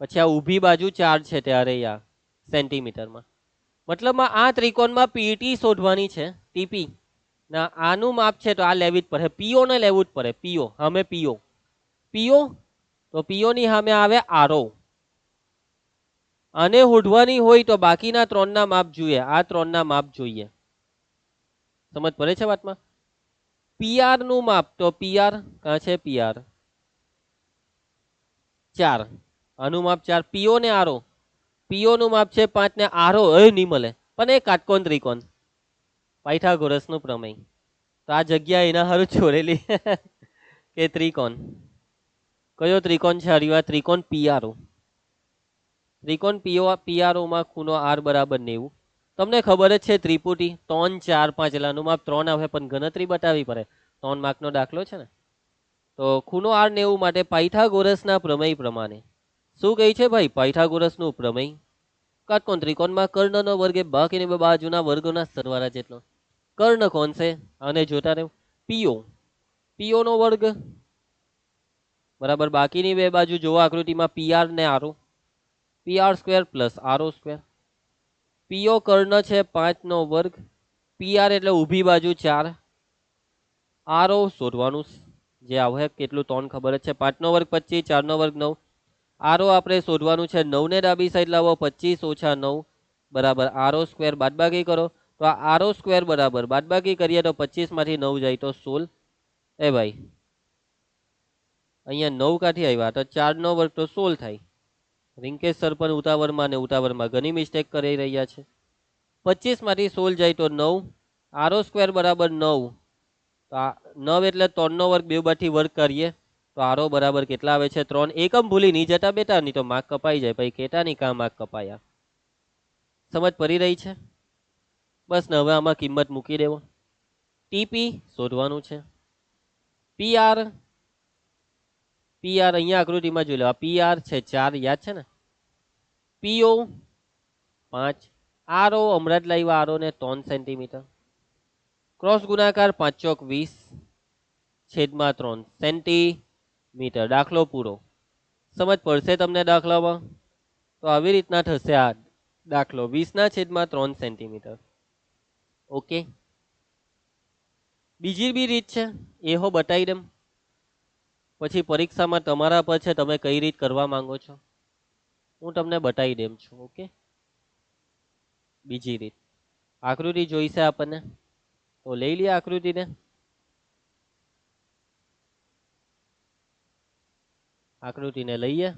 પછી આ ઊભી બાજુ 4 છે ત્યારે આ સેન્ટીમીટરમાં. મતલબમાં આ ત્રિકોણમાં પીટી શોધવાની છે, ટીપી ના આનું માપ છે તો આ લેવી જ પડે, પીઓ ને લેવું જ પડે. પીઓ સામે પીઓ, પીઓ તો પીઓ ની સામે આવે આરો. આને શોધવાની હોય તો બાકીના 3 ના માપ જોઈએ, આ 3 ના માપ જોઈએ. સમજ પડે છે વાતમાં? પીઆર નું માપ તો પીઆર કાં છે? પીઆર 4, આનું માપ 4. પીઓ ને આરો, પીઓ નું માપ છે 5 ને આરો નહીં મળે, પણ એ કાટકોણ ત્રિકોણ, પાયથાગોરસ નું પ્રમેય. તો આ જગ્યા એના હારું છોડેલી કે ત્રિકોણ. કયો ત્રિકોણ છે હરિવા? ત્રિકોણ પીઆરઓ. ત્રિકોણ પીઆરઓ માં ખૂણો આર બરાબર 90. તમને ખબર જ છે ત્રિપુટી 3 4 5 એલાનું માપ 3 આવે, પણ ગણતરી બતાવવી પડે. 3 માર્કનો દાખલો છે ને. તો ખૂણો આર 90 માટે પાયથાગોરસના પ્રમેય પ્રમાણે શું કહે છે ભાઈ? પાયથાગોરસનું પ્રમેય કાટકોણ ત્રિકોણમાં કર્ણનો વર્ગ એ બાકીની બે બાજુના વર્ગોના સરવાળા જેટલો. કર્ણ કોણ છે? આને જોતા રહો. પીઓ, પીઓ નો વર્ગ બરાબર બાકીની બે બાજુ જોવો આકૃતિમાં પીઆર ને આરો, પીઆર સ્ક્વેર પ્લસ આરો સ્ક્વેર. પીઓ કર્ણ છે 5 નો વર્ગ, પીઆર એટલે ઊભી બાજુ 4, આરો શોધવાનું જે આવે કેટલું 3 ખબર જ છે. 5 નો વર્ગ 25, 4 નો વર્ગ 9. આરો આપણે શોધવાનું છે 9 ને ડાબી સાઈડ લાવો, 25 ઓછા 9 બરાબર આરો સ્ક્વેર. બાદબાકી કરો તો આ આરો સ્ક્વેર બરાબર બાદબાકી કરીએ તો 25 માંથી 9 જાય તો 16. એ ભાઈ અહીંયા 9 કાથી આવ્યા તો 4 નો વર્ગ તો 16 થાય. રિંકેશ સર પણ ઉતાવળમાં ને ઉતાવળમાં ઘણી મિસ્ટેક કરી રહ્યા છે. 25 માંથી 16 જાય તો 9, આરો સ્ક્વેર બરાબર 9. તો આ 9 એટલે 3 નો વર્ગ, બે બાજુથી વર્ગ કરીએ તો આરો બરાબર કેટલા આવે છે? 3. એકમ ભૂલી નહીં જતા બેટા, નહીં તો માર્ક કપાઈ જાય. પછી કેટા નહીં કા માર્ક કપાયા. સમજ પડી રહી છે? બસ ને હવે આમાં કિંમત મૂકી દેવો. ટીપી શોધવાનું છે. પીઆર, પીઆર અહીંયા આકૃતિમાં જોઈ લો, આ પીઆર છે 4, યાદ છે ને. પીઓ 5, આરો હમણાં જ લાવ્યા આરો ને 3 સેન્ટીમીટર. ક્રોસ ગુણાકાર 5 ચોક 20 છેદમાં 3 સેન્ટીમીટર. દાખલો પૂરો. સમજ પડશે તમને દાખલામાં? તો આવી રીતના થશે આ દાખલો, 20 ના છેદમાં 3 સેન્ટીમીટર. ઓકે, બીજી બી રીત છે એ હો બતાવી દેમ, પછી પરીક્ષામાં તમારા પર છે તમે કઈ રીત કરવા માંગો છો, હું તમને બતાવી દેમ છું. ઓકે, બીજી રીત આકૃતિ જોઈશે આપણને તો લઈ લઈએ આકૃતિને. આકૃતિને લઈએ.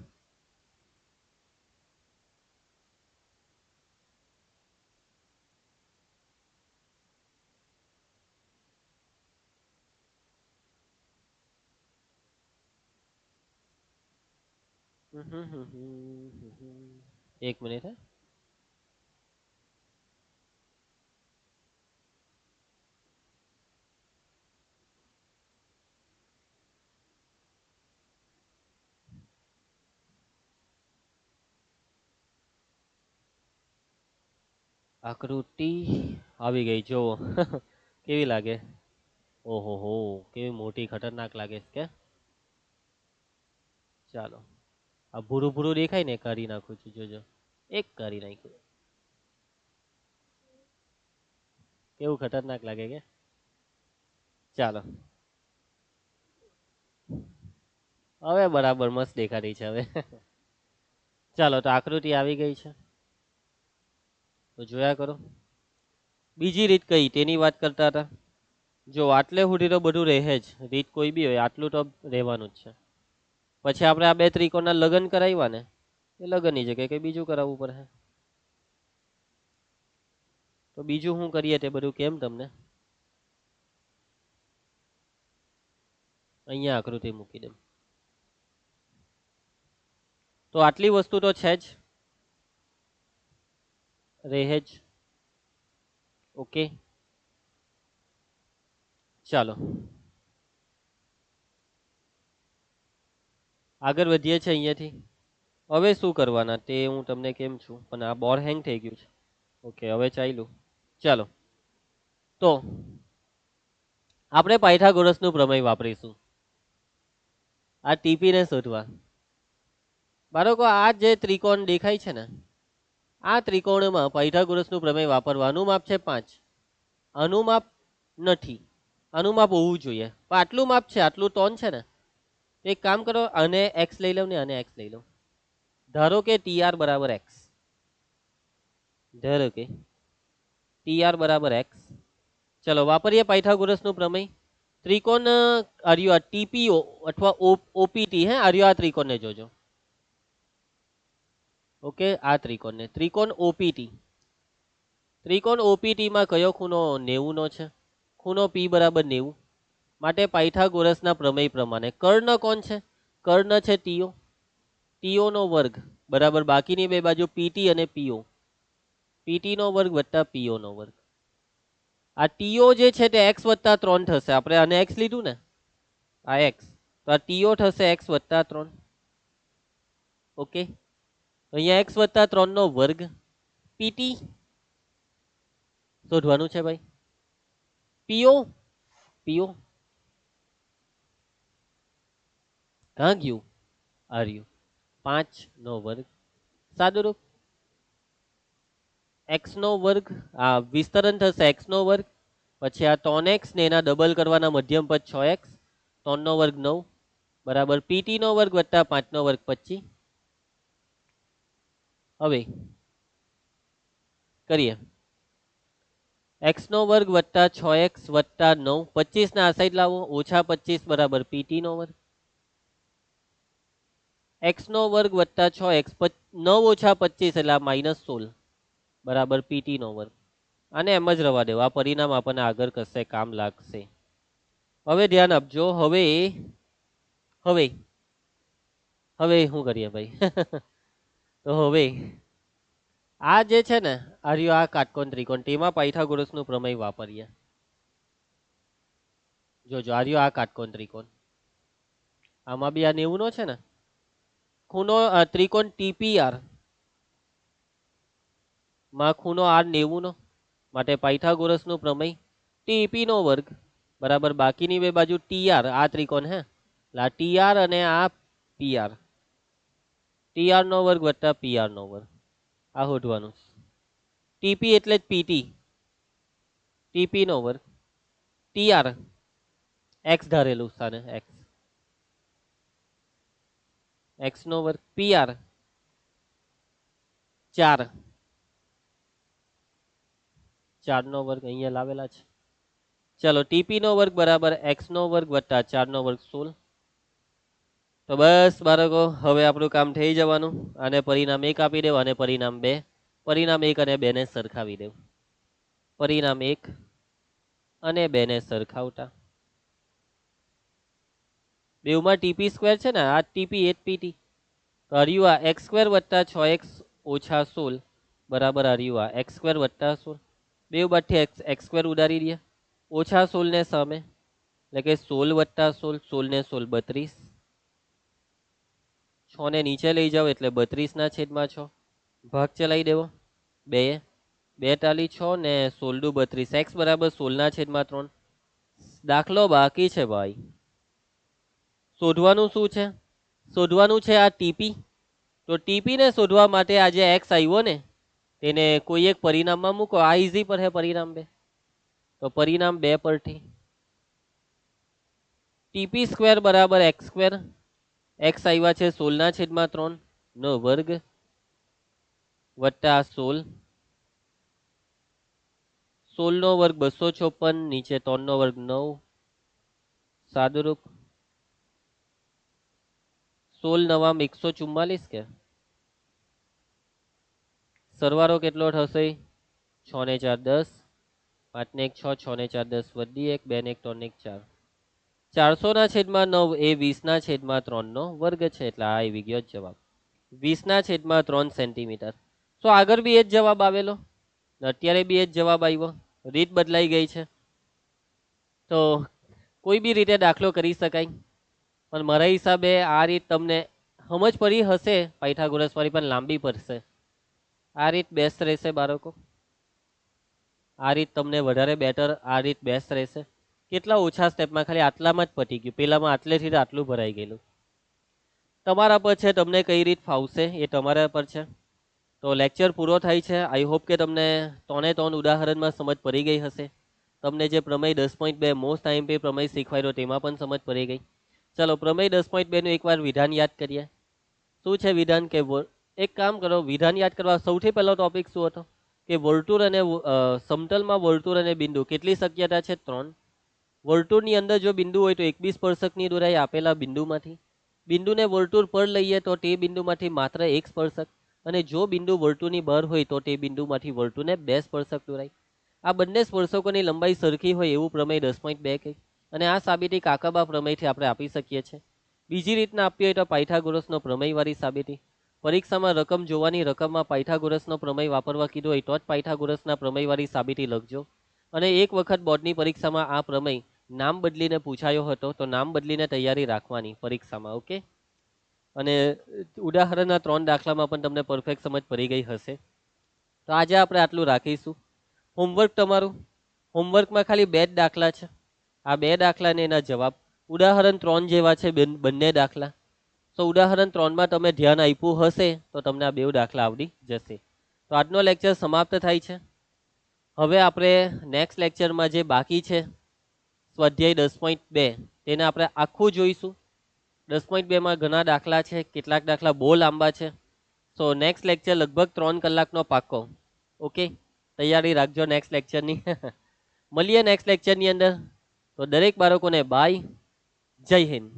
એક મિનિટ હે. આકૃતિ આવી ગઈ, જો કેવી લાગે? ઓહો હો, કેવી મોટી ખતરનાક લાગે છે કે. ચાલો આ ભૂરું ભૂરું દેખાય ને કરી નાખું છું, જોજો એક કરી નાખ્યું. કેવું ખતરનાક લાગે કે. ચાલો હવે બરાબર મસ્ત દેખાડી છે હવે. ચાલો તો આકૃતિ આવી ગઈ છે તો જોયા કરો. બીજી રીત કઈ તેની વાત કરતા હતા. જો આટલે સુધી તો બધું રહે જ, રીત કોઈ બી હોય આટલું તો રહેવાનું જ છે. પછી આપણે આ બે ત્રિકોણના લગ્ન કરાવ્યા ને, એ લગ્નની જગ્યાએ કઈ બીજું કરાવવું પડે. તો બીજું શું કરીએ તે બધું કેમ તમને. અહીંયા આકૃતિ મૂકી દઉં તો આટલી વસ્તુ તો છે જ, રહે જ. ઓકે, ચાલો આગળ વધીએ છીએ અહીંયાથી. હવે શું કરવાના તે હું તમને કેમ છું, પણ આ બોર્ડ હેંગ થઈ ગયું છે. ઓકે હવે ચાલ્યું. ચાલો તો આપણે પાયથાગોરસનું પ્રમેય વાપરીશું આ ટીપીને શોધવા. બાળકો આ જે ત્રિકોણ દેખાય છે ને, આ ત્રિકોણમાં પાયથાગોરસનું પ્રમેય વાપરવાનું માપ છે 5. આનું માપ નથી, આનું માપ હોવું જોઈએ, પણ આટલું માપ છે, આટલું ટોન છે ને. એક કામ કરો, આને એક્સ લઈ લઉં ને આને એક્સ લઈ લઉં. ધારો કે TR બરાબર એક્સ, ધારો કે TR બરાબર એક્સ. ચલો વાપરીએ પાયથાગોરસનું પ્રમેય. ત્રિકોણ આર્યો TPO અથવા OPT, હે આર્યો આ ત્રિકોણને જોજો. ઓકે, આ ત્રિકોણને, ત્રિકોણ OPT. ત્રિકોણ OPT માં કયો ખૂણો 90 નો છે? ખૂણો P બરાબર 90. માટે પાયથાગોરસના પ્રમેય પ્રમાણે કર્ણ કોણ છે? કર્ણ છે TO. TO નો વર્ગ બરાબર બાકીની બે બાજુ PT અને PO. PT નો વર્ગ વત્તા PO નો વર્ગ. આ TO જે છે તે x વત્તા 3 થશે. આપણે આને x લીધું ને, આ x, તો આ TO થશે x વત્તા 3. ઓકે, અહીંયા x વત્તા 3 નો વર્ગ. PT શોધવાનું છે ભાઈ. PO, PO ક્યાં ગયું? આર્યું 5 નો વર્ગ. સાદુરૂપ x નો વર્ગ, આ વિસ્તરણ થશે x નો વર્ગ, પછી આ 3x ને એના ડબલ કરવાના મધ્યમ પદ 6x, 3 નો વર્ગ 9 બરાબર PT નો વર્ગ વત્તા 5 નો વર્ગ 25. હવે કરીએ, x નો વર્ગ વત્તા 6x વત્તા 9, 25 ના આ સાઈડ લાવો, ઓછા 25 બરાબર PT નો વર્ગ. x નો વર્ગ વત્તા 6x, 9 ઓછા 25 એટલે -16 બરાબર PT નો વર્ગ. આને એમ જ રવા દેવો, આ પરિણામ આપણને આગળ કશે કામ લાગશે. હવે ધ્યાન આપજો. હવે હવે હવે શું કરીએ ભાઈ? તો હવે આ જે છે ને આર્યો આ કાટકોણ ત્રિકોણ, તેમાં પાયથાગોરસનું પ્રમેય વાપરીએ. જોજો, આર્યો આ કાટકોણ ત્રિકોણ, આમાં બી આ 90 નો છે ને. ખૂણો ત્રિકોણ TPR માં ખૂણો R 90 નો, માટે પાયથાગોરસનું પ્રમેય TP નો વર્ગ બરાબર બાકીની બે બાજુ TR, આ ત્રિકોણ હે, આ TR અને આ PR, TR નો વર્ગ વત્તા PR નો વર્ગ. આ શોધવાનું. TP એટલે જ PT, TP નો વર્ગ, TR x ધારેલું સ્થાને x, x નો વર્ગ, PR 4, 4 નો વર્ગ અહીંયા લાવેલા છે. ચલો, TP નો વર્ગ બરાબર x નો વર્ગ વત્તા 4 નો વર્ગ 16. તો બસ બાળકો, હવે આપણું કામ થઈ જવાનું. આને પરિણામ 1 આપી દેવું અને પરિણામ 2. પરિણામ 1 અને 2 ને સરખાવી દેવું. પરિણામ 1 અને 2 ને સરખાવતા બેવમાં TP સ્ક્વેર છે ને, આ TP 8PT, તો હર્યું આ x સ્ક્વેર વત્તા 6x ઓછા 16 બરાબર હર્યું આ x સ્ક્વેર વત્તા 16. બેવ બાદથી x સ્ક્વેર ઉડાડી દે, ઓછા 16 ને સામે એટલે કે 16 વત્તા 16, 16 ને 16 32, 6 ને નીચે લઈ જાઓ એટલે 32 ના છેદમાં 6, ભાગ ચલાવી દેવો. 2 2 ટાલી 6 ને 16 દુ 32, x બરાબર 16 ના છેદમાં 3. દાખલો બાકી છે ભાઈ. શોધવાનું શું છે? શોધવાનું છે આ TP. તો TP ને શોધવા માટે આ જે x આવ્યો ને તેને કોઈ એક પરિણામમાં મૂકો. આ ઈઝી પર હે પરિણામ 2, તો પરિણામ 2 પરથી TP સ્ક્વેર બરાબર x સ્ક્વેર, x આવ્યા છે 16 ના છેદમાં 3 નો વર્ગ વત્તા 16, 16 નો વર્ગ 256, નીચે 3 નો વર્ગ 9, સાદુરૂપ 16 નવામ 144 કે સરવાળો કેટલો થશે? 6 ને 4 10, 5 ને 1 6, 6 ને 4 10 વધી 1, 2 ને 1 3 ને 1 4, 400 ના છેદમાં 9 એ 20 ના છેદમાં 3 નો વર્ગ છે. એટલે આ આવી ગયો જવાબ 20 ના છેદમાં 3 સેન્ટીમીટર. તો આગળ બી એ જ જવાબ આવેલો, અત્યારે બી એ જ જવાબ આવ્યો. રીત બદલાઈ ગઈ છે. તો કોઈ બી રીતે દાખલો કરી શકાય, પણ મારા હિસાબે આ રીત તમને સમજ પડી હશે પાયથાગોરસ વાળી, પણ લાંબી પડશે. આ રીત બેસ્ટ રહેશે બાળકો. આ રીત તમને વધારે બેટર, આ રીત બેસ્ટ રહેશે. કેટલા ઓછા સ્ટેપમાં, ખાલી આટલામાં જ પતી ગયું. પેલામાં આટલેથી આટલું ભરાઈ ગયેલું. તમારા પર છે, તમને કઈ રીત ફાવશે એ તમારા પર છે. તો લેક્ચર પૂરો થાય છે. આઈ હોપ કે તમને ત્રણ ઉદાહરણમાં સમજ પડી ગઈ હશે. તમને જે પ્રમેય 10.2 મોસ્ટ આઈએમપી પ્રમેય શીખવાડ્યો તેમાં પણ સમજ પડી ગઈ. ચલો પ્રમેય 10.2 નું એકવાર વિધાન યાદ કરીએ. શું છે વિધાન? કે એક કામ કરો, વિધાન યાદ કરવા સૌથી પહેલો ટોપિક શું હતો? કે વર્તુળ અને સમતલમાં વર્તુળ અને બિંદુ કેટલી શક્યતા છે? 3. વર્તુળની અંદર જો બિંદુ હોય તો એક બી સ્પર્શકની દોરાય આપેલા બિંદુમાંથી. બિંદુને વર્તુળ પર લઈએ તો તે બિંદુમાંથી માત્ર એક સ્પર્શક, અને જો બિંદુ વર્તુળની બહાર હોય તો તે બિંદુમાંથી વર્તુળને 2 સ્પર્શક દોરાય. આ બંને સ્પર્શકોની લંબાઈ સરખી હોય એવું પ્રમેય 10.2 કહે. અને આ સાબિતી કાકાબા પ્રમેયથી આપણે આપી શકીએ છીએ. બીજી રીતના આપીએ તો પાયથાગોરસનો પ્રમેયવાળી સાબિતી. પરીક્ષામાં રકમ જોવાની, રકમમાં પાયથાગોરસનો પ્રમેય વાપરવા કીધો હોય તો જ પાયથાગોરસના પ્રમેયવાળી સાબિતી લખજો. અને એક વખત બોર્ડની પરીક્ષામાં આ પ્રમેય નામ બદલીને પૂછાયો હતો, તો નામ બદલીને તૈયારી રાખવાની પરીક્ષામાં. ઓકે. અને ઉદાહરણના 3 દાખલામાં પણ તમને પરફેક્ટ સમજ પડી ગઈ હશે. તો આજે આપણે આટલું રાખીશું. હોમવર્ક તમારું, હોમવર્કમાં ખાલી 2 જ દાખલા છે. આ 2 દાખલા ને એના જવાબ. ઉદાહરણ 3 જેવા છે બંને દાખલા. તો ઉદાહરણ 3માં તમે ધ્યાન આપ્યું હશે તો તમને આ 2 દાખલા આવડી જશે. તો આજનો લેક્ચર સમાપ્ત થાય છે. હવે આપણે નેક્સ્ટ લેક્ચરમાં જે બાકી છે સ્વાધ્યાય 10.2 તેને આપણે આખું જોઈશું. 10.2 માં ઘણા દાખલા છે, કેટલાક દાખલા બહુ લાંબા છે. સો નેક્સ્ટ લેક્ચર લગભગ 3 કલાકનો પાક્કો. ઓકે, તૈયારી રાખજો નેક્સ્ટ લેક્ચરની. મળીએ નેક્સ્ટ લેક્ચરની અંદર. તો દરેક બાળકોને બાય, જય હિન્દ.